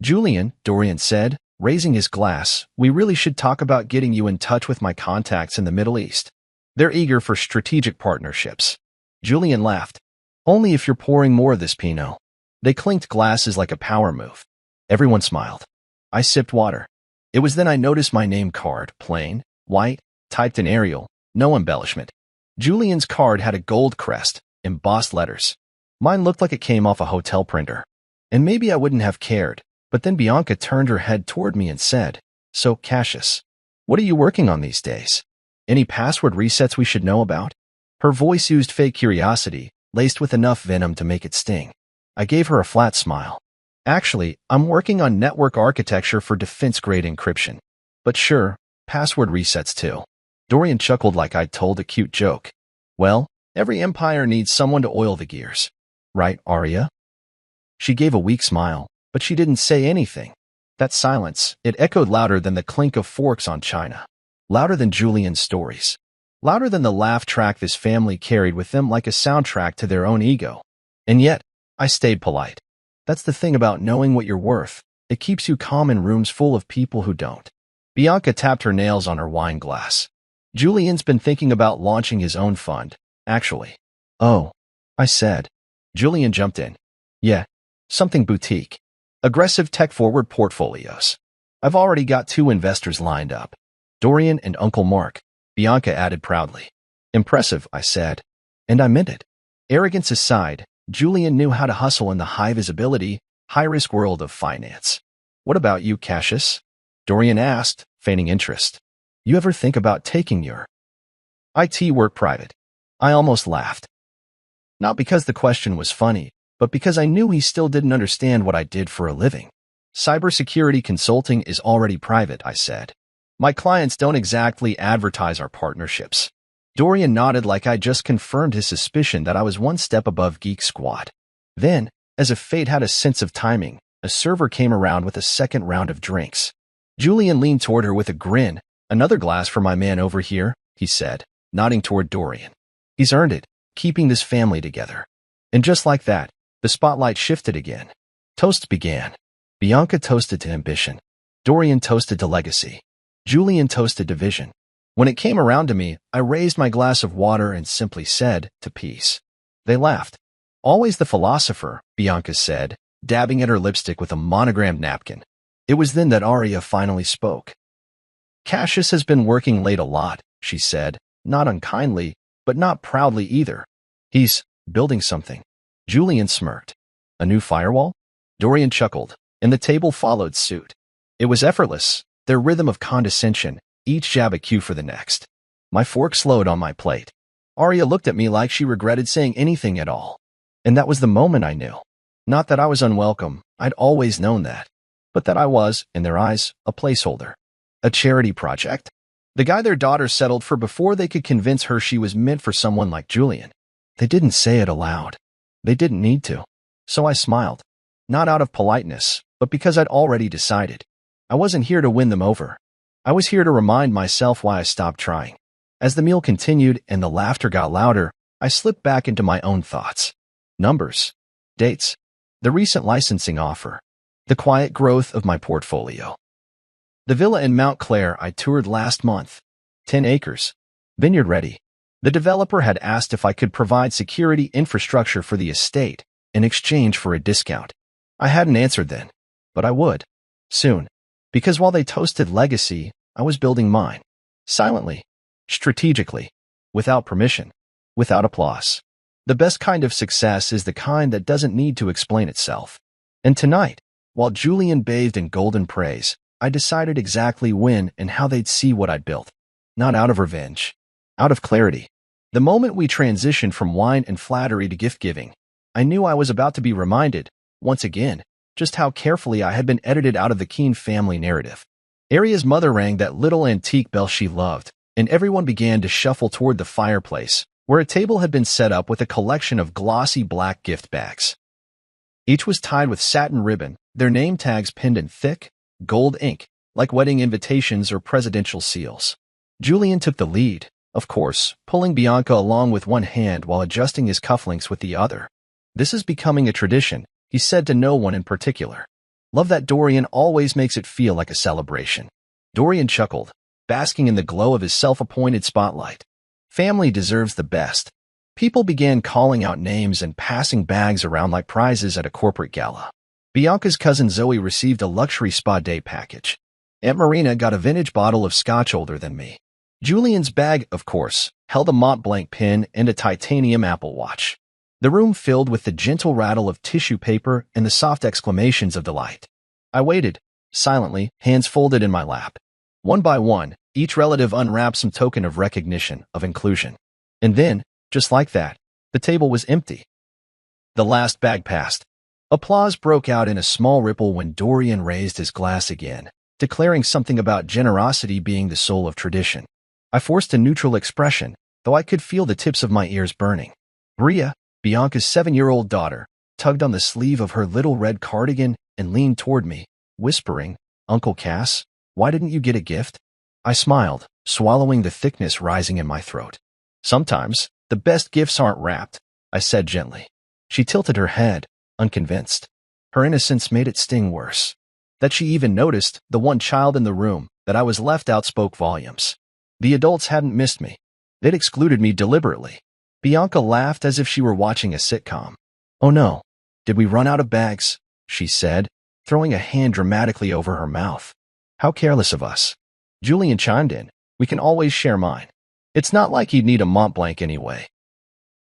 Julian, Dorian said, raising his glass, we really should talk about getting you in touch with my contacts in the Middle East. They're eager for strategic partnerships. Julian laughed. Only if you're pouring more of this Pinot. They clinked glasses like a power move. Everyone smiled. I sipped water. It was then I noticed my name card, plain, white, typed in Arial, no embellishment. Julian's card had a gold crest, embossed letters. Mine looked like it came off a hotel printer. And maybe I wouldn't have cared, but then Bianca turned her head toward me and said, So, Cassius, what are you working on these days? Any password resets we should know about? Her voice used fake curiosity, laced with enough venom to make it sting. I gave her a flat smile. Actually, I'm working on network architecture for defense-grade encryption. But sure, password resets too. Dorian chuckled like I'd told a cute joke. Well, every empire needs someone to oil the gears. Right, Arya? She gave a weak smile, but she didn't say anything. That silence, it echoed louder than the clink of forks on china. Louder than Julian's stories. Louder than the laugh track this family carried with them like a soundtrack to their own ego. And yet, I stayed polite. That's the thing about knowing what you're worth. It keeps you calm in rooms full of people who don't. Bianca tapped her nails on her wine glass. Julian's been thinking about launching his own fund, actually. Oh, I said. Julian jumped in. Yeah, something boutique. Aggressive tech-forward portfolios. I've already got 2 investors lined up. Dorian and Uncle Mark, Bianca added proudly. Impressive, I said. And I meant it. Arrogance aside, Julian knew how to hustle in the high-visibility, high-risk world of finance. What about you, Cassius? Dorian asked, feigning interest. You ever think about taking your IT work private? I almost laughed. Not because the question was funny, but because I knew he still didn't understand what I did for a living. Cybersecurity consulting is already private, I said. My clients don't exactly advertise our partnerships. Dorian nodded like I just confirmed his suspicion that I was one step above Geek Squad. Then, as if fate had a sense of timing, a server came around with a second round of drinks. Julian leaned toward her with a grin. Another glass for my man over here, he said, nodding toward Dorian. He's earned it, keeping this family together. And just like that, the spotlight shifted again. Toasts began. Bianca toasted to ambition. Dorian toasted to legacy. Julian toasted to vision. When it came around to me, I raised my glass of water and simply said, to peace. They laughed. Always the philosopher, Bianca said, dabbing at her lipstick with a monogrammed napkin. It was then that Arya finally spoke. Cassius has been working late a lot, she said, not unkindly, but not proudly either. He's building something. Julian smirked. A new firewall? Dorian chuckled, and the table followed suit. It was effortless, their rhythm of condescension, each jab a cue for the next. My fork slowed on my plate. Arya looked at me like she regretted saying anything at all. And that was the moment I knew. Not that I was unwelcome, I'd always known that. But that I was, in their eyes, a placeholder. A charity project. The guy their daughter settled for before they could convince her she was meant for someone like Julian. They didn't say it aloud. They didn't need to. So I smiled. Not out of politeness, but because I'd already decided. I wasn't here to win them over. I was here to remind myself why I stopped trying. As the meal continued and the laughter got louder, I slipped back into my own thoughts. Numbers. Dates. The recent licensing offer. The quiet growth of my portfolio. The villa in Mount Clair I toured last month. 10 acres. Vineyard ready. The developer had asked if I could provide security infrastructure for the estate in exchange for a discount. I hadn't answered then, but I would. Soon. Because while they toasted legacy, I was building mine. Silently. Strategically. Without permission. Without applause. The best kind of success is the kind that doesn't need to explain itself. And tonight, while Julian bathed in golden praise, I decided exactly when and how they'd see what I'd built. Not out of revenge. Out of clarity. The moment we transitioned from wine and flattery to gift-giving, I knew I was about to be reminded, once again, just how carefully I had been edited out of the Keene family narrative. Arya's mother rang that little antique bell she loved, and everyone began to shuffle toward the fireplace, where a table had been set up with a collection of glossy black gift bags. Each was tied with satin ribbon, their name tags pinned in thick, gold ink, like wedding invitations or presidential seals. Julian took the lead, of course, pulling Bianca along with one hand while adjusting his cufflinks with the other. "This is becoming a tradition," he said to no one in particular. "Love that Dorian always makes it feel like a celebration." Dorian chuckled, basking in the glow of his self-appointed spotlight. Family deserves the best. People began calling out names and passing bags around like prizes at a corporate gala. Bianca's cousin Zoe received a luxury spa day package. Aunt Marina got a vintage bottle of scotch older than me. Julian's bag, of course, held a Mont Blanc pin and a titanium Apple Watch. The room filled with the gentle rattle of tissue paper and the soft exclamations of delight. I waited, silently, hands folded in my lap. One by one, each relative unwrapped some token of recognition, of inclusion. And then, just like that, the table was empty. The last bag passed. Applause broke out in a small ripple when Dorian raised his glass again, declaring something about generosity being the soul of tradition. I forced a neutral expression, though I could feel the tips of my ears burning. Bria, Bianca's 7-year-old daughter, tugged on the sleeve of her little red cardigan and leaned toward me, whispering, "Uncle Cass, why didn't you get a gift?" I smiled, swallowing the thickness rising in my throat. "Sometimes, the best gifts aren't wrapped," I said gently. She tilted her head, unconvinced. Her innocence made it sting worse. That she even noticed, the one child in the room, that I was left out spoke volumes. The adults hadn't missed me. They'd excluded me deliberately. Bianca laughed as if she were watching a sitcom. "Oh no, did we run out of bags?" she said, throwing a hand dramatically over her mouth. "How careless of us." Julian chimed in, "We can always share mine. It's not like you'd need a Mont Blanc anyway."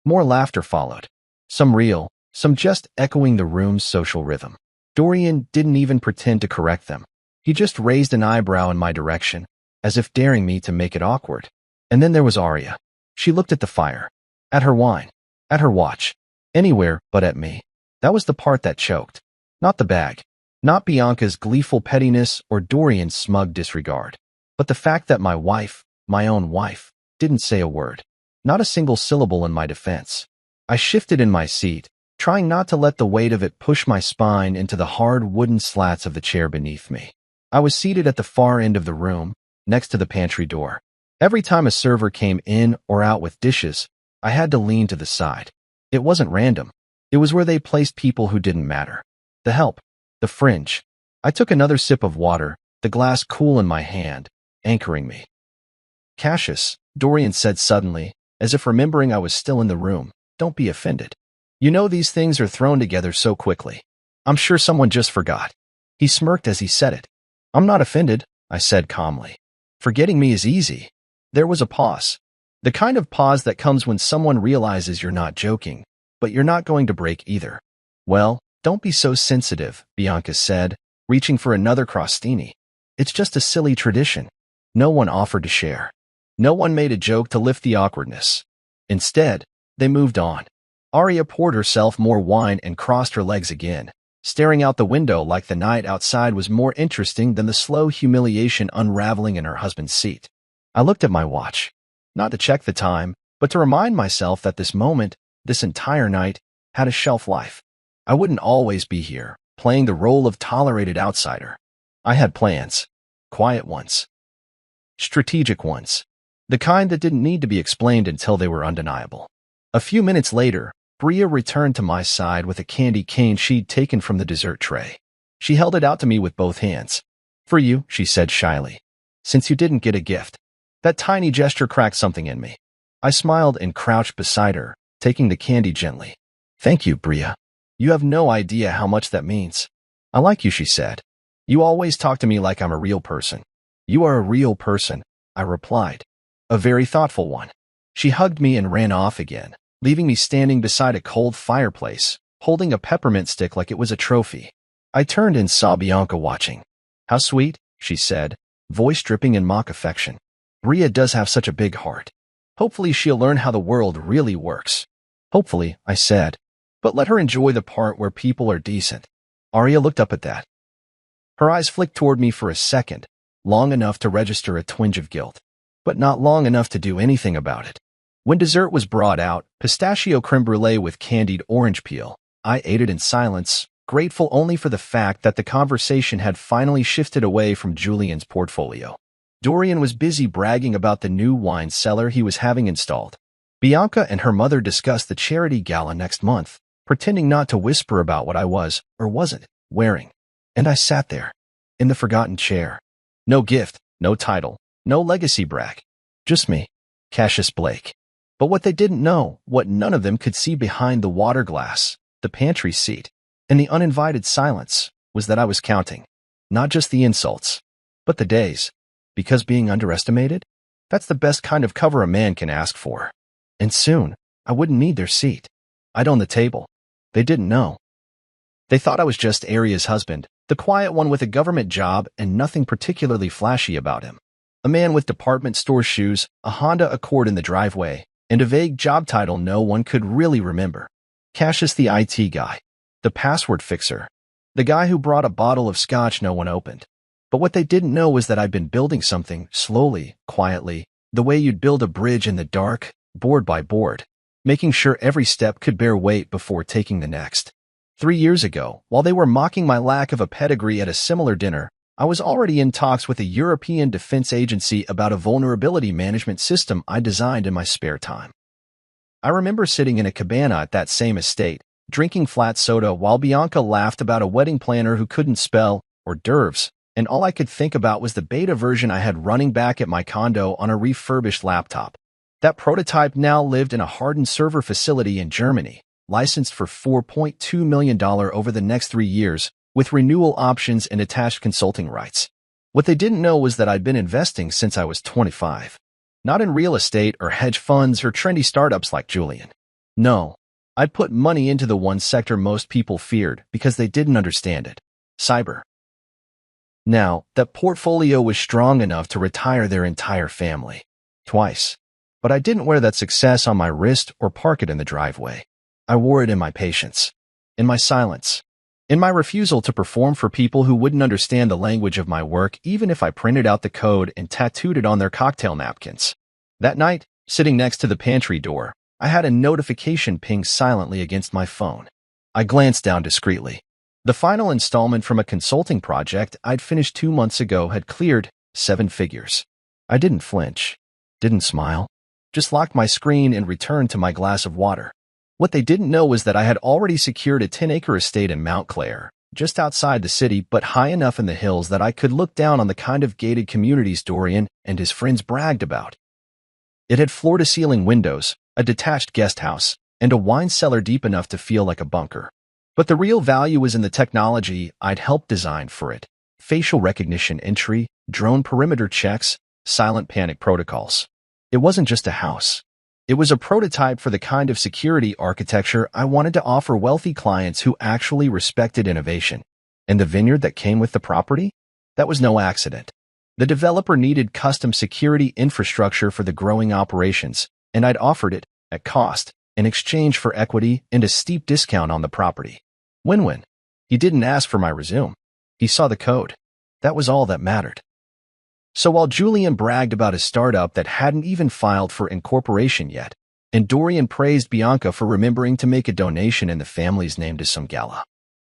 More laughter followed. Some real, some just echoing the room's social rhythm. Dorian didn't even pretend to correct them. He just raised an eyebrow in my direction, as if daring me to make it awkward. And then there was Arya. She looked at the fire, at her wine, at her watch, anywhere but at me. That was the part that choked. Not the bag, not Bianca's gleeful pettiness or Dorian's smug disregard, but the fact that my wife, my own wife, didn't say a word. Not a single syllable in my defense. I shifted in my seat, trying not to let the weight of it push my spine into the hard wooden slats of the chair beneath me. I was seated at the far end of the room, next to the pantry door. Every time a server came in or out with dishes, I had to lean to the side. It wasn't random. It was where they placed people who didn't matter. The help. The fringe. I took another sip of water, the glass cool in my hand, anchoring me. "Cassius," Dorian said suddenly, as if remembering I was still in the room, "don't be offended. You know these things are thrown together so quickly. I'm sure someone just forgot." He smirked as he said it. "I'm not offended," I said calmly. "Forgetting me is easy." There was a pause. The kind of pause that comes when someone realizes you're not joking, but you're not going to break either. "Well, don't be so sensitive," Bianca said, reaching for another crostini. "It's just a silly tradition. No one offered to share. No one made a joke to lift the awkwardness." Instead, they moved on. Arya poured herself more wine and crossed her legs again, staring out the window like the night outside was more interesting than the slow humiliation unraveling in her husband's seat. I looked at my watch, not to check the time, but to remind myself that this moment, this entire night, had a shelf life. I wouldn't always be here, playing the role of tolerated outsider. I had plans. Quiet ones. Strategic ones. The kind that didn't need to be explained until they were undeniable. A few minutes later, Bria returned to my side with a candy cane she'd taken from the dessert tray. She held it out to me with both hands. "For you," she said shyly. "Since you didn't get a gift." That tiny gesture cracked something in me. I smiled and crouched beside her, taking the candy gently. "Thank you, Bria. You have no idea how much that means." "I like you," she said. "You always talk to me like I'm a real person." "You are a real person," I replied. "A very thoughtful one." She hugged me and ran off again, leaving me standing beside a cold fireplace, holding a peppermint stick like it was a trophy. I turned and saw Bianca watching. "How sweet," she said, voice dripping in mock affection. "Bria does have such a big heart. Hopefully she'll learn how the world really works." "Hopefully," I said. "But let her enjoy the part where people are decent." Arya looked up at that. Her eyes flicked toward me for a second, long enough to register a twinge of guilt, but not long enough to do anything about it. When dessert was brought out, pistachio creme brulee with candied orange peel, I ate it in silence, grateful only for the fact that the conversation had finally shifted away from Julian's portfolio. Dorian was busy bragging about the new wine cellar he was having installed. Bianca and her mother discussed the charity gala next month, pretending not to whisper about what I was, or wasn't, wearing. And I sat there, in the forgotten chair. No gift, no title, no legacy brag. Just me, Cassius Blake. But what they didn't know, what none of them could see behind the water glass, the pantry seat, and the uninvited silence, was that I was counting. Not just the insults, but the days. Because being underestimated? That's the best kind of cover a man can ask for. And soon, I wouldn't need their seat. I'd own the table. They didn't know. They thought I was just Arya's husband, the quiet one with a government job and nothing particularly flashy about him. A man with department store shoes, a Honda Accord in the driveway, and a vague job title no one could really remember. Cassius the IT guy, the password fixer, the guy who brought a bottle of scotch no one opened. But what they didn't know was that I'd been building something, slowly, quietly, the way you'd build a bridge in the dark, board by board, making sure every step could bear weight before taking the next. 3 years ago, while they were mocking my lack of a pedigree at a similar dinner, I was already in talks with a European defense agency about a vulnerability management system I designed in my spare time. I remember sitting in a cabana at that same estate, drinking flat soda while Bianca laughed about a wedding planner who couldn't spell, or derves, and all I could think about was the beta version I had running back at my condo on a refurbished laptop. That prototype now lived in a hardened server facility in Germany, licensed for $4.2 million over the next 3 years, with renewal options and attached consulting rights. What they didn't know was that I'd been investing since I was 25. Not in real estate or hedge funds or trendy startups like Julian. No, I'd put money into the one sector most people feared because they didn't understand it. Cyber. Now, that portfolio was strong enough to retire their entire family. Twice. But I didn't wear that success on my wrist or park it in the driveway. I wore it in my patience. In my silence. In my refusal to perform for people who wouldn't understand the language of my work even if I printed out the code and tattooed it on their cocktail napkins. That night, sitting next to the pantry door, I had a notification ping silently against my phone. I glanced down discreetly. The final installment from a consulting project I'd finished 2 months ago had cleared 7 figures. I didn't flinch, didn't smile, just locked my screen and returned to my glass of water. What they didn't know was that I had already secured a 10-acre estate in Mount Clair, just outside the city but high enough in the hills that I could look down on the kind of gated communities Dorian and his friends bragged about. It had floor-to-ceiling windows, a detached guest house, and a wine cellar deep enough to feel like a bunker. But the real value was in the technology I'd helped design for it. Facial recognition entry, drone perimeter checks, silent panic protocols. It wasn't just a house. It was a prototype for the kind of security architecture I wanted to offer wealthy clients who actually respected innovation. And the vineyard that came with the property? That was no accident. The developer needed custom security infrastructure for the growing operations, and I'd offered it, at cost, in exchange for equity and a steep discount on the property. Win-win. He didn't ask for my resume. He saw the code. That was all that mattered. So while Julian bragged about his startup that hadn't even filed for incorporation yet, and Dorian praised Bianca for remembering to make a donation in the family's name to some gala,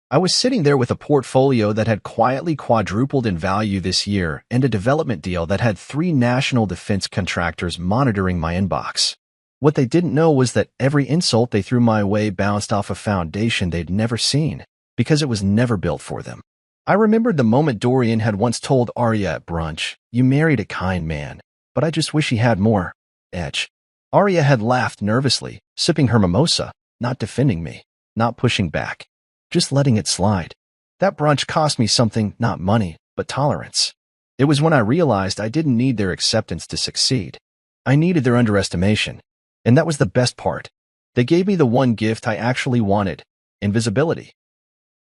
I was sitting there with a portfolio that had quietly quadrupled in value this year and a development deal that had 3 national defense contractors monitoring my inbox. What they didn't know was that every insult they threw my way bounced off a foundation they'd never seen, because it was never built for them. I remembered the moment Dorian had once told Arya at brunch, "You married a kind man, but I just wish he had more edge." Arya had laughed nervously, sipping her mimosa, not defending me, not pushing back, just letting it slide. That brunch cost me something, not money, but tolerance. It was when I realized I didn't need their acceptance to succeed. I needed their underestimation. And that was the best part. They gave me the one gift I actually wanted: invisibility.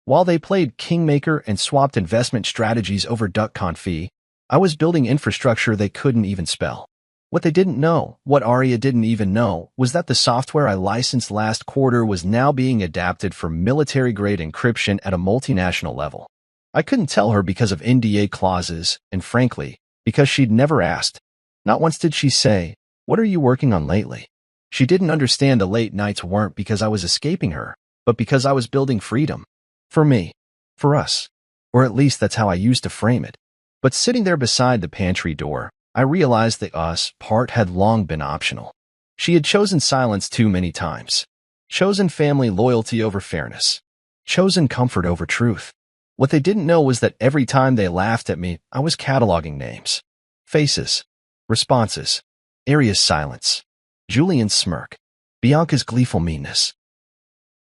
While they played kingmaker and swapped investment strategies over duck confit, I was building infrastructure they couldn't even spell. What they didn't know, what Arya didn't even know, was that the software I licensed last quarter was now being adapted for military-grade encryption at a multinational level. I couldn't tell her because of NDA clauses, and frankly, because she'd never asked. Not once did she say, "What are you working on lately?" She didn't understand the late nights weren't because I was escaping her, but because I was building freedom. For me. For us. Or at least that's how I used to frame it. But sitting there beside the pantry door, I realized the us part had long been optional. She had chosen silence too many times. Chosen family loyalty over fairness. Chosen comfort over truth. What they didn't know was that every time they laughed at me, I was cataloging names. Faces. Responses. Arya's silence. Julian's smirk. Bianca's gleeful meanness.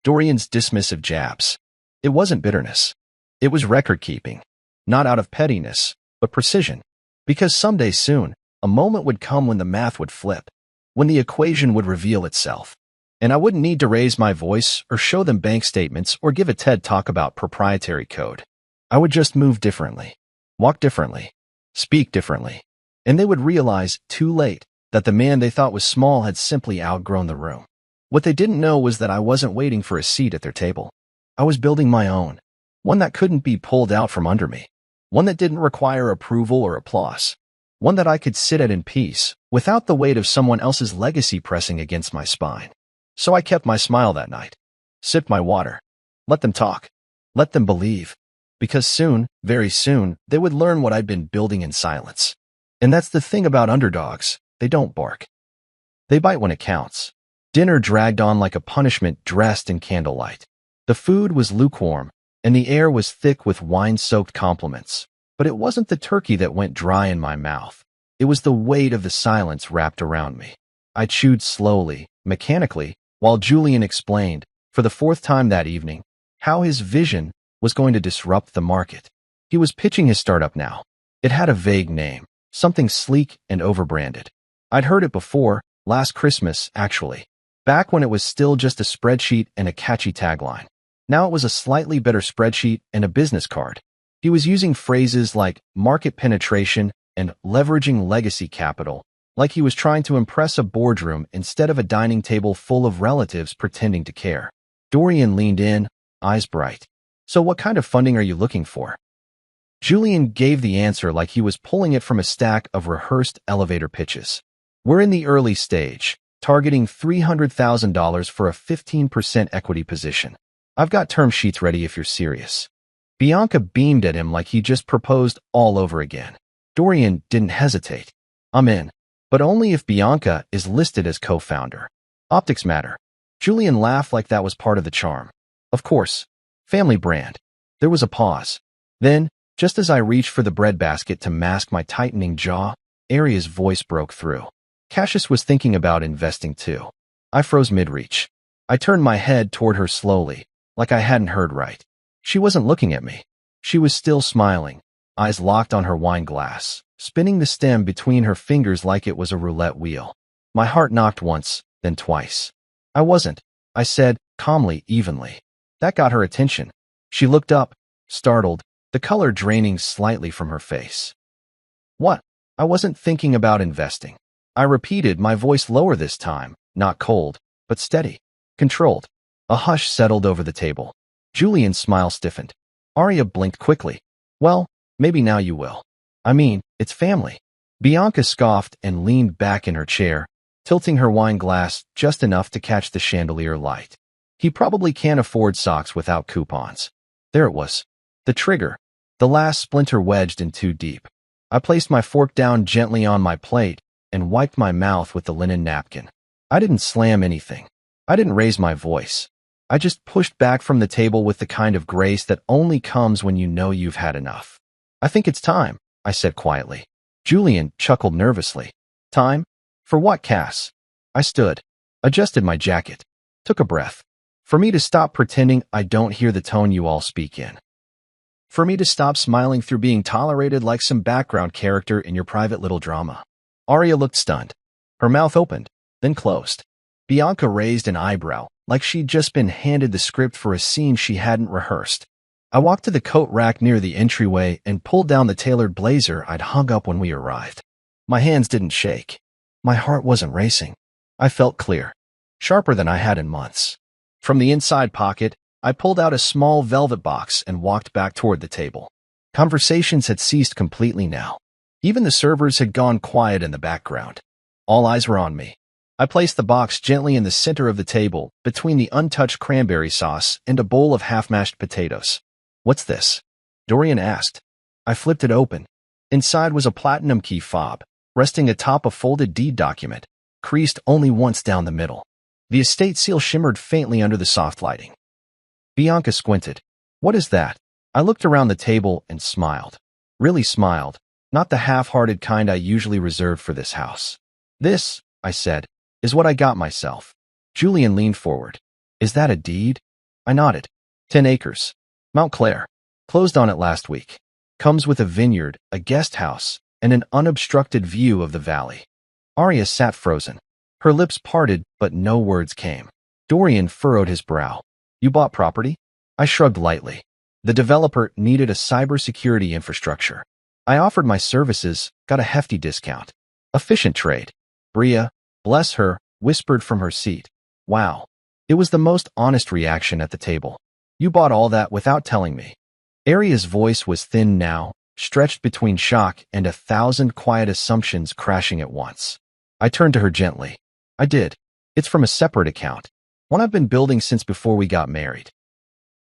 Dorian's dismissive jabs. It wasn't bitterness. It was record-keeping. Not out of pettiness, but precision. Because someday soon, a moment would come when the math would flip, when the equation would reveal itself. And I wouldn't need to raise my voice or show them bank statements or give a TED talk about proprietary code. I would just move differently, walk differently, speak differently. And they would realize, too late, that the man they thought was small had simply outgrown the room. What they didn't know was that I wasn't waiting for a seat at their table. I was building my own, one that couldn't be pulled out from under me, one that didn't require approval or applause, one that I could sit at in peace, without the weight of someone else's legacy pressing against my spine. So I kept my smile that night, sipped my water, let them talk, let them believe, because soon, very soon, they would learn what I'd been building in silence. And that's the thing about underdogs, they don't bark. They bite when it counts. Dinner dragged on like a punishment dressed in candlelight. The food was lukewarm, and the air was thick with wine-soaked compliments. But it wasn't the turkey that went dry in my mouth. It was the weight of the silence wrapped around me. I chewed slowly, mechanically, while Julian explained, for the 4th time that evening, how his vision was going to disrupt the market. He was pitching his startup now. It had a vague name, something sleek and overbranded. I'd heard it before, last Christmas, actually. Back when it was still just a spreadsheet and a catchy tagline. Now it was a slightly better spreadsheet and a business card. He was using phrases like market penetration and leveraging legacy capital, like he was trying to impress a boardroom instead of a dining table full of relatives pretending to care. Dorian leaned in, eyes bright. "So what kind of funding are you looking for?" Julian gave the answer like he was pulling it from a stack of rehearsed elevator pitches. "We're in the early stage, targeting $300,000 for a 15% equity position. I've got term sheets ready if you're serious." Bianca beamed at him like he just proposed all over again. Dorian didn't hesitate. "I'm in. But only if Bianca is listed as co-founder. Optics matter." Julian laughed like that was part of the charm. "Of course. Family brand." There was a pause. Then, just as I reached for the breadbasket to mask my tightening jaw, Arya's voice broke through. Cassius was thinking about investing too. I froze mid-reach. I turned my head toward her slowly, like I hadn't heard right. She wasn't looking at me. She was still smiling, eyes locked on her wine glass, spinning the stem between her fingers like it was a roulette wheel. My heart knocked once, then twice. "I wasn't," I said, calmly, evenly. That got her attention. She looked up, startled, the color draining slightly from her face. "What?" "I wasn't thinking about investing." I repeated, my voice lower this time, not cold, but steady, controlled. A hush settled over the table. Julian's smile stiffened. Arya blinked quickly. Well, maybe now you will. I mean, it's family. Bianca scoffed and leaned back in her chair, tilting her wine glass just enough to catch the chandelier light. He probably can't afford socks without coupons. There it was. The trigger. The last splinter wedged in too deep. I placed my fork down gently on my plate and wiped my mouth with the linen napkin. I didn't slam anything. I didn't raise my voice. I just pushed back from the table with the kind of grace that only comes when you know you've had enough. I think it's time, I said quietly. Julian chuckled nervously. Time? For what, Cass? I stood, adjusted my jacket, took a breath. For me to stop pretending I don't hear the tone you all speak in. For me to stop smiling through being tolerated like some background character in your private little drama. Arya looked stunned. Her mouth opened, then closed. Bianca raised an eyebrow, like she'd just been handed the script for a scene she hadn't rehearsed. I walked to the coat rack near the entryway and pulled down the tailored blazer I'd hung up when we arrived. My hands didn't shake. My heart wasn't racing. I felt clear, sharper than I had in months. From the inside pocket, I pulled out a small velvet box and walked back toward the table. Conversations had ceased completely now. Even the servers had gone quiet in the background. All eyes were on me. I placed the box gently in the center of the table, between the untouched cranberry sauce and a bowl of half-mashed potatoes. What's this? Dorian asked. I flipped it open. Inside was a platinum key fob, resting atop a folded deed document, creased only once down the middle. The estate seal shimmered faintly under the soft lighting. Bianca squinted. What is that? I looked around the table and smiled. Really smiled, not the half-hearted kind I usually reserve for this house. This, I said, is what I got myself. Julian leaned forward. Is that a deed? I nodded. 10 acres. Mount Claire. Closed on it last week. Comes with a vineyard, a guest house, and an unobstructed view of the valley. Arya sat frozen. Her lips parted, but no words came. Dorian furrowed his brow. You bought property? I shrugged lightly. The developer needed a cybersecurity infrastructure. I offered my services, got a hefty discount. Efficient trade. Bria, bless her, whispered from her seat. Wow. It was the most honest reaction at the table. You bought all that without telling me. Arya's voice was thin now, stretched between shock and 1,000 quiet assumptions crashing at once. I turned to her gently. I did. It's from a separate account. One I've been building since before we got married.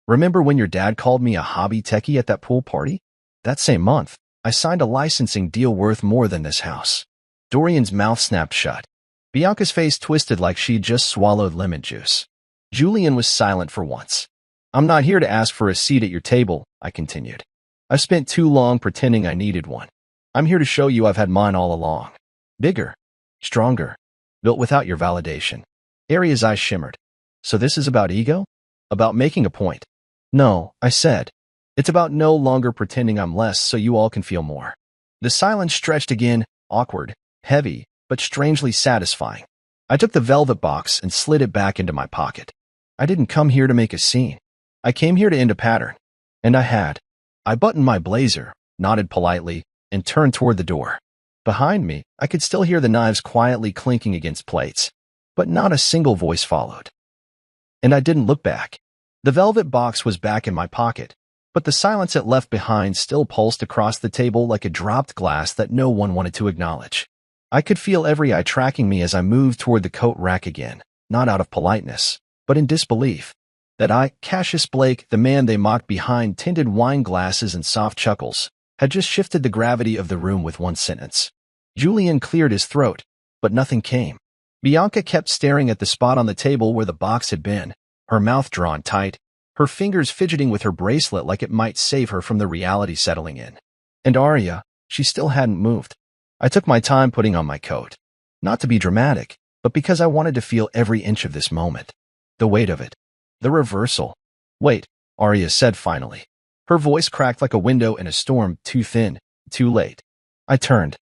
Remember when your dad called me a hobby techie at that pool party? That same month, I signed a licensing deal worth more than this house. Dorian's mouth snapped shut. Bianca's face twisted like she'd just swallowed lemon juice. Julian was silent for once. I'm not here to ask for a seat at your table, I continued. I've spent too long pretending I needed one. I'm here to show you I've had mine all along. Bigger, stronger, built without your validation. Arya's eyes shimmered. So this is about ego? About making a point? No, I said. It's about no longer pretending I'm less so you all can feel more. The silence stretched again, awkward, heavy, but strangely satisfying. I took the velvet box and slid it back into my pocket. I didn't come here to make a scene. I came here to end a pattern. And I had. I buttoned my blazer, nodded politely, and turned toward the door. Behind me, I could still hear the knives quietly clinking against plates, but not a single voice followed. And I didn't look back. The velvet box was back in my pocket, but the silence it left behind still pulsed across the table like a dropped glass that no one wanted to acknowledge. I could feel every eye tracking me as I moved toward the coat rack again, not out of politeness, but in disbelief. That I, Cassius Blake, the man they mocked behind tinted wine glasses and soft chuckles, had just shifted the gravity of the room with one sentence. Julian cleared his throat, but nothing came. Bianca kept staring at the spot on the table where the box had been, her mouth drawn tight, her fingers fidgeting with her bracelet like it might save her from the reality settling in. And Arya, she still hadn't moved. I took my time putting on my coat. Not to be dramatic, but because I wanted to feel every inch of this moment. The weight of it. The reversal. Wait, Arya said finally. Her voice cracked like a window in a storm, too thin, too late. I turned.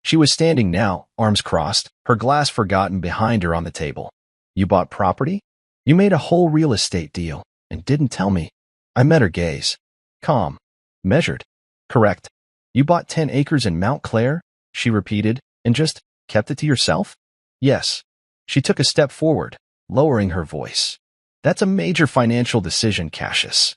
She was standing now, arms crossed, her glass forgotten behind her on the table. You bought property? You made a whole real estate deal, and didn't tell me. I met her gaze. Calm. Measured. Correct. You bought 10 acres in Mount Claire? She repeated, and just kept it to yourself? Yes. She took a step forward, lowering her voice. That's a major financial decision, Cassius.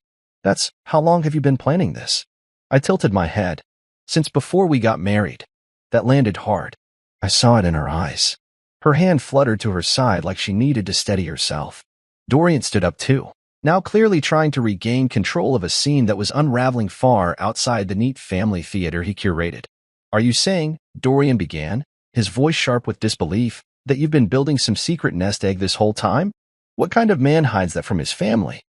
How long have you been planning this? I tilted my head. Since before we got married. That landed hard. I saw it in her eyes. Her hand fluttered to her side like she needed to steady herself. Dorian stood up too, now clearly trying to regain control of a scene that was unraveling far outside the neat family theater he curated. Are you saying, Dorian began, his voice sharp with disbelief, that you've been building some secret nest egg this whole time? What kind of man hides that from his family?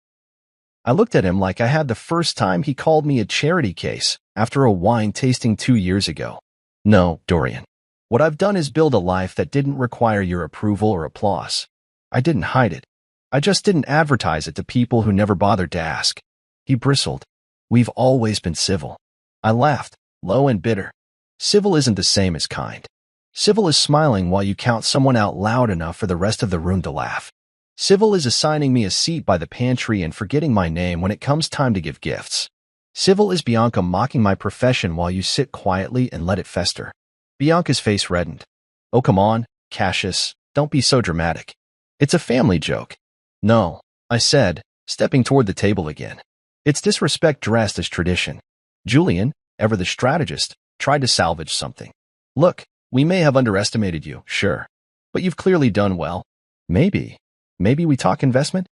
I looked at him like I had the first time he called me a charity case after a wine tasting 2 years ago. No, Dorian. What I've done is build a life that didn't require your approval or applause. I didn't hide it. I just didn't advertise it to people who never bothered to ask. He bristled. We've always been civil. I laughed, low and bitter. Civil isn't the same as kind. Civil is smiling while you count someone out loud enough for the rest of the room to laugh. Civil is assigning me a seat by the pantry and forgetting my name when it comes time to give gifts. Civil is Bianca mocking my profession while you sit quietly and let it fester. Bianca's face reddened. Oh, come on, Cassius, don't be so dramatic. It's a family joke. No, I said, stepping toward the table again. It's disrespect dressed as tradition. Julian, ever the strategist, tried to salvage something. Look, we may have underestimated you, sure. But you've clearly done well. Maybe we talk investment?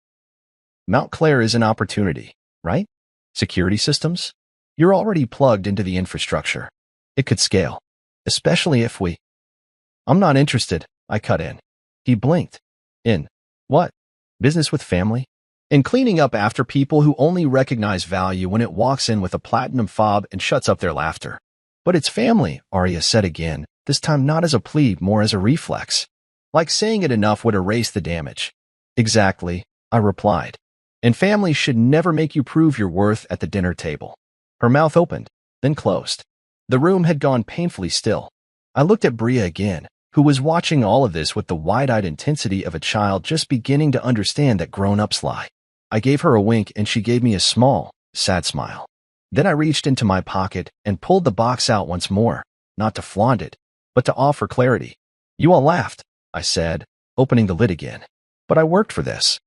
Mount Claire is an opportunity, right? Security systems? You're already plugged into the infrastructure. It could scale, especially if we... I'm not interested, I cut in. He blinked. In what? Business with family? In cleaning up after people who only recognize value when it walks in with a platinum fob and shuts up their laughter. But it's family, Arya said again, this time not as a plea, more as a reflex. Like saying it enough would erase the damage. Exactly, I replied. And family should never make you prove your worth at the dinner table. Her mouth opened, then closed. The room had gone painfully still. I looked at Bria again, who was watching all of this with the wide-eyed intensity of a child just beginning to understand that grown-ups lie. I gave her a wink and she gave me a small, sad smile. Then I reached into my pocket and pulled the box out once more, not to flaunt it, but to offer clarity. You all laughed, I said, opening the lid again. But I worked for this.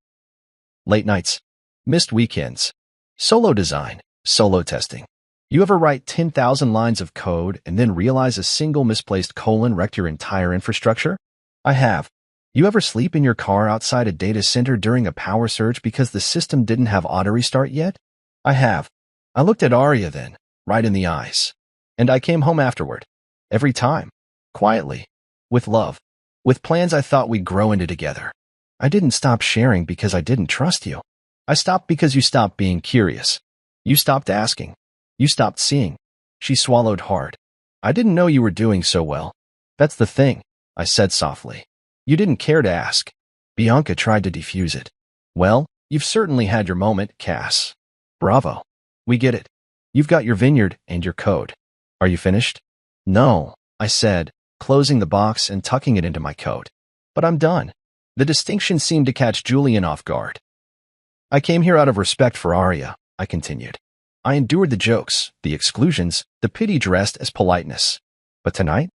Late nights, missed weekends, solo design, solo testing. You ever write 10,000 lines of code and then realize a single misplaced colon wrecked your entire infrastructure? I have. You ever sleep in your car outside a data center during a power surge because the system didn't have auto restart yet? I have. I looked at Arya then, right in the eyes. And I came home afterward. Every time. Quietly. With love. With plans I thought we'd grow into together. I didn't stop sharing because I didn't trust you. I stopped because you stopped being curious. You stopped asking. You stopped seeing. She swallowed hard. I didn't know you were doing so well. That's the thing, I said softly. You didn't care to ask. Bianca tried to defuse it. Well, you've certainly had your moment, Cass. Bravo. We get it. You've got your vineyard and your code. Are you finished? No, I said, closing the box and tucking it into my coat. But I'm done. The distinction seemed to catch Julian off guard. I came here out of respect for Arya, I continued. I endured the jokes, the exclusions, the pity dressed as politeness. But tonight,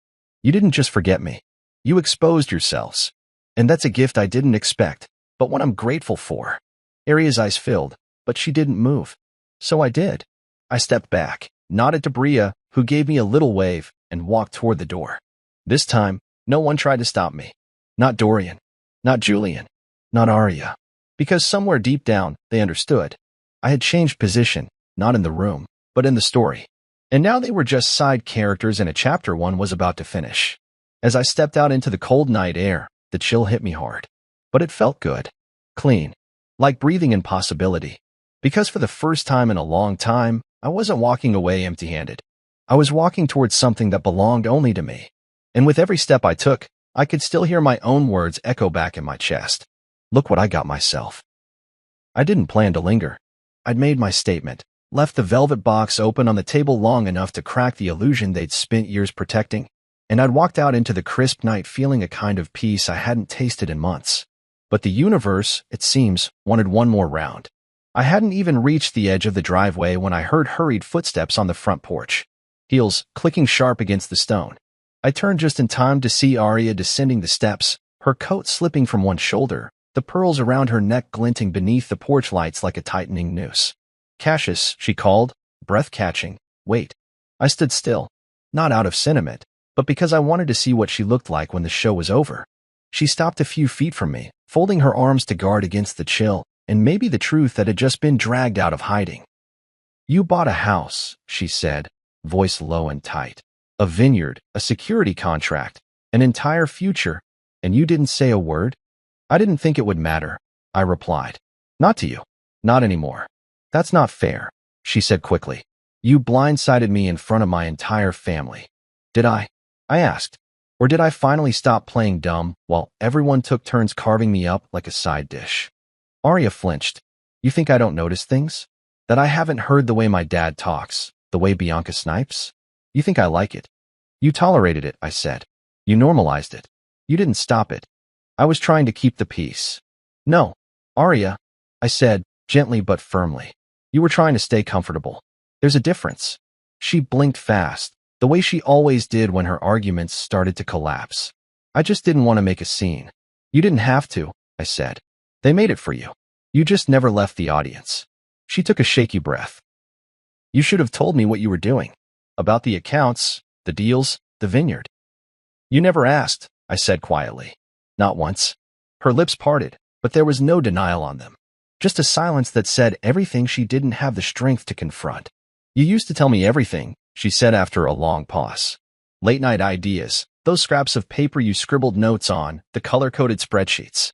you didn't just forget me. You exposed yourselves. And that's a gift I didn't expect, but one I'm grateful for. Arya's eyes filled, but she didn't move. So I did. I stepped back, nodded to Bria, who gave me a little wave, and walked toward the door. This time, no one tried to stop me. Not Dorian. Not Julian. Not Arya. Because somewhere deep down, they understood. I had changed position, not in the room, but in the story. And now they were just side characters in a chapter one was about to finish. As I stepped out into the cold night air, the chill hit me hard. But it felt good. Clean. Like breathing in possibility. Because for the first time in a long time, I wasn't walking away empty-handed. I was walking towards something that belonged only to me. And with every step I took, I could still hear my own words echo back in my chest. Look what I got myself. I didn't plan to linger. I'd made my statement, left the velvet box open on the table long enough to crack the illusion they'd spent years protecting, and I'd walked out into the crisp night feeling a kind of peace I hadn't tasted in months. But the universe, it seems, wanted one more round. I hadn't even reached the edge of the driveway when I heard hurried footsteps on the front porch, heels clicking sharp against the stone. I turned just in time to see Arya descending the steps, her coat slipping from one shoulder, the pearls around her neck glinting beneath the porch lights like a tightening noose. "Cassius," she called, breath-catching. "Wait." I stood still, not out of sentiment, but because I wanted to see what she looked like when the show was over. She stopped a few feet from me, folding her arms to guard against the chill, and maybe the truth that had just been dragged out of hiding. "You bought a house," she said, voice low and tight. "A vineyard, a security contract, an entire future, and you didn't say a word?" "I didn't think it would matter," I replied. "Not to you. Not anymore." "That's not fair," she said quickly. "You blindsided me in front of my entire family." "Did I?" I asked. "Or did I finally stop playing dumb while everyone took turns carving me up like a side dish?" Arya flinched. "You think I don't notice things? That I haven't heard the way my dad talks, the way Bianca snipes? You think I like it?" "You tolerated it," I said. "You normalized it. You didn't stop it." "I was trying to keep the peace." "No, Arya," I said, gently but firmly. "You were trying to stay comfortable. There's a difference." She blinked fast, the way she always did when her arguments started to collapse. "I just didn't want to make a scene." "You didn't have to," I said. "They made it for you. You just never left the audience." She took a shaky breath. "You should have told me what you were doing. About the accounts, the deals, the vineyard." "You never asked," I said quietly. "Not once." Her lips parted, but there was no denial on them. Just a silence that said everything she didn't have the strength to confront. "You used to tell me everything," she said after a long pause. "Late-night ideas, those scraps of paper you scribbled notes on, the color-coded spreadsheets."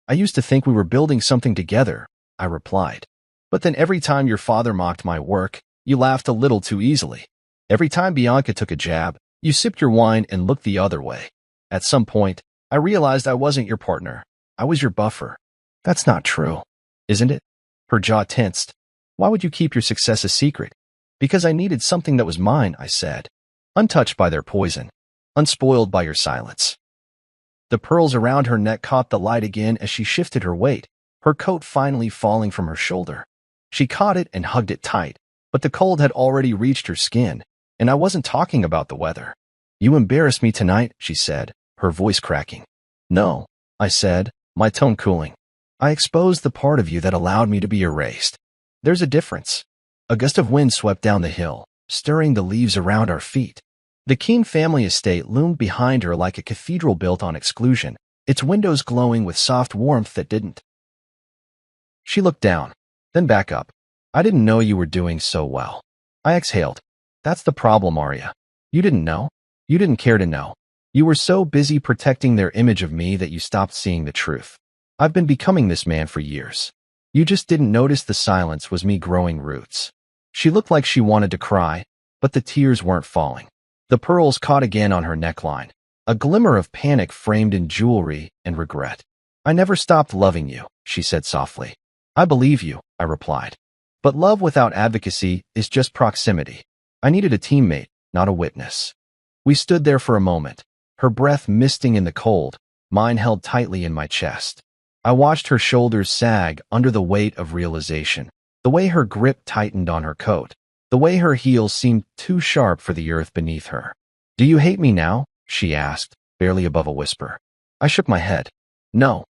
"I used to think we were building something together," I replied. "But then every time your father mocked my work, you laughed a little too easily. Every time Bianca took a jab, you sipped your wine and looked the other way. At some point, I realized I wasn't your partner. I was your buffer." "That's not true, isn't it?" Her jaw tensed. "Why would you keep your success a secret?" "Because I needed something that was mine," I said. "Untouched by their poison, unspoiled by your silence." The pearls around her neck caught the light again as she shifted her weight, her coat finally falling from her shoulder. She caught it and hugged it tight, but the cold had already reached her skin, and I wasn't talking about the weather. "You embarrassed me tonight," she said, her voice cracking. "No," I said, my tone cooling. "I exposed the part of you that allowed me to be erased. There's a difference." A gust of wind swept down the hill, stirring the leaves around our feet. The Keene family estate loomed behind her like a cathedral built on exclusion, its windows glowing with soft warmth that didn't. She looked down, then back up. "I didn't know you were doing so well." I exhaled. "That's the problem, Arya. You didn't know. You didn't care to know. You were so busy protecting their image of me that you stopped seeing the truth. I've been becoming this man for years. You just didn't notice the silence was me growing roots." She looked like she wanted to cry, but the tears weren't falling. The pearls caught again on her neckline, a glimmer of panic framed in jewelry and regret. "I never stopped loving you," she said softly. "I believe you," I replied. "But love without advocacy is just proximity. I needed a teammate, not a witness." We stood there for a moment, her breath misting in the cold, mine held tightly in my chest. I watched her shoulders sag under the weight of realization, the way her grip tightened on her coat, the way her heels seemed too sharp for the earth beneath her. "Do you hate me now?" she asked, barely above a whisper. I shook my head. "No.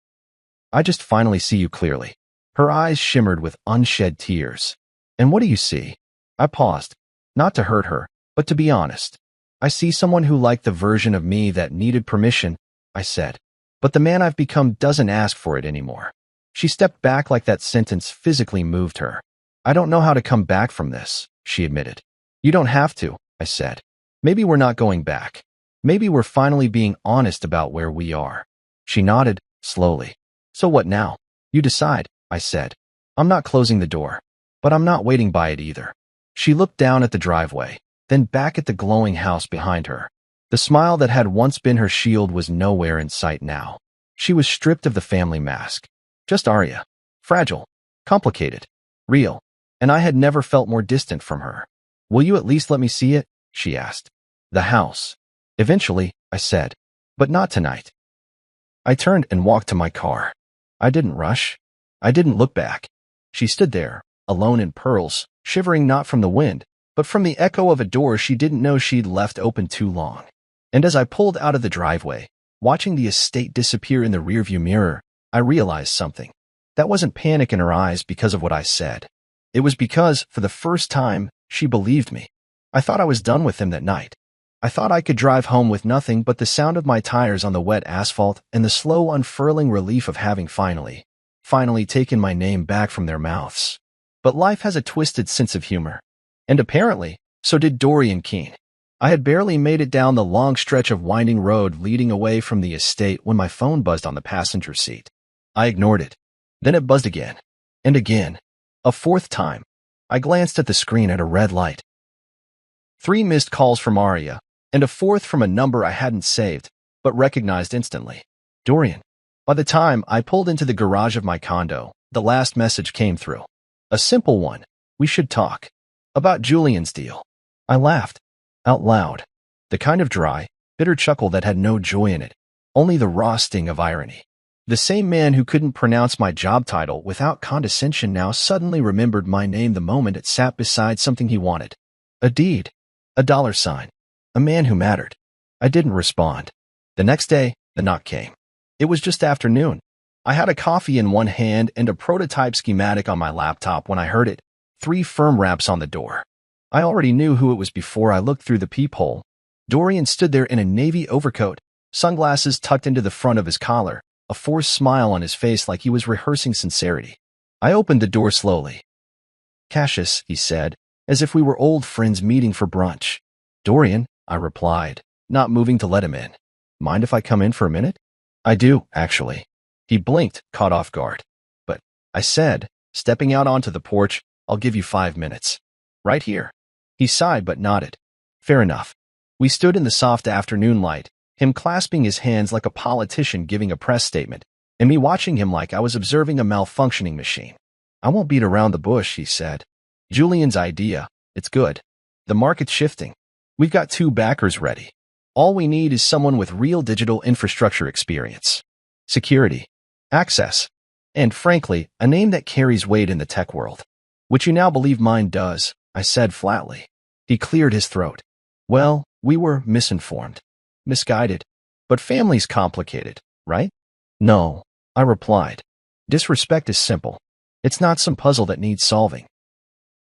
I just finally see you clearly." Her eyes shimmered with unshed tears. "And what do you see?" I paused, not to hurt her, but to be honest. "I see someone who liked the version of me that needed permission," I said. "But the man I've become doesn't ask for it anymore." She stepped back like that sentence physically moved her. "I don't know how to come back from this," she admitted. "You don't have to," I said. "Maybe we're not going back. Maybe we're finally being honest about where we are." She nodded, slowly. "So what now? You decide," I said. "I'm not closing the door, but I'm not waiting by it either." She looked down at the driveway, then back at the glowing house behind her. The smile that had once been her shield was nowhere in sight now. She was stripped of the family mask. Just Arya. Fragile, complicated, real, and I had never felt more distant from her. "Will you at least let me see it?" she asked. "The house." "Eventually," I said, "but not tonight." I turned and walked to my car. I didn't rush. I didn't look back. She stood there, alone in pearls, shivering not from the wind, but from the echo of a door she didn't know she'd left open too long. And as I pulled out of the driveway, Watching the estate disappear in the rearview mirror, I realized something. That wasn't panic in her eyes because of what I said. It was because, for the first time, she believed me. I thought I was done with him that night. I thought I could drive home with nothing but the sound of my tires on the wet asphalt and the slow unfurling relief of having finally taken my name back from their mouths. But life has a twisted sense of humor. And apparently, so did Dorian Keene. I had barely made it down the long stretch of winding road leading away from the estate when my phone buzzed on the passenger seat. I ignored it. Then it buzzed again. And again. A fourth time. I glanced at the screen at a red light. 3 missed calls from Aria, and a fourth from a number I hadn't saved, but recognized instantly. Dorian. By the time I pulled into the garage of my condo, the last message came through. A simple one. We should talk. About Julian's deal. I laughed. Out loud. The kind of dry, bitter chuckle that had no joy in it, only the raw sting of irony. The same man who couldn't pronounce my job title without condescension now suddenly remembered my name the moment it sat beside something he wanted. A deed. A $sign. A man who mattered. I didn't respond. The next day, the knock came. It was just afternoon. I had a coffee in one hand and a prototype schematic on my laptop when I heard it. 3 firm raps on the door. I already knew who it was before I looked through the peephole. Dorian stood there in a navy overcoat, sunglasses tucked into the front of his collar, a forced smile on his face like he was rehearsing sincerity. I opened the door slowly. Cassius, he said, as if we were old friends meeting for brunch. Dorian, I replied, not moving to let him in. Mind if I come in for a minute? I do, actually. He blinked, caught off guard. But, I said, stepping out onto the porch, I'll give you 5 minutes. Right here. He sighed but nodded. Fair enough. We stood in the soft afternoon light, him clasping his hands like a politician giving a press statement, and me watching him like I was observing a malfunctioning machine. I won't beat around the bush, he said. Julian's idea. It's good. The market's shifting. We've got 2 backers ready. All we need is someone with real digital infrastructure experience. Security. Access. And frankly, a name that carries weight in the tech world. Which you now believe mine does, I said flatly. He cleared his throat. Well, we were misinformed. Misguided. But family's complicated, right? No, I replied. Disrespect is simple. It's not some puzzle that needs solving.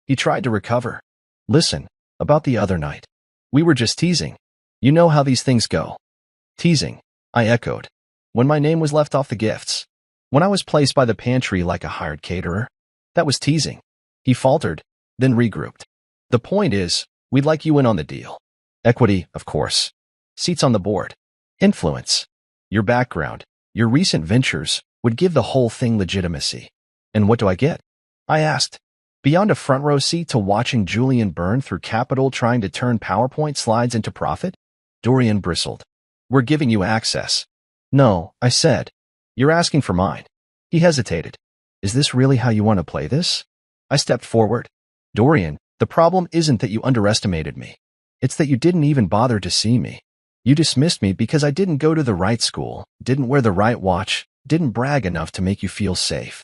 He tried to recover. Listen, about the other night. We were just teasing. You know how these things go. Teasing, I echoed. When my name was left off the gifts. When I was placed by the pantry like a hired caterer. That was teasing. He faltered, then regrouped. The point is, we'd like you in on the deal. Equity, of course. Seats on the board. Influence. Your background, your recent ventures, would give the whole thing legitimacy. And what do I get? I asked. Beyond a front row seat to watching Julian burn through capital trying to turn PowerPoint slides into profit? Dorian bristled. We're giving you access. No, I said. You're asking for mine. He hesitated. Is this really how you want to play this? I stepped forward. Dorian, the problem isn't that you underestimated me. It's that you didn't even bother to see me. You dismissed me because I didn't go to the right school, didn't wear the right watch, didn't brag enough to make you feel safe.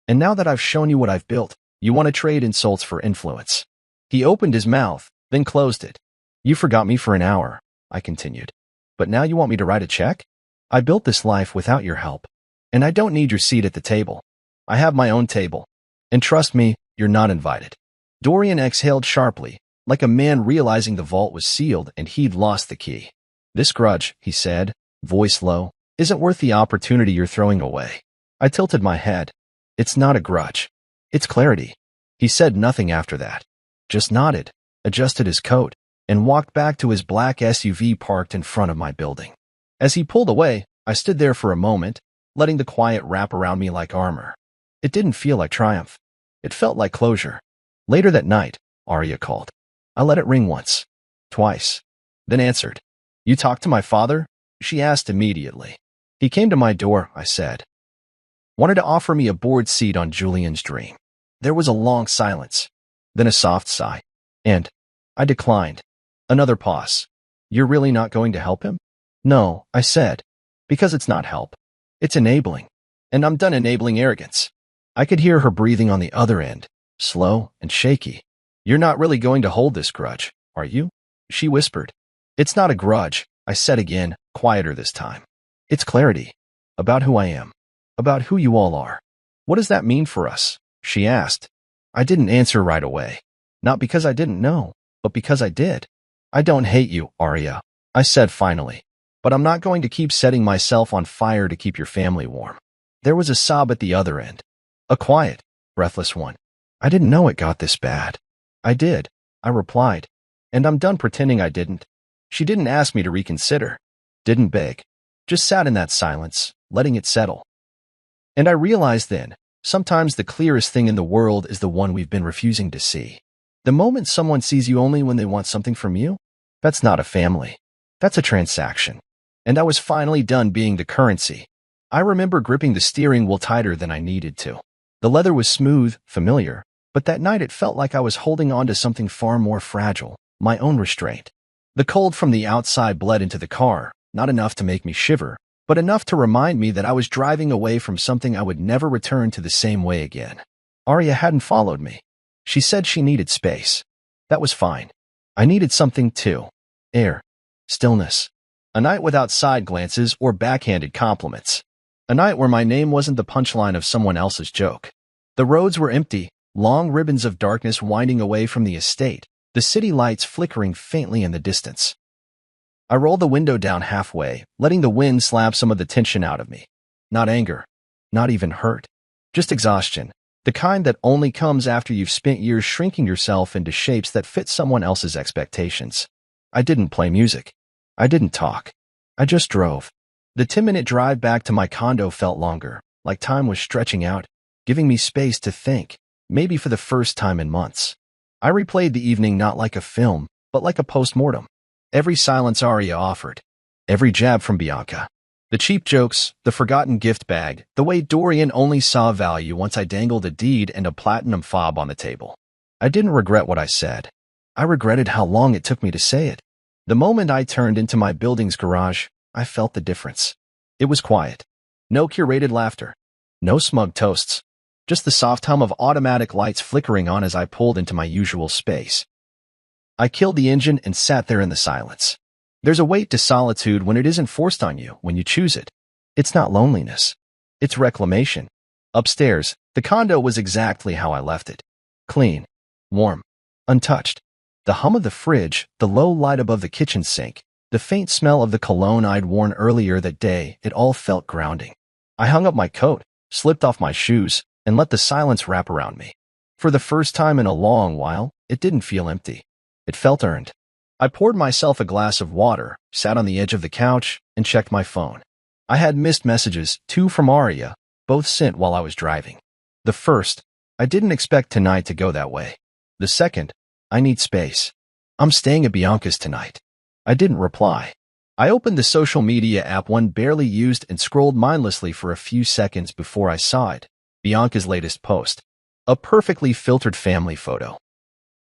And now that I've shown you what I've built, you want to trade insults for influence. He opened his mouth, then closed it. You forgot me for an hour, I continued. But now you want me to write a check? I built this life without your help. And I don't need your seat at the table. I have my own table. And trust me, you're not invited. Dorian exhaled sharply, like a man realizing the vault was sealed and he'd lost the key. This grudge, he said, voice low, isn't worth the opportunity you're throwing away. I tilted my head. It's not a grudge. It's clarity. He said nothing after that. Just nodded, adjusted his coat, and walked back to his black SUV parked in front of my building. As he pulled away, I stood there for a moment, letting the quiet wrap around me like armor. It didn't feel like triumph. It felt like closure. Later that night, Arya called. I let it ring once, twice, then answered. You talked to my father? She asked immediately. He came to my door, I said. Wanted to offer me a board seat on Julian's dream. There was a long silence, then a soft sigh, and I declined. Another pause. You're really not going to help him? No, I said, because it's not help. It's enabling, and I'm done enabling arrogance. I could hear her breathing on the other end, slow and shaky. You're not really going to hold this grudge, are you? She whispered. It's not a grudge, I said again, quieter this time. It's clarity. About who I am. About who you all are. What does that mean for us? She asked. I didn't answer right away. Not because I didn't know, but because I did. I don't hate you, Arya, I said finally. But I'm not going to keep setting myself on fire to keep your family warm. There was a sob at the other end. A quiet, breathless one. I didn't know it got this bad. I did, I replied. And I'm done pretending I didn't. She didn't ask me to reconsider. Didn't beg. Just sat in that silence, letting it settle. And I realized then, sometimes the clearest thing in the world is the one we've been refusing to see. The moment someone sees you only when they want something from you, that's not a family. That's a transaction. And I was finally done being the currency. I remember gripping the steering wheel tighter than I needed to. The leather was smooth, familiar, but that night it felt like I was holding on to something far more fragile, my own restraint. The cold from the outside bled into the car, not enough to make me shiver, but enough to remind me that I was driving away from something I would never return to the same way again. Arya hadn't followed me. She said she needed space. That was fine. I needed something too. Air. Stillness. A night without side glances or backhanded compliments. A night where my name wasn't the punchline of someone else's joke. The roads were empty, long ribbons of darkness winding away from the estate, the city lights flickering faintly in the distance. I rolled the window down halfway, letting the wind slap some of the tension out of me. Not anger. Not even hurt. Just exhaustion. The kind that only comes after you've spent years shrinking yourself into shapes that fit someone else's expectations. I didn't play music. I didn't talk. I just drove. The 10-minute drive back to my condo felt longer, like time was stretching out, giving me space to think, maybe for the first time in months. I replayed the evening not like a film, but like a post-mortem. Every silence Arya offered. Every jab from Bianca. The cheap jokes, the forgotten gift bag, the way Dorian only saw value once I dangled a deed and a platinum fob on the table. I didn't regret what I said. I regretted how long it took me to say it. The moment I turned into my building's garage, I felt the difference. It was quiet. No curated laughter. No smug toasts. Just the soft hum of automatic lights flickering on as I pulled into my usual space. I killed the engine and sat there in the silence. There's a weight to solitude when it isn't forced on you, when you choose it. It's not loneliness. It's reclamation. Upstairs, the condo was exactly how I left it. Clean. Warm. Untouched. The hum of the fridge, the low light above the kitchen sink, the faint smell of the cologne I'd worn earlier that day, it all felt grounding. I hung up my coat, slipped off my shoes, and let the silence wrap around me. For the first time in a long while, it didn't feel empty. It felt earned. I poured myself a glass of water, sat on the edge of the couch, and checked my phone. I had missed messages, 2 from Arya, both sent while I was driving. The first, I didn't expect tonight to go that way. The second, I need space. I'm staying at Bianca's tonight. I didn't reply. I opened the social media app one barely used and scrolled mindlessly for a few seconds before I saw it. Bianca's latest post. A perfectly filtered family photo.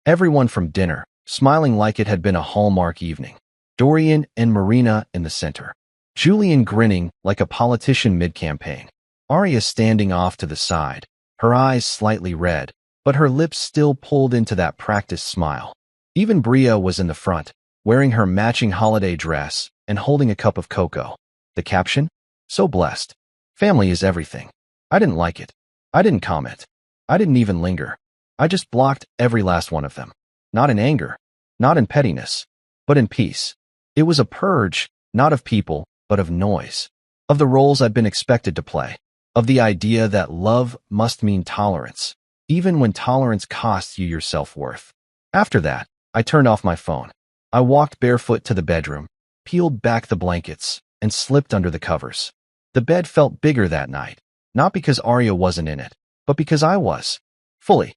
Everyone from dinner, smiling like it had been a Hallmark evening. Dorian and Marina in the center. Julian grinning like a politician mid-campaign. Arya standing off to the side, her eyes slightly red, but her lips still pulled into that practiced smile. Even Bria was in the front, wearing her matching holiday dress and holding a cup of cocoa. The caption? So blessed. Family is everything. I didn't like it. I didn't comment. I didn't even linger. I just blocked every last one of them. Not in anger, not in pettiness, but in peace. It was a purge, not of people, but of noise. Of the roles I'd been expected to play. Of the idea that love must mean tolerance, even when tolerance costs you your self-worth. After that, I turned off my phone. I walked barefoot to the bedroom, peeled back the blankets, and slipped under the covers. The bed felt bigger that night, not because Arya wasn't in it, but because I was. Fully.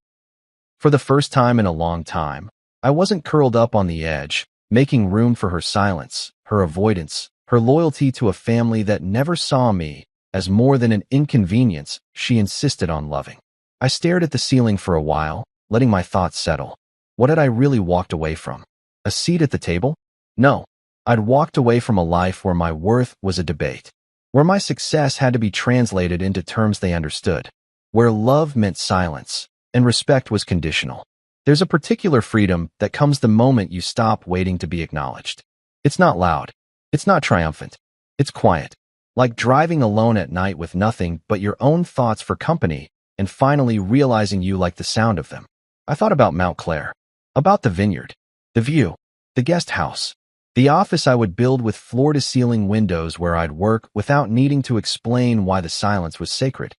For the first time in a long time, I wasn't curled up on the edge, making room for her silence, her avoidance, her loyalty to a family that never saw me as more than an inconvenience she insisted on loving. I stared at the ceiling for a while, letting my thoughts settle. What had I really walked away from? A seat at the table? No. I'd walked away from a life where my worth was a debate, where my success had to be translated into terms they understood, where love meant silence, and respect was conditional. There's a particular freedom that comes the moment you stop waiting to be acknowledged. It's not loud. It's not triumphant. It's quiet. Like driving alone at night with nothing but your own thoughts for company and finally realizing you like the sound of them. I thought about Mount Claire, about the vineyard, the view, the guest house, the office I would build with floor-to-ceiling windows where I'd work without needing to explain why the silence was sacred.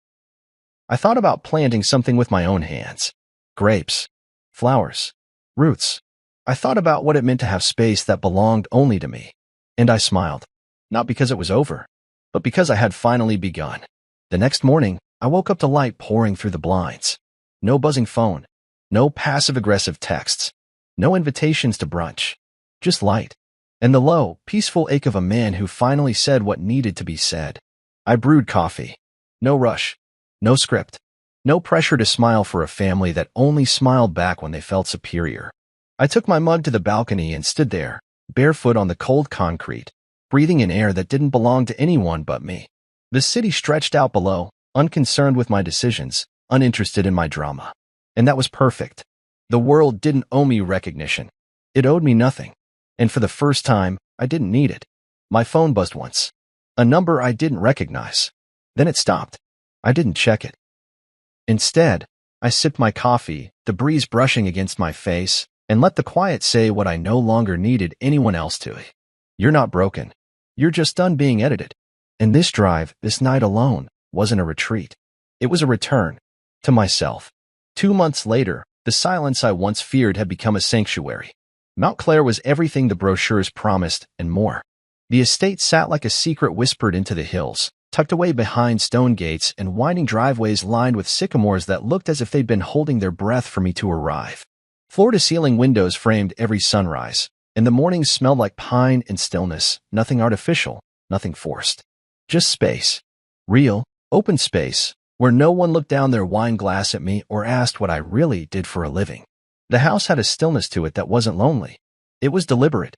I thought about planting something with my own hands. Grapes, flowers, roots. I thought about what it meant to have space that belonged only to me. And I smiled, not because it was over, but because I had finally begun. The next morning, I woke up to light pouring through the blinds. No buzzing phone, no passive-aggressive texts, no invitations to brunch, just light, and the low, peaceful ache of a man who finally said what needed to be said. I brewed coffee. No rush, no script, no pressure to smile for a family that only smiled back when they felt superior. I took my mug to the balcony and stood there, barefoot on the cold concrete, breathing in air that didn't belong to anyone but me. The city stretched out below, unconcerned with my decisions, uninterested in my drama. And that was perfect. The world didn't owe me recognition. It owed me nothing. And for the first time, I didn't need it. My phone buzzed once. A number I didn't recognize. Then it stopped. I didn't check it. Instead, I sipped my coffee, the breeze brushing against my face, and let the quiet say what I no longer needed anyone else to. You're not broken. You're just done being edited. And this drive, this night alone, wasn't a retreat. It was a return. To myself. 2 months later, the silence I once feared had become a sanctuary. Mount Claire was everything the brochures promised and more. The estate sat like a secret whispered into the hills, tucked away behind stone gates and winding driveways lined with sycamores that looked as if they'd been holding their breath for me to arrive. Floor-to-ceiling windows framed every sunrise, and the mornings smelled like pine and stillness, nothing artificial, nothing forced. Just space. Real, open space, where no one looked down their wine glass at me or asked what I really did for a living. The house had a stillness to it that wasn't lonely. It was deliberate.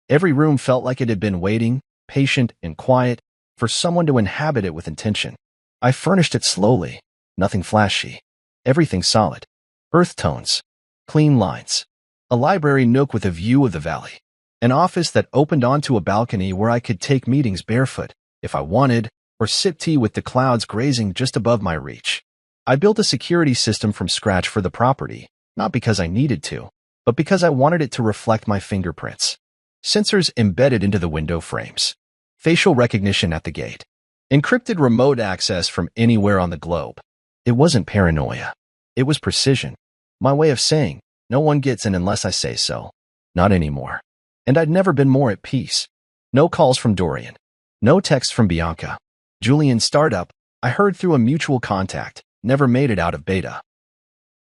Every room felt like it had been waiting, patient and quiet, for someone to inhabit it with intention. I furnished it slowly, nothing flashy, everything solid. Earth tones, clean lines, a library nook with a view of the valley, an office that opened onto a balcony where I could take meetings barefoot, if I wanted, or sip tea with the clouds grazing just above my reach. I built a security system from scratch for the property, not because I needed to, but because I wanted it to reflect my fingerprints. Sensors embedded into the window frames. Facial recognition at the gate. Encrypted remote access from anywhere on the globe. It wasn't paranoia. It was precision. My way of saying, no one gets in unless I say so. Not anymore. And I'd never been more at peace. No calls from Dorian. No texts from Bianca. Julian's startup, I heard through a mutual contact, never made it out of beta.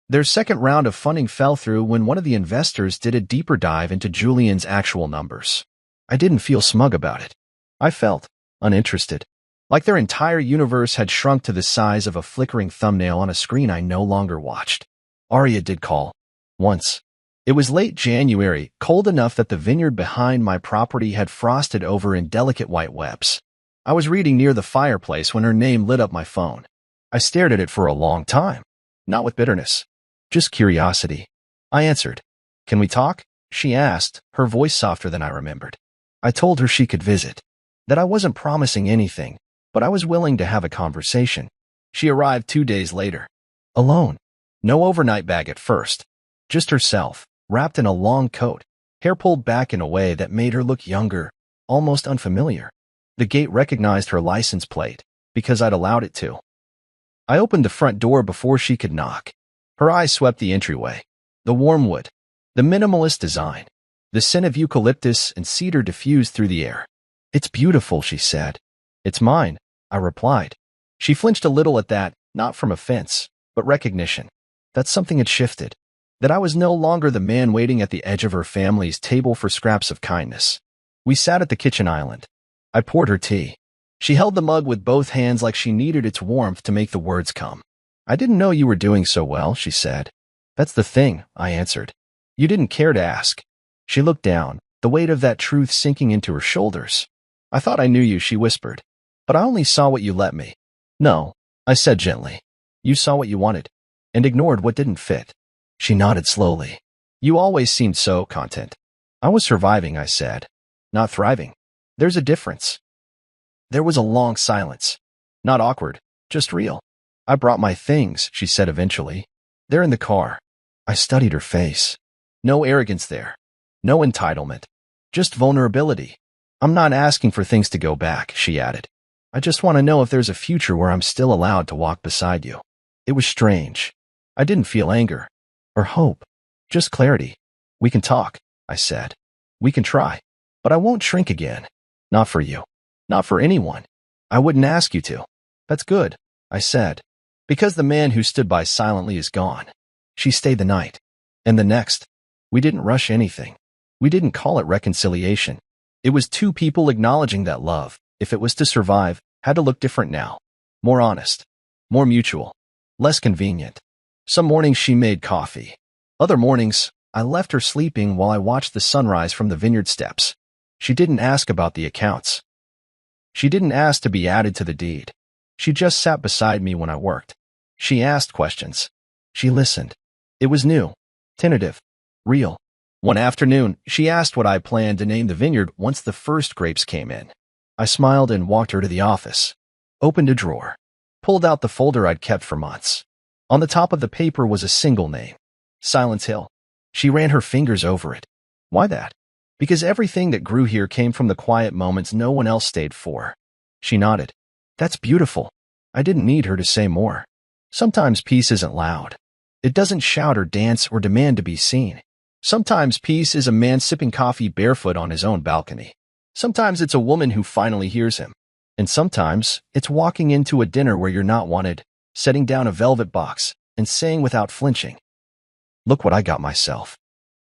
Their second round of funding fell through when one of the investors did a deeper dive into Julian's actual numbers. I didn't feel smug about it. I felt uninterested, like their entire universe had shrunk to the size of a flickering thumbnail on a screen I no longer watched. Arya did call. Once. It was late January, cold enough that the vineyard behind my property had frosted over in delicate white webs. I was reading near the fireplace when her name lit up my phone. I stared at it for a long time, not with bitterness, just curiosity. I answered. "Can we talk?" she asked, her voice softer than I remembered. I told her she could visit, that I wasn't promising anything, but I was willing to have a conversation. She arrived 2 days later. Alone. No overnight bag at first. Just herself, wrapped in a long coat, hair pulled back in a way that made her look younger, almost unfamiliar. The gate recognized her license plate, because I'd allowed it to. I opened the front door before she could knock. Her eyes swept the entryway. The warm wood. The minimalist design. The scent of eucalyptus and cedar diffused through the air. "It's beautiful," she said. "It's mine," I replied. She flinched a little at that, not from offense, but recognition. That something had shifted. That I was no longer the man waiting at the edge of her family's table for scraps of kindness. We sat at the kitchen island. I poured her tea. She held the mug with both hands like she needed its warmth to make the words come. "I didn't know you were doing so well," she said. "That's the thing," I answered. "You didn't care to ask." She looked down, the weight of that truth sinking into her shoulders. "I thought I knew you," she whispered. "But I only saw what you let me." "No," I said gently. "You saw what you wanted, and ignored what didn't fit." She nodded slowly. "You always seemed so content." "I was surviving," I said. "Not thriving." There's a difference. There was a long silence. Not awkward, just real. I brought my things, she said eventually. They're in the car. I studied her face. No arrogance there. No entitlement. Just vulnerability. I'm not asking for things to go back, she added. I just want to know if there's a future where I'm still allowed to walk beside you. It was strange. I didn't feel anger or hope, just clarity. We can talk, I said. We can try, but I won't shrink again. Not for you. Not for anyone. I wouldn't ask you to. That's good, I said, because the man who stood by silently is gone. She stayed the night. And the next. We didn't rush anything. We didn't call it reconciliation. It was two people acknowledging that love, if it was to survive, had to look different now. More honest. More mutual. Less convenient. Some mornings she made coffee. Other mornings, I left her sleeping while I watched the sunrise from the vineyard steps. She didn't ask about the accounts. She didn't ask to be added to the deed. She just sat beside me when I worked. She asked questions. She listened. It was new, tentative, real. One afternoon, she asked what I planned to name the vineyard once the first grapes came in. I smiled and walked her to the office, opened a drawer, pulled out the folder I'd kept for months. On the top of the paper was a single name, Silence Hill. She ran her fingers over it. Why that? Because everything that grew here came from the quiet moments no one else stayed for. She nodded. That's beautiful. I didn't need her to say more. Sometimes peace isn't loud. It doesn't shout or dance or demand to be seen. Sometimes peace is a man sipping coffee barefoot on his own balcony. Sometimes it's a woman who finally hears him. And sometimes it's walking into a dinner where you're not wanted, setting down a velvet box, and saying without flinching, "Look what I got myself."